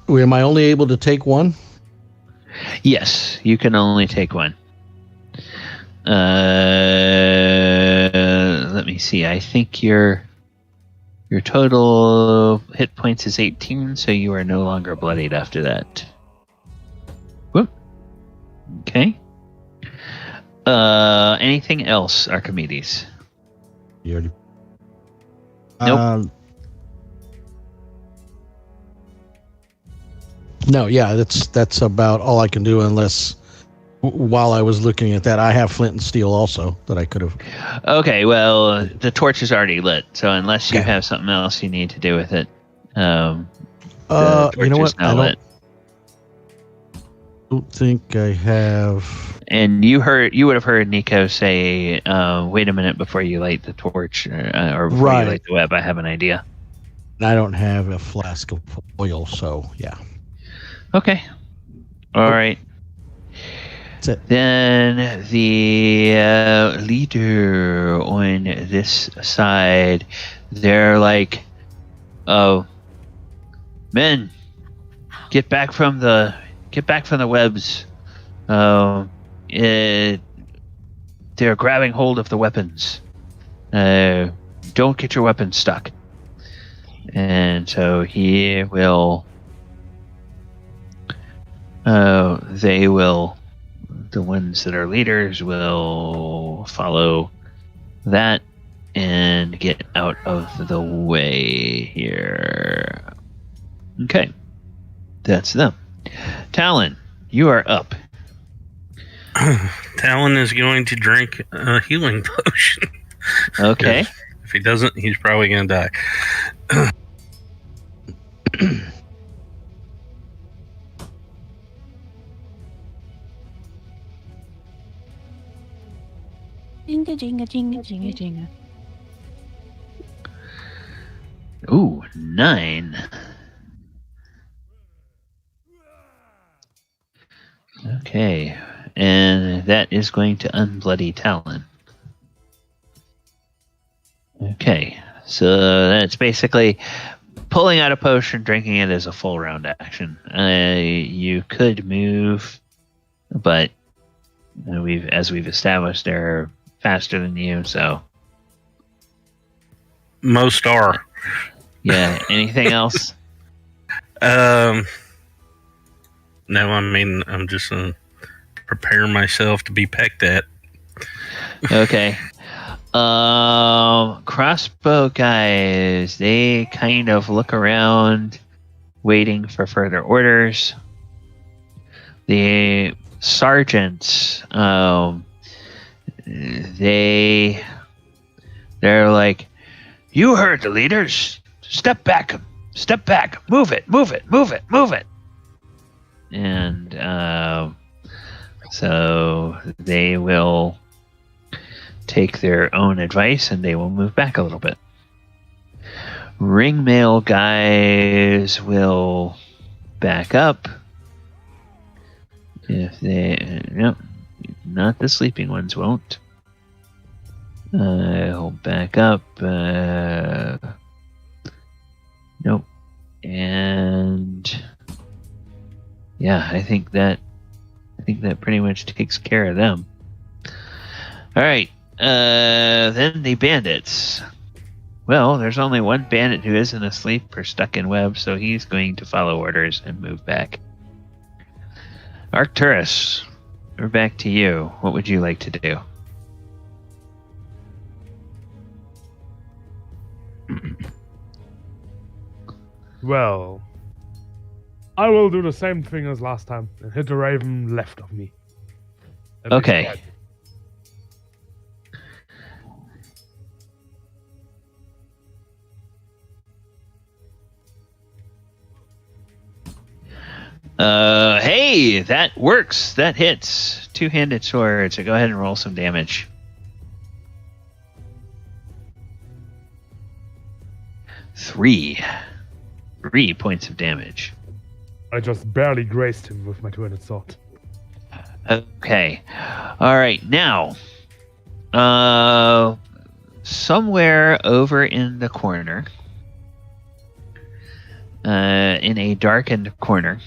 Am I only able to take one? Yes, you can only take one. Let me see. I think your total hit points is 18, so you are no longer bloodied after that. Whoop. Okay. Anything else, Archimedes? You already. Nope. No, yeah, that's about all I can do unless. While I was looking at that, I have flint and steel also that I could have. Okay, well, the torch is already lit, so unless you have something else you need to do with it, the torch you know what? is now lit. Don't think I have. And you would have heard Nico say, "Wait a minute before you light the torch, or before you light the web. I have an idea." And I don't have a flask of oil, so yeah. Okay. All right. That's it. Then the leader on this side, they're like, "Oh, men, get back from the webs. They're grabbing hold of the weapons. Don't get your weapons stuck." And so he will. They will. The ones that are leaders will follow that and get out of the way here. Okay. That's them. Talon, you are up. Talon is going to drink a healing potion. Okay. If he doesn't, he's probably going to die. Jinga, jinga, jinga, jinga, jinga. Ooh, 9. Okay. And that is going to unbloody Talon. Okay. So that's basically pulling out a potion, drinking it as a full round action. You could move, but as we've established, they're faster than you, so most are. Yeah. Anything else? No, I mean, I'm just prepare myself to be pecked at. Okay. Crossbow guys, they kind of look around, waiting for further orders. The sergeants, they're like, "You heard the leaders. Step back, move it. And so they will take their own advice and they will move back a little bit. Ringmail guys will back up. If they, nope, not the sleeping ones won't. He'll back up. Nope. And yeah, I think that pretty much takes care of them. All right. Then the bandits. Well, there's only one bandit who isn't asleep or stuck in web, so he's going to follow orders and move back. Arcturus, we're back to you. What would you like to do? Well, I will do the same thing as last time and hit the raven left of me. Okay. Hey, that works. That hits. Two-handed sword. So go ahead and roll some damage. 3 points of damage. I just barely grazed him with my two-handed sword. Okay. All right. Now, somewhere over in the corner, in a darkened corner,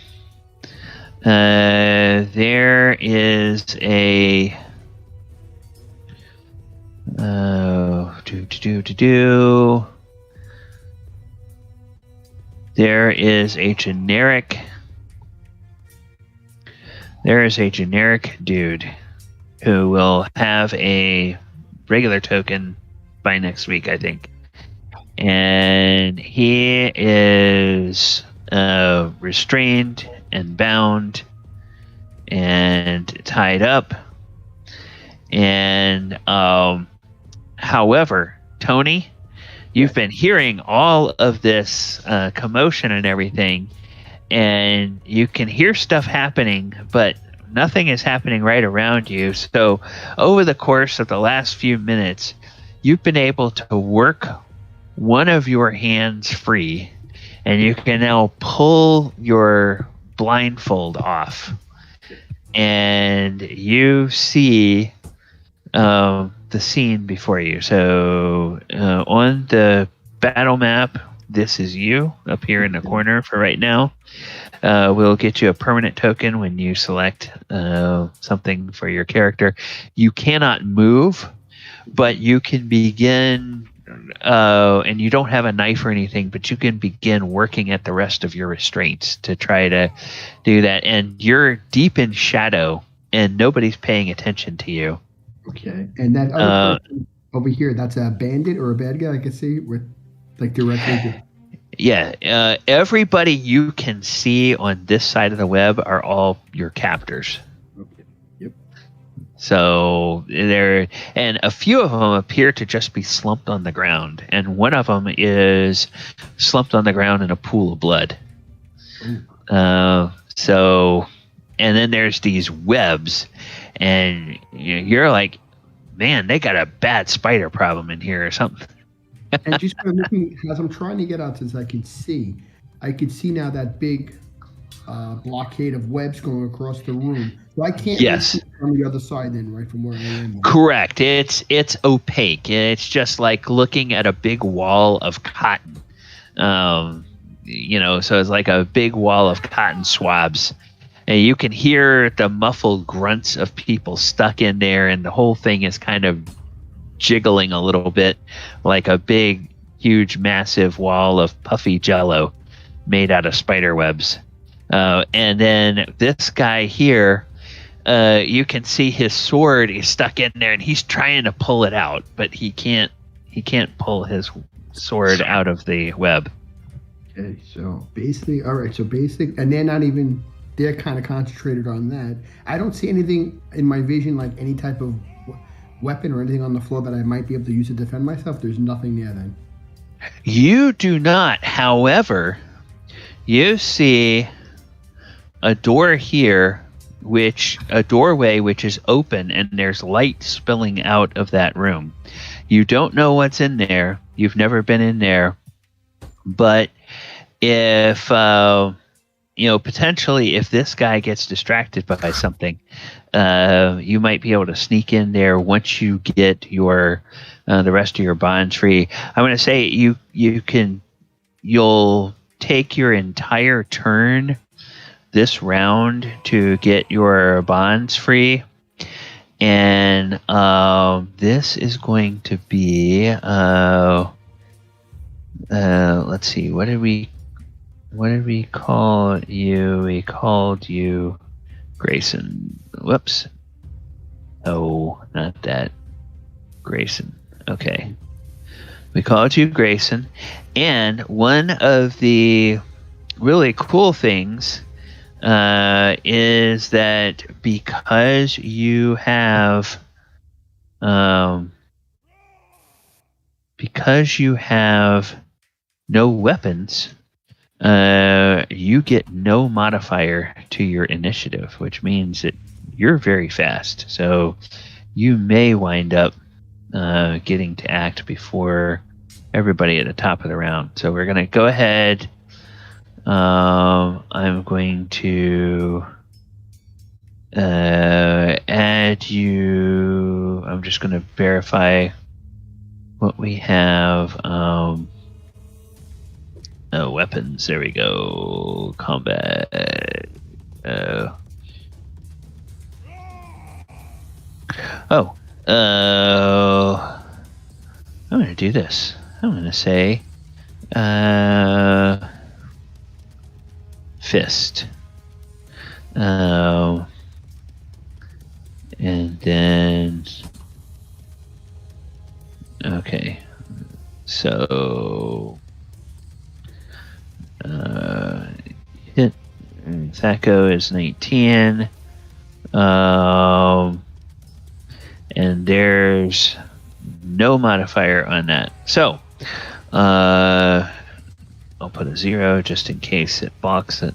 there is a there is a generic dude who will have a regular token by next week, I think. And he is restrained and bound and tied up. And however, Tony, you've been hearing all of this commotion and everything, and you can hear stuff happening, but nothing is happening right around you. So over the course of the last few minutes, you've been able to work one of your hands free, and you can now pull your blindfold off, and you see the scene before you. So on the battle map, this is you up here in the corner for right now. We'll get you a permanent token when you select something for your character. You cannot move, but you can begin, and you don't have a knife or anything, but you can begin working at the rest of your restraints to try to do that. And you're deep in shadow, and nobody's paying attention to you. Okay, and that other person over here, that's a bandit or a bad guy, I can see, with like directly. Yeah, everybody you can see on this side of the web are all your captors. Okay. Yep. So and a few of them appear to just be slumped on the ground, and one of them is slumped on the ground in a pool of blood. So, and then there's these webs, and you're like, man, they got a bad spider problem in here or something. And just by looking, as I'm trying to get out, as I can see now that big blockade of webs going across the room. So I can't see on the other side then, right, from where I am. Correct. It's opaque. It's just like looking at a big wall of cotton. So it's like a big wall of cotton swabs. And you can hear the muffled grunts of people stuck in there, and the whole thing is kind of jiggling a little bit like a big, huge, massive wall of puffy jello made out of spider webs. And then this guy here, you can see his sword is stuck in there, and he's trying to pull it out, but he can't pull his sword out of the web. Okay, so basically, all right. So and they're kind of concentrated on that. I don't see anything in my vision, like any type of weapon or anything on the floor that I might be able to use to defend myself. There's nothing there then. You do not. However, you see a door here, a doorway which is open, and there's light spilling out of that room. You don't know what's in there. You've never been in there, but if potentially if this guy gets distracted by something, you might be able to sneak in there once you get your the rest of your bonds free. I'm going to say you'll take your entire turn this round to get your bonds free, and this is going to be let's see, what did we call you? We called you Grayson. Whoops. Oh, not that. Grayson. Okay. We called you Grayson, and one of the really cool things is that because you have no weapons, you get no modifier to your initiative, which means that you're very fast. So you may wind up getting to act before everybody at the top of the round. So we're going to go ahead. I'm going to add you. I'm just going to verify what we have. Weapons. There we go. Combat. I'm going to do this. I'm going to say fist. And then okay. So hit Thaco is 19. And there's no modifier on that. So I'll put a 0 just in case it blocks it,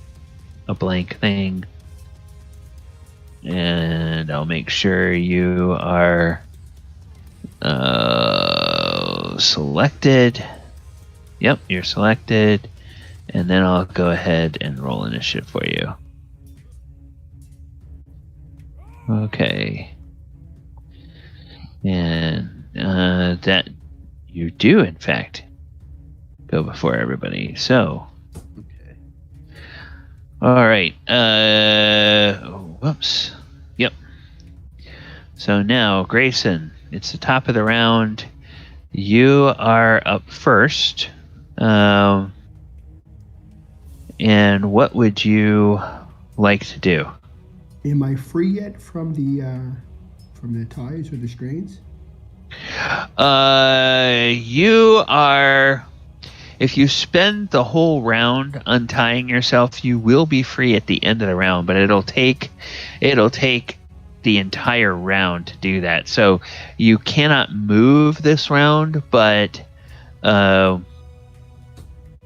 a blank thing. And I'll make sure you are selected. Yep, you're selected. And then I'll go ahead and roll initiative for you. Okay. And that you do, in fact, go before everybody. So, okay. All right. Whoops. Yep. So now, Grayson, it's the top of the round. You are up first. And what would you like to do? Am I free yet from the ties or the strains? You are. If you spend the whole round untying yourself, you will be free at the end of the round, but it'll take the entire round to do that. So you cannot move this round, but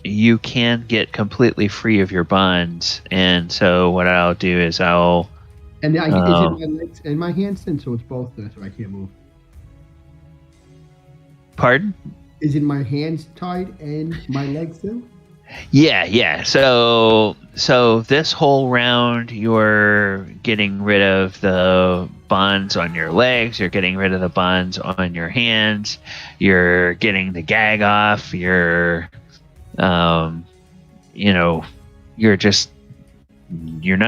you can get completely free of your bonds. And so what I'll do is I'll. And is it my legs and my hands then? So it's both then, so I can't move. Pardon? Is it my hands tied and my legs too? Yeah. So this whole round, you're getting rid of the bonds on your legs. You're getting rid of the bonds on your hands. You're getting the gag off. You're not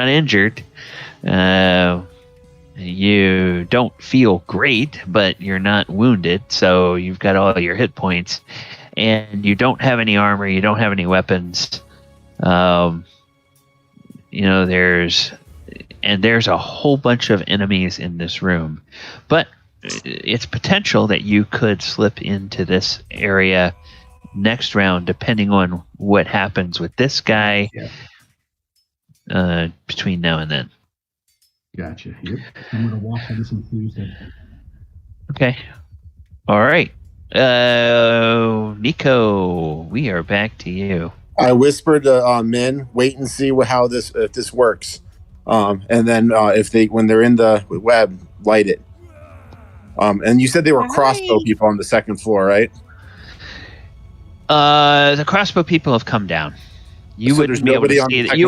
injured. You don't feel great, but you're not wounded, so you've got all your hit points, and you don't have any armor, you don't have any weapons. There's and there's a whole bunch of enemies in this room. But it's potential that you could slip into this area next round, depending on what happens with this guy between now and then. Gotcha. Yep. I'm going to walk on this Tuesday. Okay. All right. Nico, we are back to you. I whispered to Min, wait and see if this works. And then when they're in the web, light it. And you said they were crossbow people on the second floor, right? The crossbow people have come down. You wouldn't be able to see it. You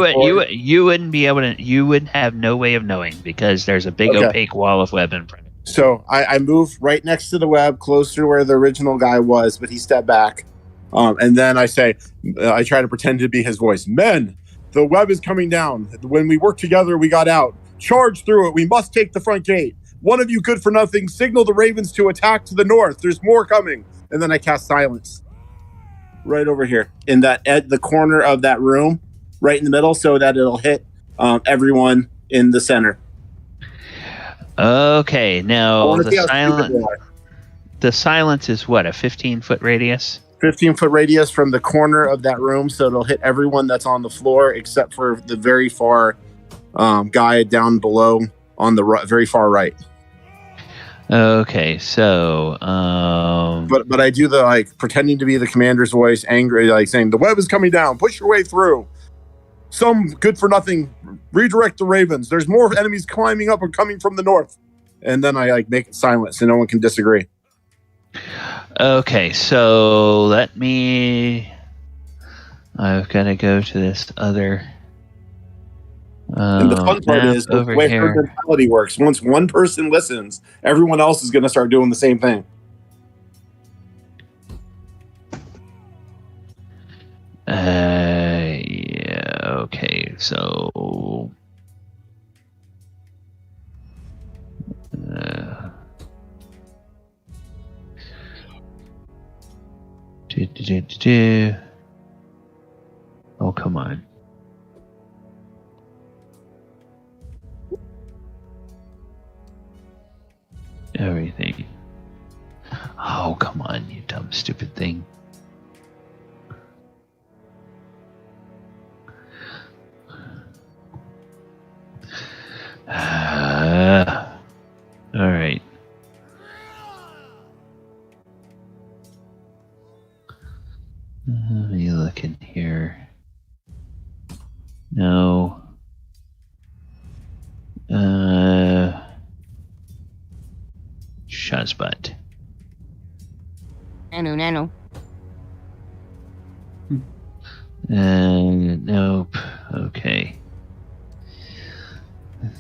wouldn't be able to. You would have no way of knowing because there's a big opaque wall of web in front of you. So I moved right next to the web, close to where the original guy was, but he stepped back. And then I say, I try to pretend to be his voice. Men, the web is coming down. When we worked together, we got out. Charge through it. We must take the front gate. One of you good for nothing. Signal the ravens to attack to the north. There's more coming. And then I cast silence. Right over here in the corner of that room, right in the middle, so that it'll hit everyone in the center. Okay, now the silence is what, a 15-foot radius? 15-foot radius from the corner of that room, so it'll hit everyone that's on the floor except for the very far guy down below on the very far right. Okay, so but I do the pretending to be the commander's voice, angry, saying the web is coming down, push your way through. Some good for nothing, redirect the ravens. There's more enemies climbing up and coming from the north. And then I make it silent so no one can disagree. Okay, so I've got to go to this other. And the fun part is the way her mentality works. Once one person listens, everyone else is going to start doing the same thing. Yeah. Okay. So. Oh, come on. Everything. Oh, come on, you dumb, stupid thing. All right. Let me look in here. No. Shazbot. Nano. Nope. Okay.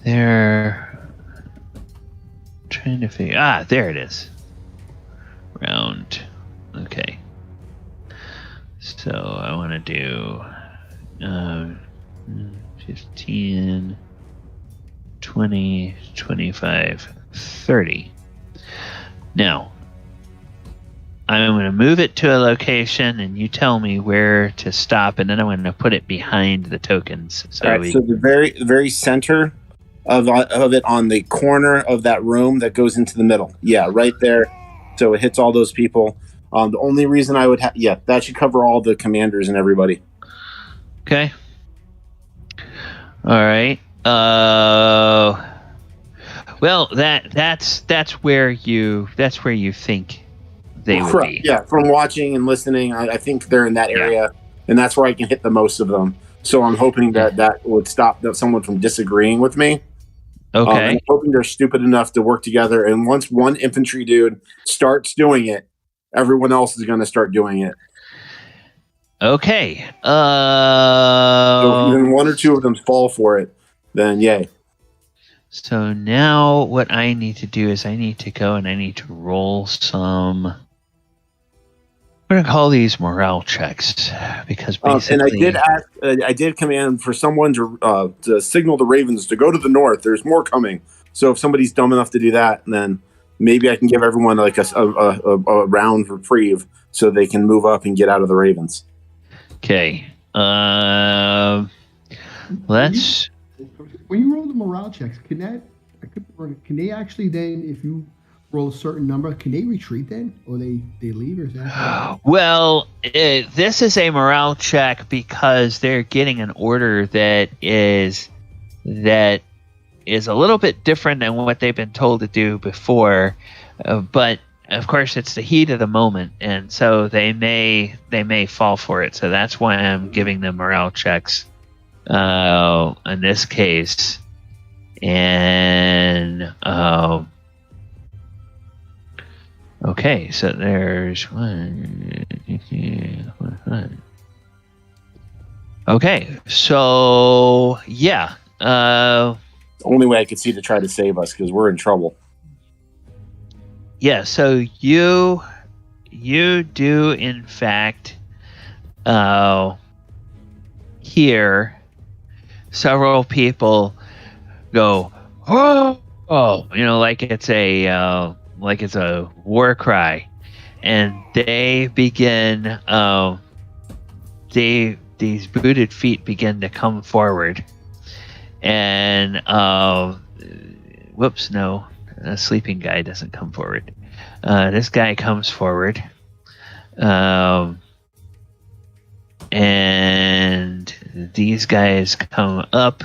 They're trying to figure. There it is. Round. Okay. So I want to do 15, 20, 25, 30. Now, I'm going to move it to a location, and you tell me where to stop, and then I'm going to put it behind the tokens. So, all right, so the very center of it on the corner of that room that goes into the middle. Yeah, right there. So it hits all those people. The only reason I would that should cover all the commanders and everybody. Okay. All right. Well, that's where you think they would be. Yeah, from watching and listening, I think they're in that area, and that's where I can hit the most of them. So I'm hoping that would stop someone from disagreeing with me. Okay. I'm hoping they're stupid enough to work together, and once one infantry dude starts doing it, everyone else is going to start doing it. Okay. So if even one or two of them fall for it, then yay. So now what I need to do is I need to go and I need to roll some. I'm going to call these morale checks because basically. And I did command for someone to signal the ravens to go to the north. There's more coming. So if somebody's dumb enough to do that, then maybe I can give everyone like a round reprieve so they can move up and get out of the ravens. Okay. Let's. when you roll the morale checks, can they actually then, if you roll a certain number, can they retreat then, or they leave, or is that? Well, this is a morale check because they're getting an order that is a little bit different than what they've been told to do before, but of course it's the heat of the moment, and so they may fall for it. So that's why I'm giving them morale checks in this case. And okay, so there's one. Okay, so yeah. Only way I could see to try to save us because we're in trouble. Yeah, so you do in fact hear several people go, oh, like it's a war cry, and they begin these booted feet begin to come forward, and whoops, no, a sleeping guy doesn't come forward. This guy comes forward, and these guys come up,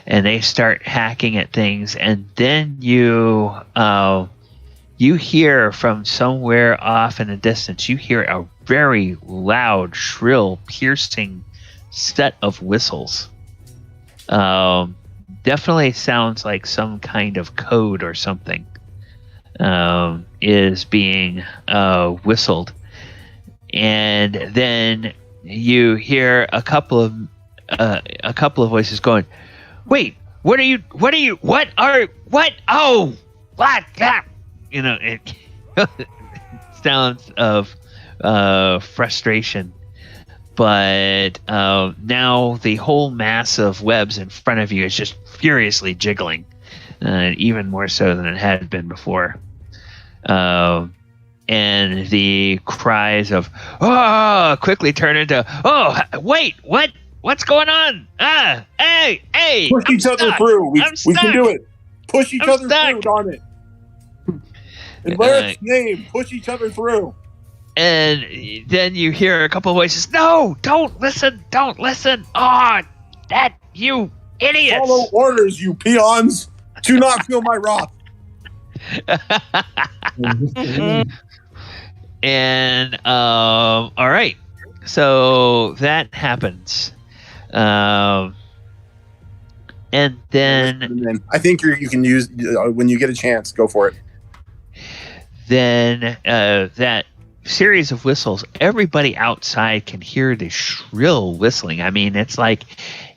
and they start hacking at things, and then you hear from somewhere off in the distance, you hear a very loud, shrill, piercing set of whistles. Definitely sounds like some kind of code or something is being whistled, and then you hear a couple of voices going, "Wait, what? Oh, what? It sounds of frustration. But now the whole mass of webs in front of you is just furiously jiggling, even more so than it had been before. And the cries of "oh" quickly turn into "oh, wait, what? What's going on? Hey! Push each other through. We can do it. Push each other through, darn it. In Larry's name, push each other through." And then you hear a couple of voices, "No, don't listen. Oh, that, you idiots. Follow orders, you peons. Do not feel my wrath." And, all right. So that happens. And then I think you can use, when you get a chance, go for it. Then that series of whistles, everybody outside can hear the shrill whistling. I mean, it's like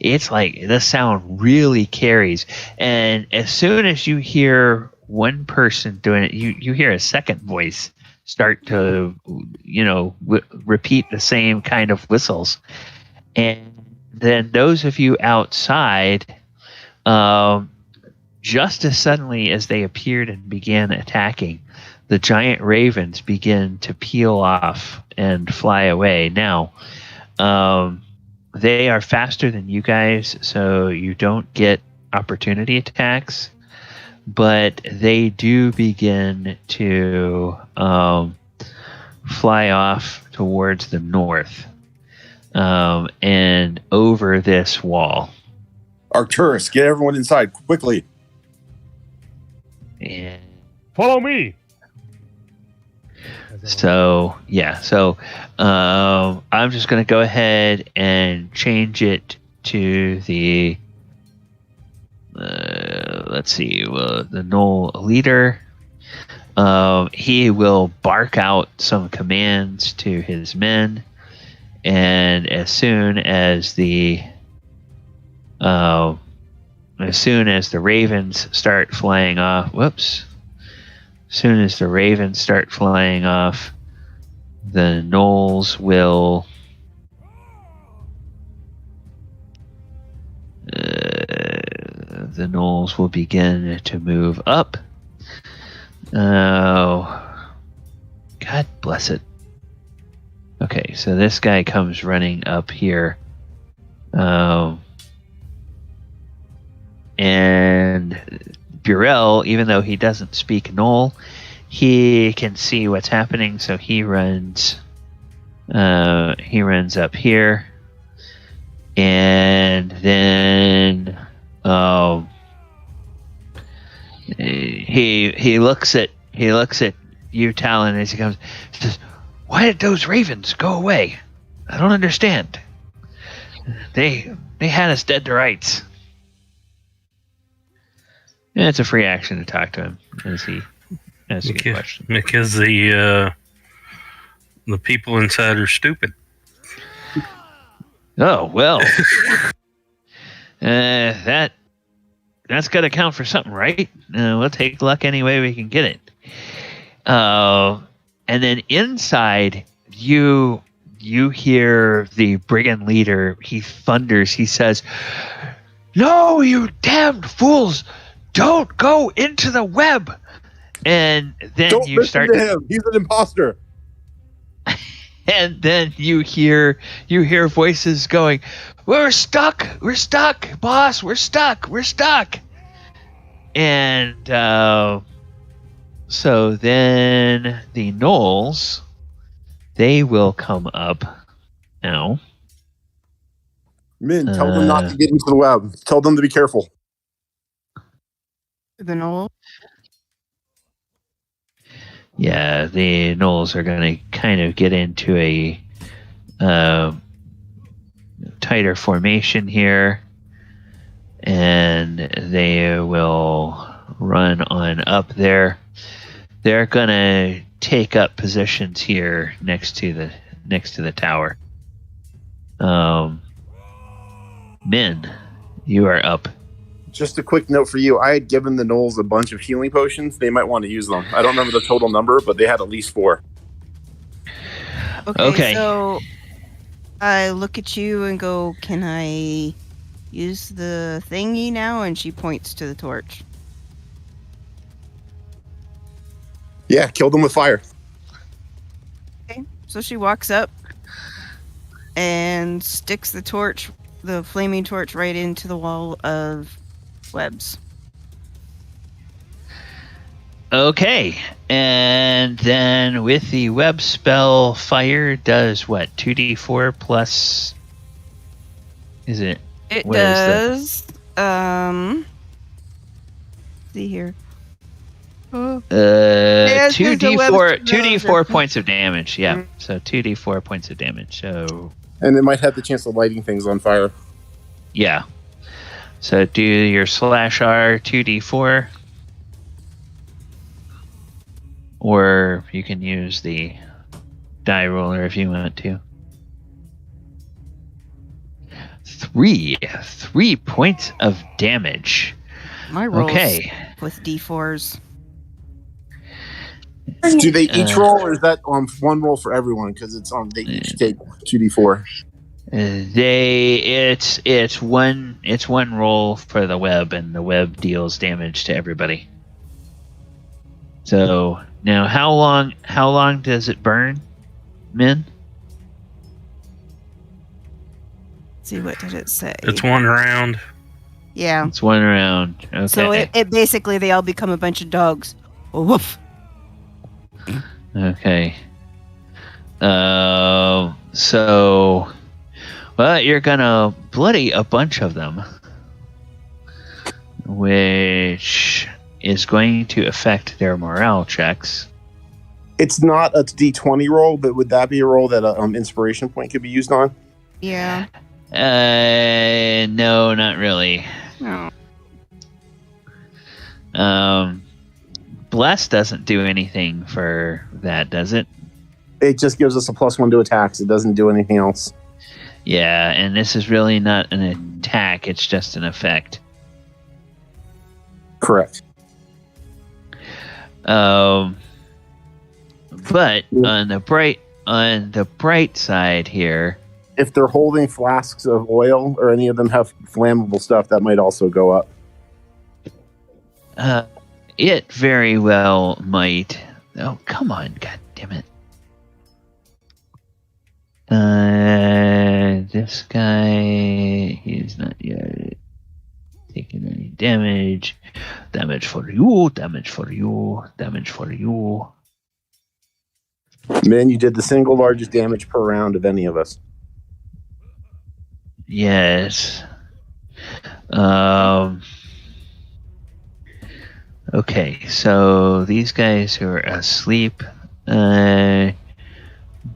the sound really carries, and as soon as you hear one person doing it, you hear a second voice start to repeat the same kind of whistles. And then those of you outside, just as suddenly as they appeared and began attacking, the giant ravens begin to peel off and fly away. Now, they are faster than you guys, so you don't get opportunity attacks, but they do begin to fly off towards the north and over this wall. Arcturus, get everyone inside quickly. And follow me. So I'm just going to go ahead and change it to the the Gnoll leader. He will bark out some commands to his men, and as soon as the ravens start flying off, the gnolls will begin to move up. Oh, God bless it. Okay, so this guy comes running up here. And Burrell, even though he doesn't speak Gnoll, he can see what's happening, so he runs up here, and then he looks at you, Talon, as he comes. He says, "Why did those ravens go away? I don't understand. They had us dead to rights." And it's a free action to talk to him as he asks you a question. Because the people inside are stupid. Oh well, that's got to count for something, right? We'll take luck any way we can get it. And then inside, you hear the brigand leader. He thunders. He says, "No, you damned fools! Don't go into the web!" And then Don't you start to him. He's an imposter. And then you hear voices going, "We're stuck, boss, we're stuck." And so then the gnolls, they will come up now. Min, tell them not to get into the web. Tell them to be careful. The gnoll? Yeah, the gnolls are going to kind of get into a tighter formation here, and they will run on up there. They're going to take up positions here next to the tower. Min, you are up. Just a quick note for you. I had given the gnolls a bunch of healing potions. They might want to use them. I don't remember the total number, but they had at least 4. Okay. So I look at you and go, "Can I use the thingy now?" And she points to the torch. Yeah, kill them with fire. Okay. So she walks up and sticks the flaming torch, right into the wall of webs. Okay, and then with the web spell, fire does what? 2d4 plus. Is it? It does. See here. 2d4 points of damage. Yeah, so 2d4 points of damage. So. And it might have the chance of lighting things on fire. Yeah. So do your slash R 2d4. Or you can use the die roller if you want to. 3 points of damage. My rolls with d4s. Do they each roll, or is that one roll for everyone? Because it's they each take 2d4. It's one roll for the web, and the web deals damage to everybody. So now, how long does it burn, Min? Let's see, what did it say? It's 1 round. Yeah, it's 1 round. Okay. So it basically they all become a bunch of dogs. Oh, woof. Okay. So, well, you're gonna bloody a bunch of them, which is going to affect their morale checks. It's not a d20 roll, but would that be a roll that an inspiration point could be used on? Yeah. No, not really. No. Bless doesn't do anything for that, does it? It just gives us a +1 to attacks. It doesn't do anything else. Yeah, and this is really not an attack, it's just an effect. Correct. But on the bright side here, if they're holding flasks of oil or any of them have flammable stuff, that might also go up. It very well might. Oh, come on, god damn it. This guy, he's not yet. taking any damage. Damage for you, damage for you, damage for you. Man, you did the single largest damage per round of any of us. Yes. Okay, so these guys who are asleep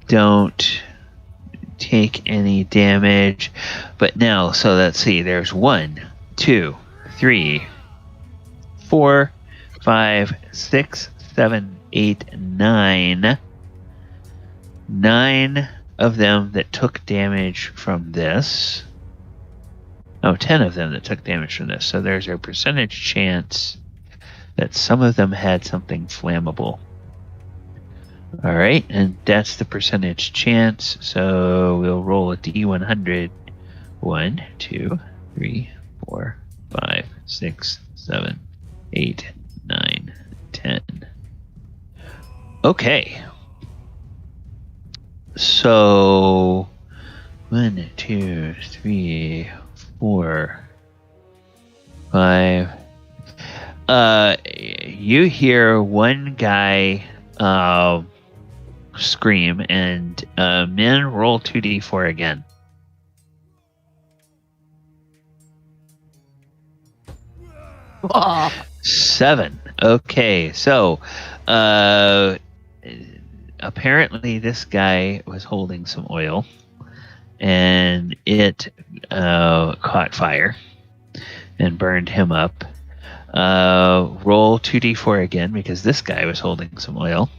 don't take any damage. But now, so let's see, there's 1, 2, 3, 4, 5, 6, 7, 8, 9. 9 of them that took damage from this. 10 of them that took damage from this. So there's a percentage chance that some of them had something flammable. All right, and that's the percentage chance. So we'll roll a D100. 1, 2, 3, 4, 5, 6, 7, 8, 9, 10. Okay. So 1, 2, 3, 4, 5. You hear one guy scream, and men roll 2d4 again. Oh. 7. Okay, so apparently this guy was holding some oil, and it caught fire and burned him up. Roll 2d4 again, because this guy was holding some oil.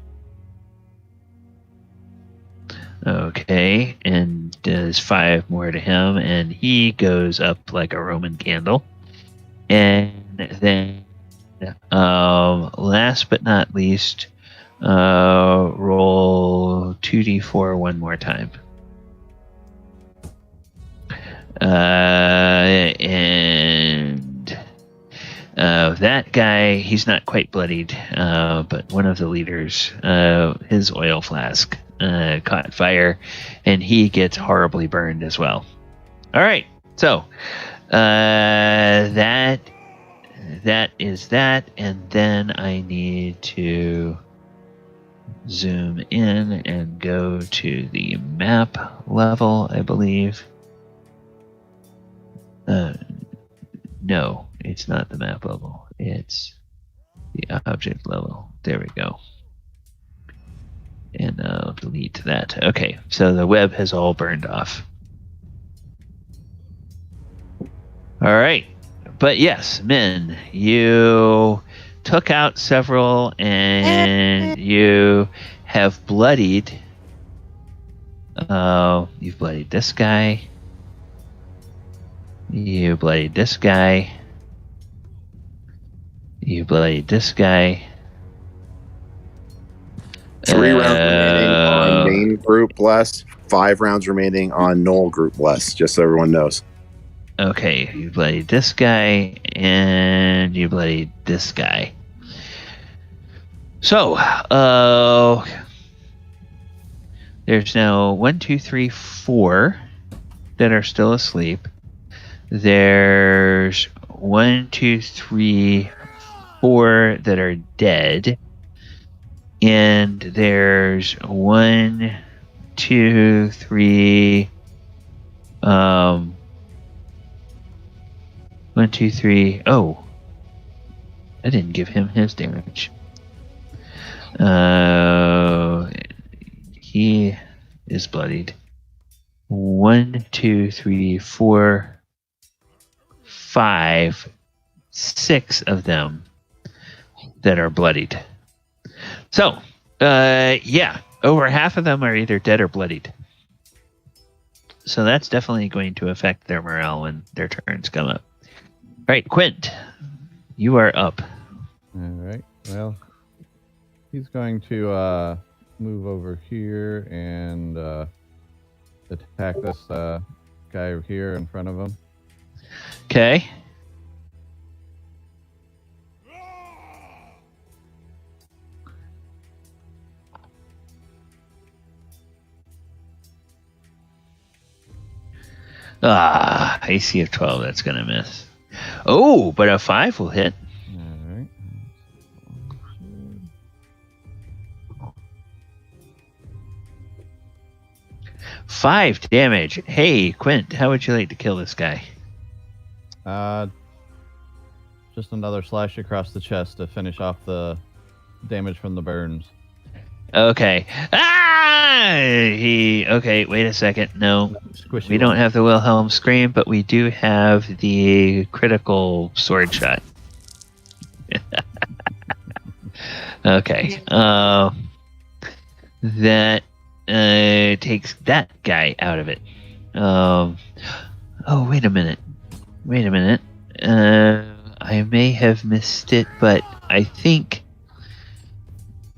Okay, and does 5 more to him, and he goes up like a Roman candle. And then, last but not least, roll 2d4 one more time. And that guy, he's not quite bloodied, but one of the leaders, his oil flask caught fire, and he gets horribly burned as well. All right, so that is that, and then I need to zoom in and go to the map level, I believe. No, it's not the map level. It's the object level. There we go. And I'll delete that. Okay, so the web has all burned off. All right. But yes, Min, you took out several, and you have bloodied. You've bloodied this guy. You bloodied this guy. You bloodied this guy. 3 rounds remaining on main group bless. 5 rounds remaining on null group bless, just so everyone knows. Okay, you bloodied this guy, and you bloodied this guy. So, there's now 1, 2, 3, 4 that are still asleep. There's 1, 2, 3, 4 that are dead. And there's 1, 2, 3, 1, 2, 3. Oh, I didn't give him his damage. He is bloodied. 1, 2, 3, 4, 5, 6 of them that are bloodied. So, yeah, over half of them are either dead or bloodied. So that's definitely going to affect their morale when their turns come up. All right, Quint, you are up. All right. Well, he's going to move over here and attack this guy over here in front of him. Okay. AC of 12, that's going to miss. Oh, but a 5 will hit. All right. 5 damage. Hey, Quint, how would you like to kill this guy? Just another slash across the chest to finish off the damage from the burns. Okay. Okay, wait a second. No, Squishy we don't have the Wilhelm scream, but we do have the critical sword shot. Okay. That takes that guy out of it. Oh, wait a minute. I may have missed it, but I think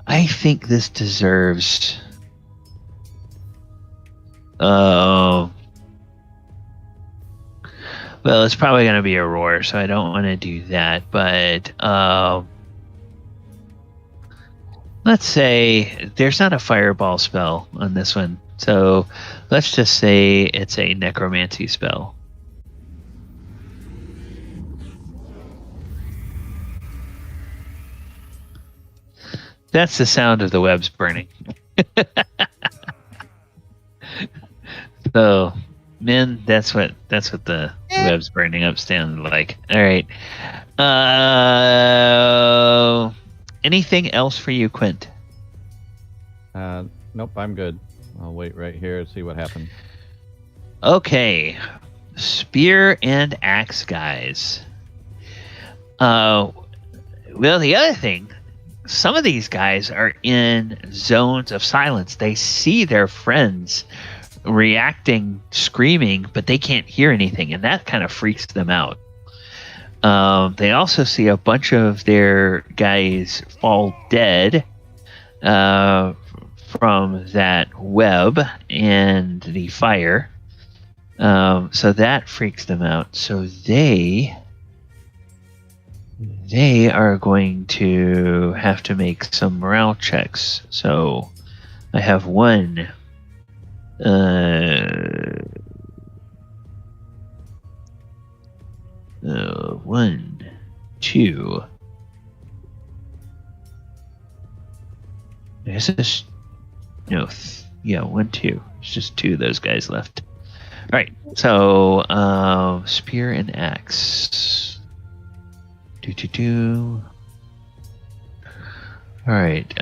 this deserves. Well, it's probably going to be a roar, so I don't want to do that. But let's say there's not a fireball spell on this one, so let's just say it's a necromancy spell. That's the sound of the webs burning. So, men, that's what the webs burning up sound like. All right. Anything else for you, Quint? Nope, I'm good. I'll wait right here and see what happens. Okay. Spear and axe guys. Well, the other thing, some of these guys are in zones of silence. They see their friends reacting, screaming, but they can't hear anything, and that kind of freaks them out. They also see a bunch of their guys fall dead from that web and the fire. So that freaks them out. So they are going to have to make some morale checks. So I have one. 1, 2. Is this? No. Yeah, 1, 2. It's just 2 of those guys left. All right. So spear and axe. Do. All right.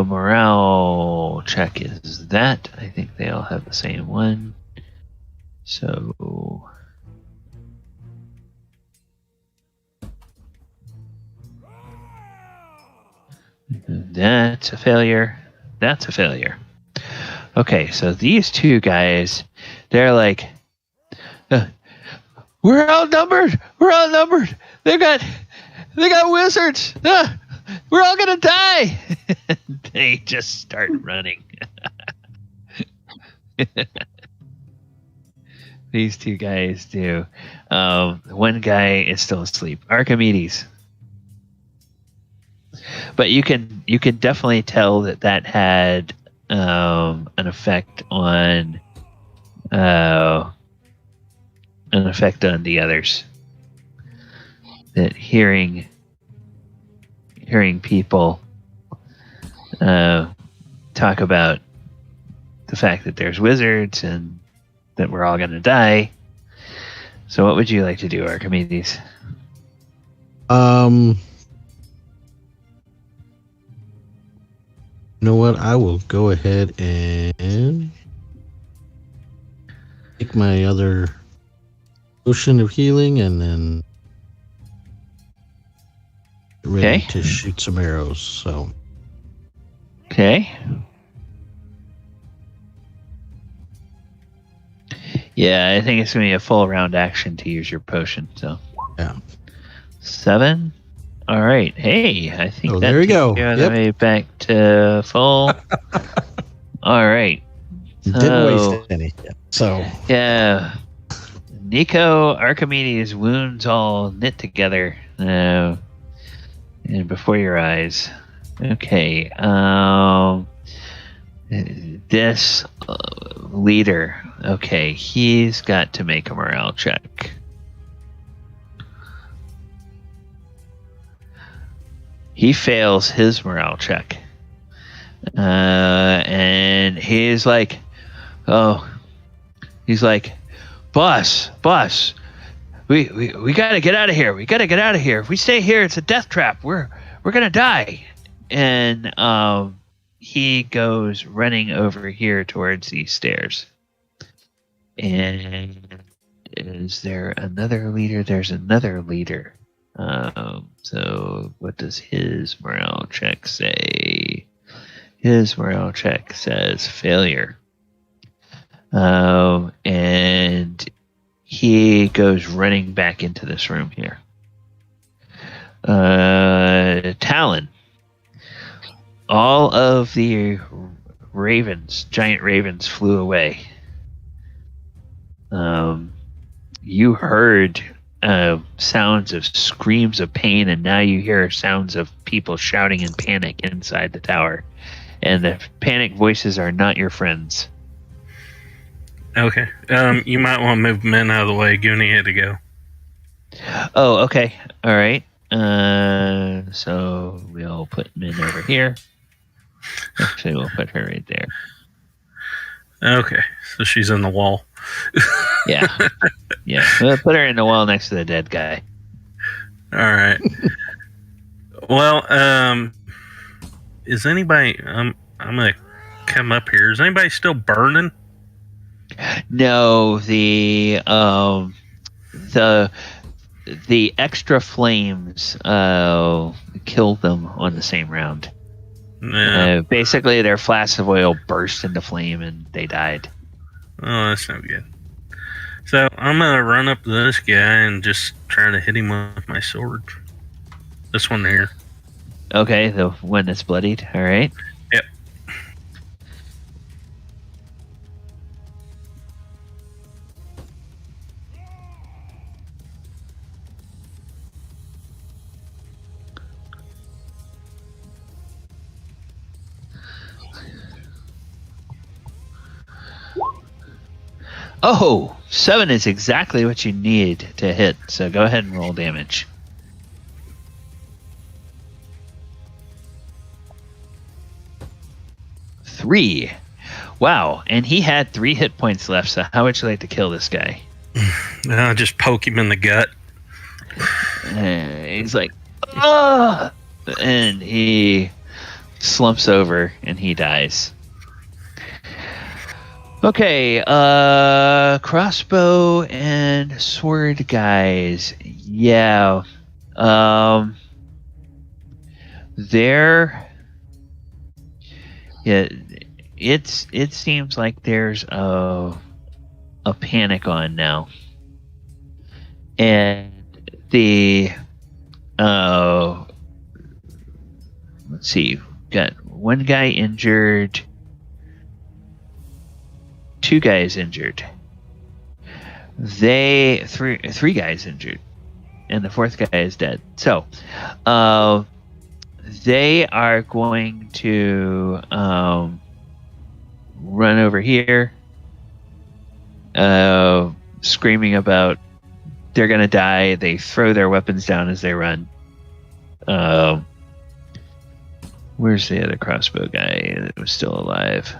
Morale check is that. I think they all have the same one. So. That's a failure. That's a failure. Okay, so these 2 guys, they're like, we're outnumbered. We're outnumbered. They got wizards. We're all gonna die. They just start running. These 2 guys do. One guy is still asleep. Archimedes. But you can definitely tell that had an effect on the others. That hearing people talk about the fact that there's wizards and that we're all going to die. So what would you like to do, Archimedes? You know what? I will go ahead and take my other potion of healing and then get ready to shoot some arrows. So, okay. Yeah, I think it's going to be a full round action to use your potion. So, yeah. 7. All right. Hey, I think there we go. The way back to full. All right. Didn't waste any. So yeah, Nico, Archimedes' wounds all knit together, and before your eyes. Okay. This leader. Okay, he's got to make a morale check. He fails his morale check. And he's like, boss, we gotta get out of here. We gotta get out of here. If we stay here, it's a death trap. We're gonna die. And he goes running over here towards these stairs. And is there another leader? There's another leader. So what does his morale check say? His morale check says failure. And he goes running back into this room here. Talon. All of the ravens, giant ravens, flew away. You heard sounds of screams of pain, and now you hear sounds of people shouting in panic inside the tower. And the panic voices are not your friends. Okay. You might want to move men out of the way. Goonie had to go. Oh, okay. All right. So we'll put Min over here. Actually, we'll put her right there. Okay. So she's in the wall. Yeah. Yeah. We'll put her in the wall next to the dead guy. All right. Well, is anybody... I'm going to come up here. Is anybody still burning? No, the extra flames killed them on the same round. Yeah. Basically, their flasks of oil burst into flame and they died. Oh, that's no good. So I'm gonna run up to this guy and just try to hit him with my sword. This one here. Okay, the one that's bloodied. All right. Yep. Oh, 7 is exactly what you need to hit. So go ahead and roll damage. Three. Wow, and he had 3 hit points left. So how would you like to kill this guy? I'll just poke him in the gut. He's like, ugh! And he slumps over and he dies. Okay, crossbow and sword guys. Yeah. It seems like there's a panic on now. And the let's see, got one guy injured, 2 guys injured. Three guys injured, and the 4th guy is dead. So, they are going to run over here, screaming about they're gonna die. They throw their weapons down as they run. Where's the other crossbow guy that was still alive?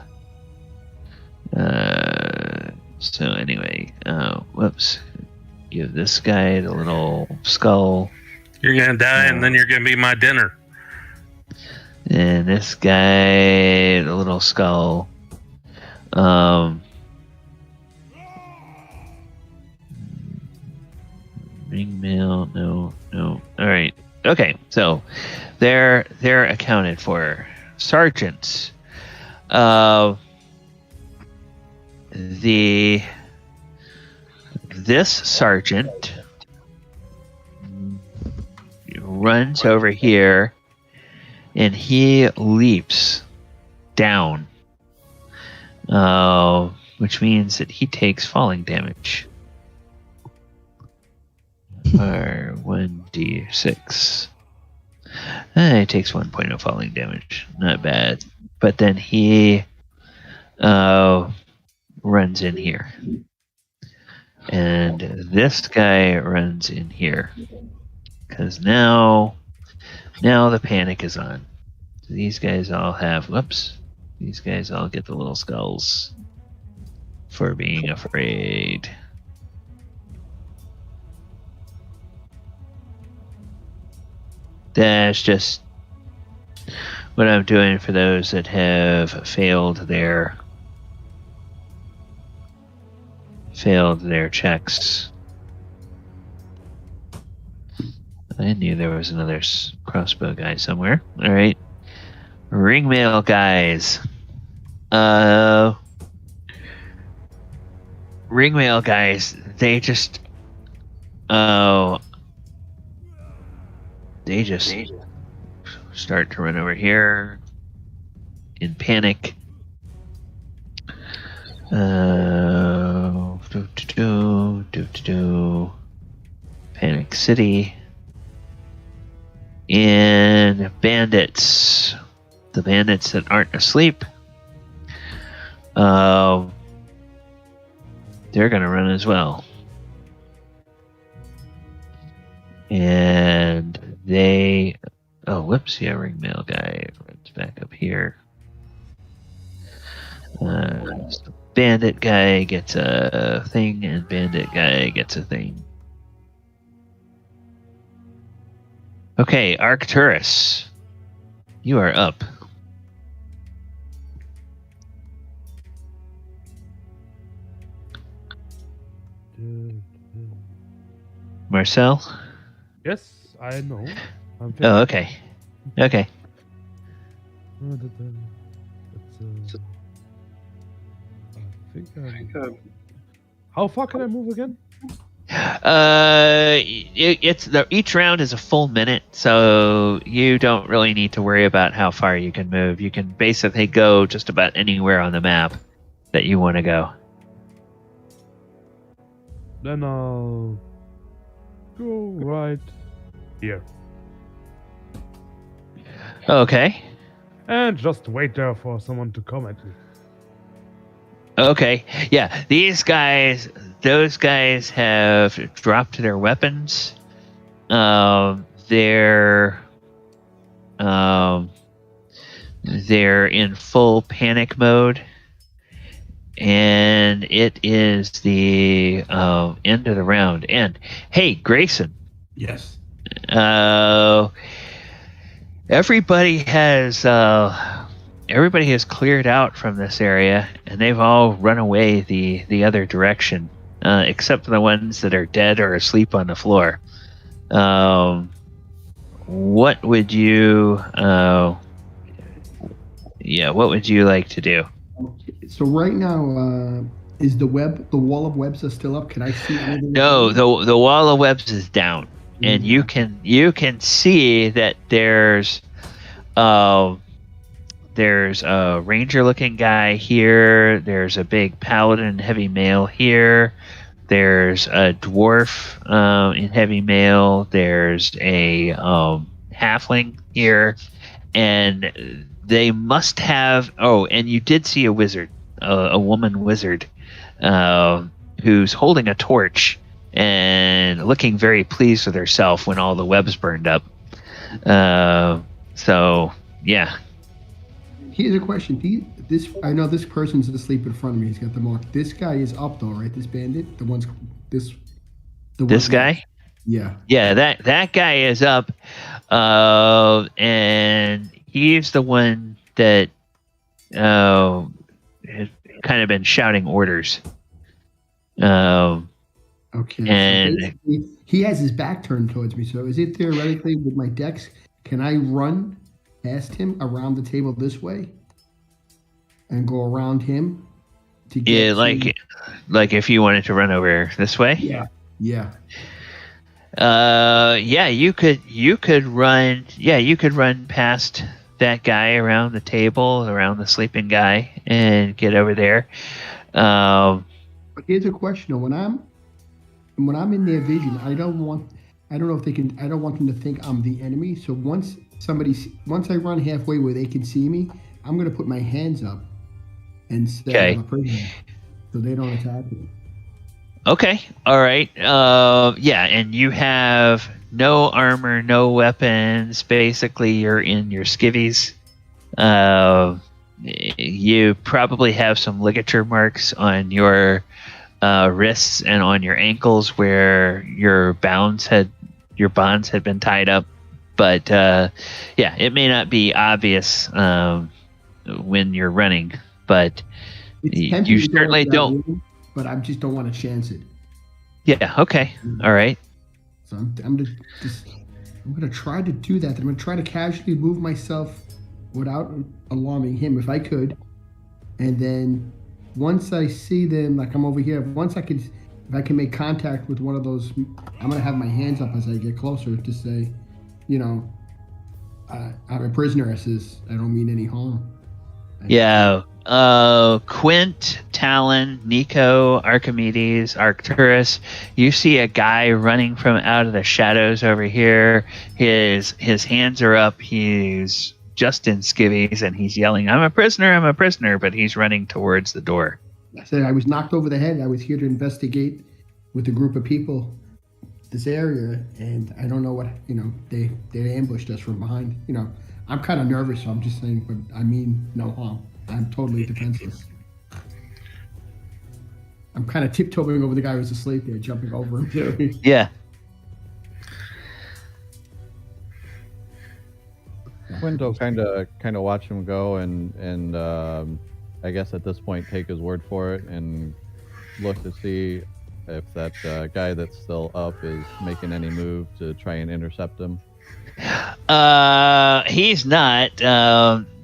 So anyway, whoops. Give this guy the little skull. You're gonna die, and then you're gonna be my dinner. And this guy, the little skull. Ring mail, no. All right. Okay, so they're accounted for. Sergeants. This sergeant runs over here and he leaps down, which means that he takes falling damage. Or 1d6. He takes 1 point of falling damage. Not bad. But then he runs in here. And this guy runs in here. Because now Now the panic is on. These guys all have... Whoops. These guys all get the little skulls for being afraid. That's just what I'm doing for those that have failed their checks. I knew there was another crossbow guy somewhere. All right, ringmail guys. Ringmail guys. They just start to run over here in panic. Panic City. And bandits. The bandits that aren't asleep. They're gonna run as well. And they... Oh, whoops, yeah, ringmail guy runs back up here. Bandit guy gets a thing, and bandit guy gets a thing. Okay, Arcturus, you are up. Marcel? Yes, I know. Oh, okay. Okay. How far can I move again? Each round is a full minute, so you don't really need to worry about how far you can move. You can basically go just about anywhere on the map that you want to go. Then I'll go right here. Okay. And just wait there for someone to come at me. Okay. Yeah, those guys have dropped their weapons. They're in full panic mode. And it is the end of the round. And hey, Grayson. Yes. Everybody has cleared out from this area, and they've all run away the other direction, except for the ones that are dead or asleep on the floor. What would you like to do? So right now, is the wall of webs are still up? Can I see anything? No, the wall of webs is down, and you can see that there's a ranger-looking guy here. There's a big paladin heavy mail here. There's a dwarf in heavy mail. There's a halfling here, and they must have. Oh, and you did see a wizard, a woman wizard, who's holding a torch and looking very pleased with herself when all the webs burned up. So yeah. Here's a question. I know this person's asleep in front of me. He's got the mark. This guy is up though, right? This bandit, this guy. Yeah. Yeah, that guy is up, and he's the one that has kind of been shouting orders. Okay. And so he has his back turned towards me. So is it theoretically with my dex, can I run past him around the table this way and go around him to get like if you wanted to run over this way? Yeah. You could run past that guy around the table, around the sleeping guy, and get over there. But here's a question: when I'm in their vision, I don't want them to think I'm the enemy. So once I run halfway where they can see me, I'm gonna put my hands up and say I'm a prisoner, so they don't attack me. Okay. All right. And you have no armor, no weapons. Basically, you're in your skivvies. You probably have some ligature marks on your wrists and on your ankles where your bonds had been tied up. But it may not be obvious when you're running, but you certainly don't. Room, but I just don't want to chance it. Yeah. Okay. All right. So I'm gonna try to do that. I'm gonna try to casually move myself without alarming him if I could, and then once I see them, like I'm over here. If I can make contact with one of those, I'm gonna have my hands up as I get closer to say, I'm a prisoner. I says I don't mean any harm. Yeah. Quint, Talon, Nico, Archimedes, Arcturus, you see a guy running from out of the shadows over here. His hands are up. He's just in skivvies and he's yelling, I'm a prisoner, but he's running towards the door. I said I was knocked over the head. I was here to investigate with a group of people this area, and I don't know what, they ambushed us from behind. I'm kind of nervous, so I'm just saying, but I mean no harm. I'm totally defenseless. I'm kind of tiptoeing over the guy who's asleep there, jumping over him too. Yeah. Quinto kind of watch him go, and I guess at this point take his word for it and look to see if that guy that's still up is making any move to try and intercept him. He's not.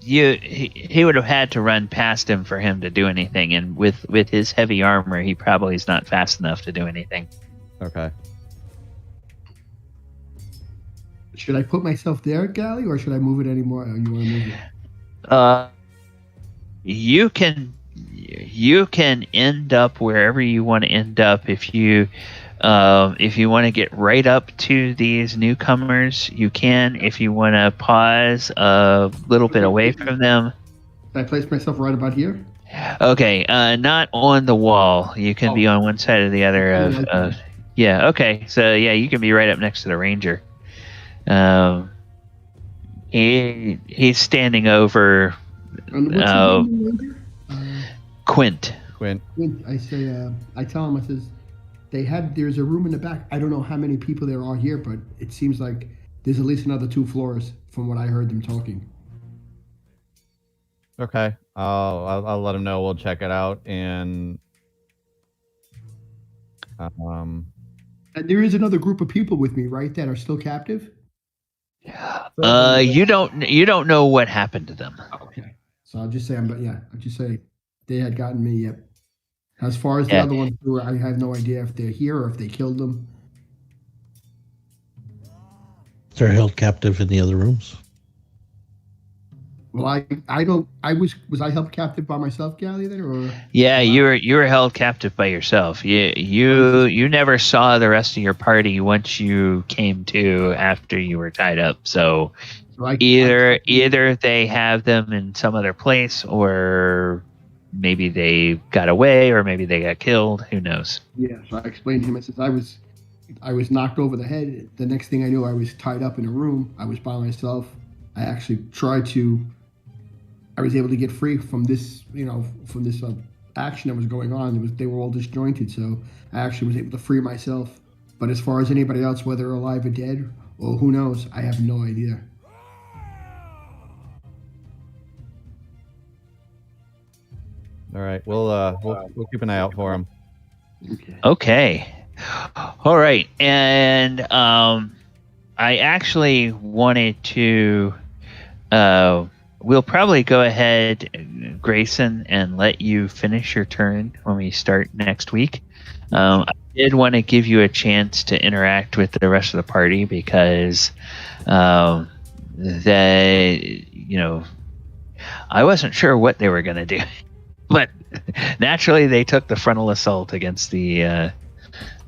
He would have had to run past him for him to do anything, and with his heavy armor, he probably is not fast enough to do anything. Okay. Should I put myself there, Gally, or should I move it anymore? Or you want to move it? You can end up wherever you want to end up. If you want to get right up to these newcomers, you can. If you want to pause a little bit away from them. Can I place myself right about here? Okay, not on the wall. You can be on one side or the other. Yeah, okay. So, yeah, you can be right up next to the ranger. He's standing over Quint. I say, I tell him, I says, there's a room in the back. I don't know how many people there are here, but it seems like there's at least another 2 floors from what I heard them talking. Okay. I'll let him know. We'll check it out. And there is another group of people with me, right, that are still captive? You don't know what happened to them. Okay. So I'll just say they had gotten me. Yep. As far as the other ones, I have no idea if they're here or if they killed them. They're held captive in the other rooms. Well, I don't. Was I held captive by myself, Gally, then, or? Yeah, you were held captive by yourself. You never saw the rest of your party once you came to after you were tied up. So either they have them in some other place, or maybe they got away, or maybe they got killed. Who knows? Yeah. So I explained to him. I said I was knocked over the head. The next thing I knew, I was tied up in a room. I was by myself. I actually I was able to get free from this, from this action that was going on. They were all disjointed, so I actually was able to free myself. But as far as anybody else, whether alive or dead, or who knows, I have no idea. All right, we'll keep an eye out for him. Okay. All right, and I actually wanted to. We'll probably go ahead, Grayson, and let you finish your turn when we start next week. I did want to give you a chance to interact with the rest of the party because I wasn't sure what they were going to do. But naturally, they took the frontal assault against the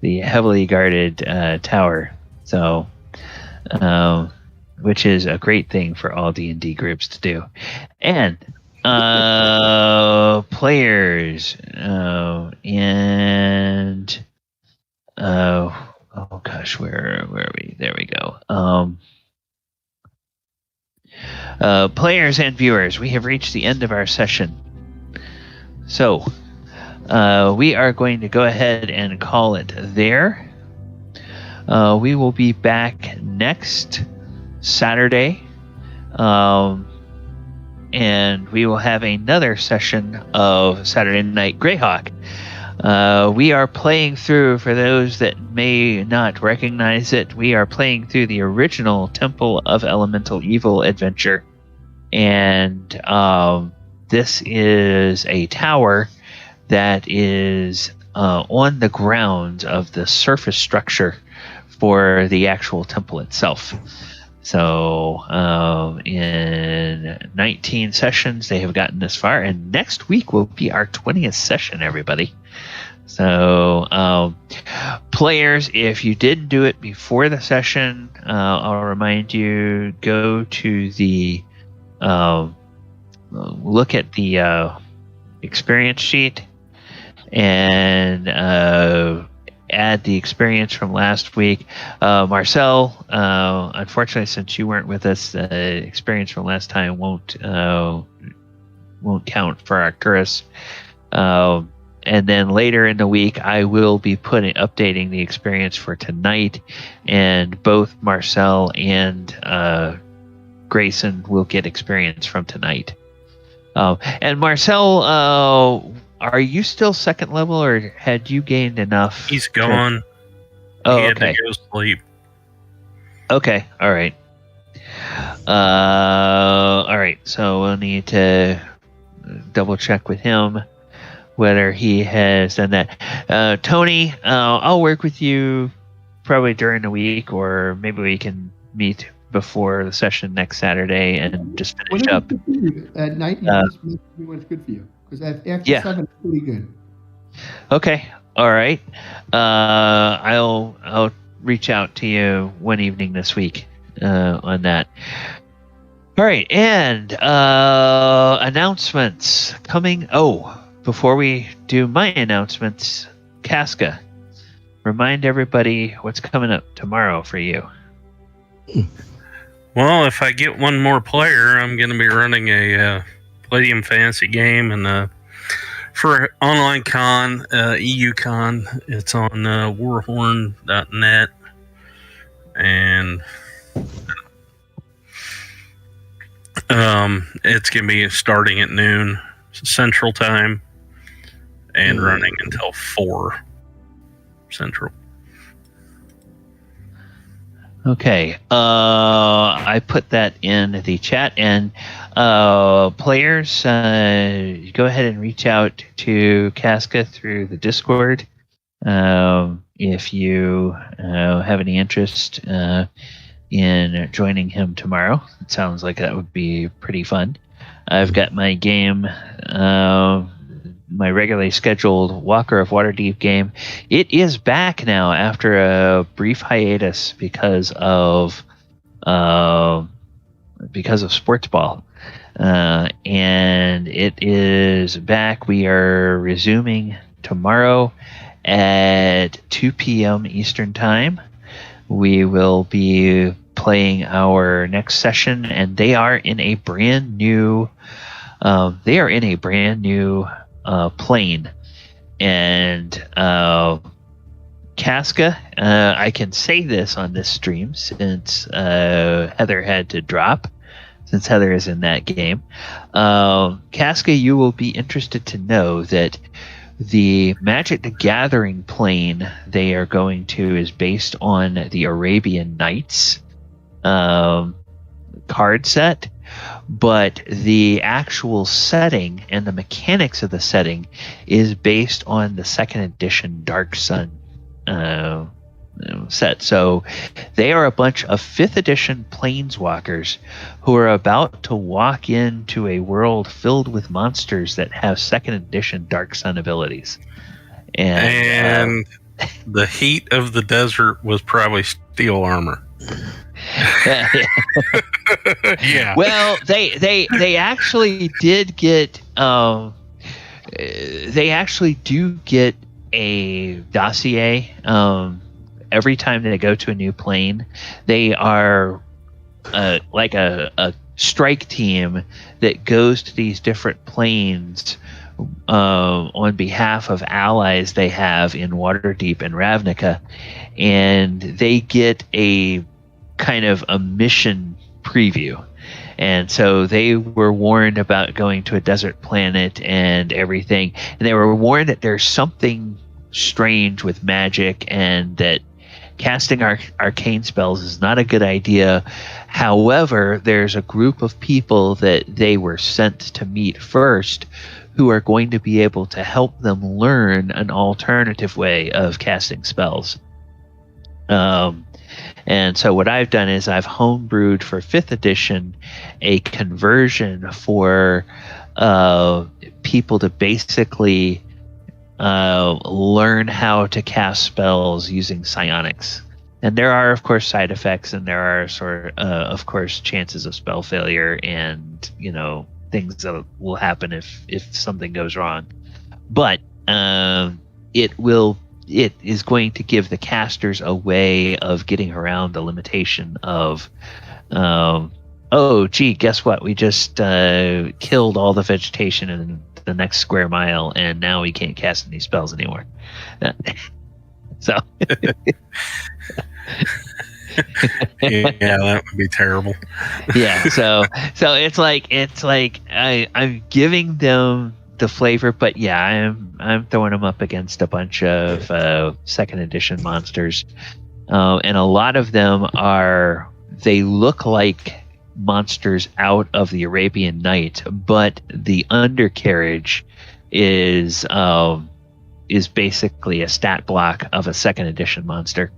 heavily guarded tower. So, which is a great thing for all D&D groups to do. And players, and oh gosh, where are we? There we go. Players and viewers, we have reached the end of our session. So, we are going to go ahead and call it there. We will be back next Saturday. And we will have another session of Saturday Night Greyhawk. We are playing through, for those that may not recognize it, we are playing through the original Temple of Elemental Evil adventure. And this is a tower that is on the grounds of the surface structure for the actual temple itself. So in 19 sessions, they have gotten this far, and next week will be our 20th session, everybody. So players, if you didn't do it before the session, I'll remind you, go to the look at the experience sheet and add the experience from last week. Marcel, unfortunately, since you weren't with us, the experience from last time won't count for Arcturus. And then later in the week, I will be updating the experience for tonight, and both Marcel and Grayson will get experience from tonight. And Marcel, are you still second level, or had you gained enough? He's gone. Oh, he had okay. to go sleep. Okay, all right. All right, so we'll need to double check with him whether he has done that. Tony, I'll work with you probably during the week, or maybe we can meet before the session next Saturday and just finish up. At night, what's good for you? Because after 7, it's pretty good. Okay. All right. I'll reach out to you one evening this week on that. All right, and announcements coming. Oh, before we do my announcements, Casca, remind everybody what's coming up tomorrow for you. Well, if I get one more player, I'm going to be running a Palladium Fantasy game, and for online con, EU con, it's on warhorn.net, and it's going to be starting at noon Central Time and running until 4 Central. Okay, I put that in the chat, and players, go ahead and reach out to Casca through the Discord if you have any interest in joining him tomorrow. It sounds like that would be pretty fun. I've got my game, my regularly scheduled Walker of Waterdeep game. It is back now after a brief hiatus because of sports ball, and it is back. We are resuming tomorrow at 2 p.m. Eastern Time. We will be playing our next session, and they are in a brand new plane. And Casca, I can say this on this stream since Heather had to drop, since Heather is in that game. Casca, you will be interested to know that the Magic the Gathering plane they are going to is based on the Arabian Nights card set, but the actual setting and the mechanics of the setting is based on the 2nd edition Dark Sun set. So they are a bunch of 5th edition planeswalkers who are about to walk into a world filled with monsters that have 2nd edition Dark Sun abilities. And the heat of the desert was probably steel armor. Yeah. Well, they actually did get they actually do get a dossier every time they go to a new plane, they are like a strike team that goes to these different planes on behalf of allies they have in Waterdeep and Ravnica, and they get a kind of a mission preview. And so they were warned about going to a desert planet and everything, and they were warned that there's something strange with magic and that casting arcane spells is not a good idea. However, there's a group of people that they were sent to meet first who are going to be able to help them learn an alternative way of casting spells. And so what I've done is I've homebrewed for 5th edition a conversion for people to basically learn how to cast spells using psionics. And there are, of course, side effects, and there are of course, chances of spell failure and, things that will happen if something goes wrong. But it is going to give the casters a way of getting around the limitation of, oh, gee, guess what? We just killed all the vegetation in the next square mile, and now we can't cast any spells anymore. So, yeah, that would be terrible. Yeah, so it's like I'm giving them the flavor, but yeah, I'm throwing them up against a bunch of 2nd edition monsters, and a lot of them they look like monsters out of the Arabian Night, but the undercarriage is basically a stat block of a 2nd edition monster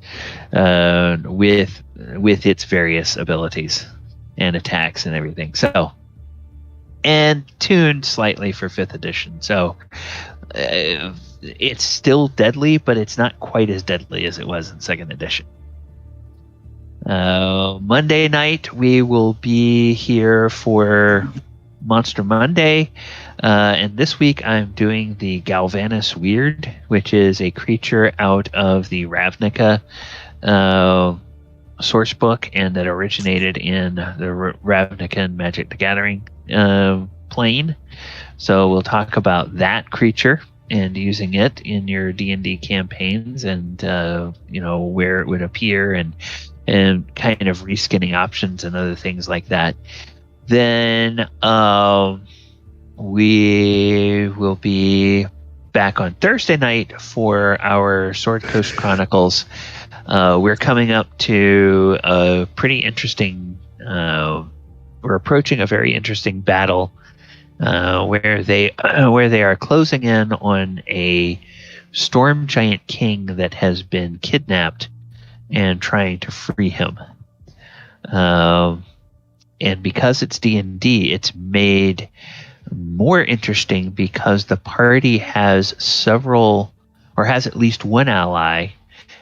with its various abilities and attacks and everything. So, and tuned slightly for 5th edition. So it's still deadly, but it's not quite as deadly as it was in 2nd edition. Monday night we will be here for Monster Monday, and this week I'm doing the Galvanus Weird, which is a creature out of the Ravnica source book, and that originated in the Ravnica Magic the Gathering plane. So we'll talk about that creature and using it in your D&D campaigns, and where it would appear, and kind of reskinning options and other things like that. Then we will be back on Thursday night for our Sword Coast Chronicles. We're coming up to a pretty interesting, we're approaching a very interesting battle where they are closing in on a storm giant king that has been kidnapped and trying to free him. And because it's D&D, it's made more interesting because the party has several, or has at least one ally,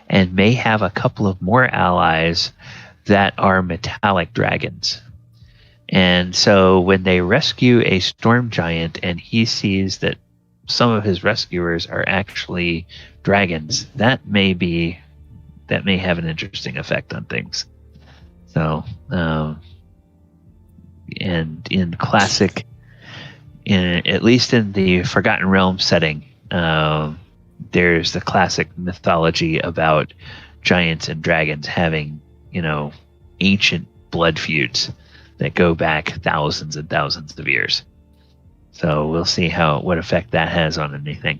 and may have a couple of more allies that are metallic dragons. And so when they rescue a storm giant and he sees that some of his rescuers are actually dragons, that may have an interesting effect on things. So, and in classic, at least in the Forgotten Realms setting, there's the classic mythology about giants and dragons having, ancient blood feuds that go back thousands and thousands of years. So we'll see what effect that has on anything.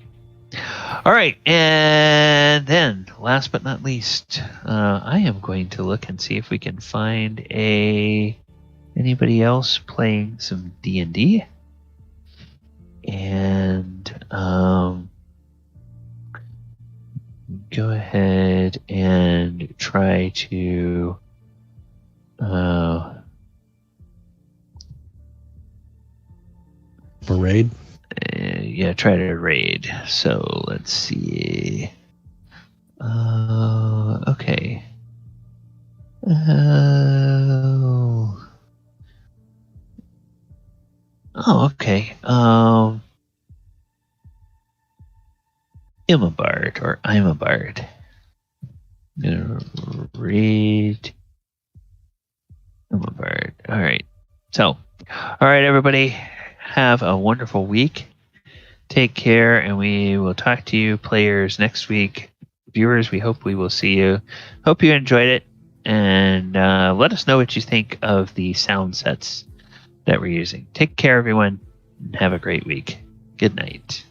All right, and then last but not least, I am going to look and see if we can find anybody else playing some D&D, and go ahead and try to raid. Try to raid. So let's see. Okay. Okay. I'm a bard. Read. All right. So, all right, everybody. Have a wonderful week. Take care, and we will talk to you, players, next week. Viewers, we hope we will see you. Hope you enjoyed it, and let us know what you think of the sound sets that we're using. Take care, everyone, and have a great week. Good night.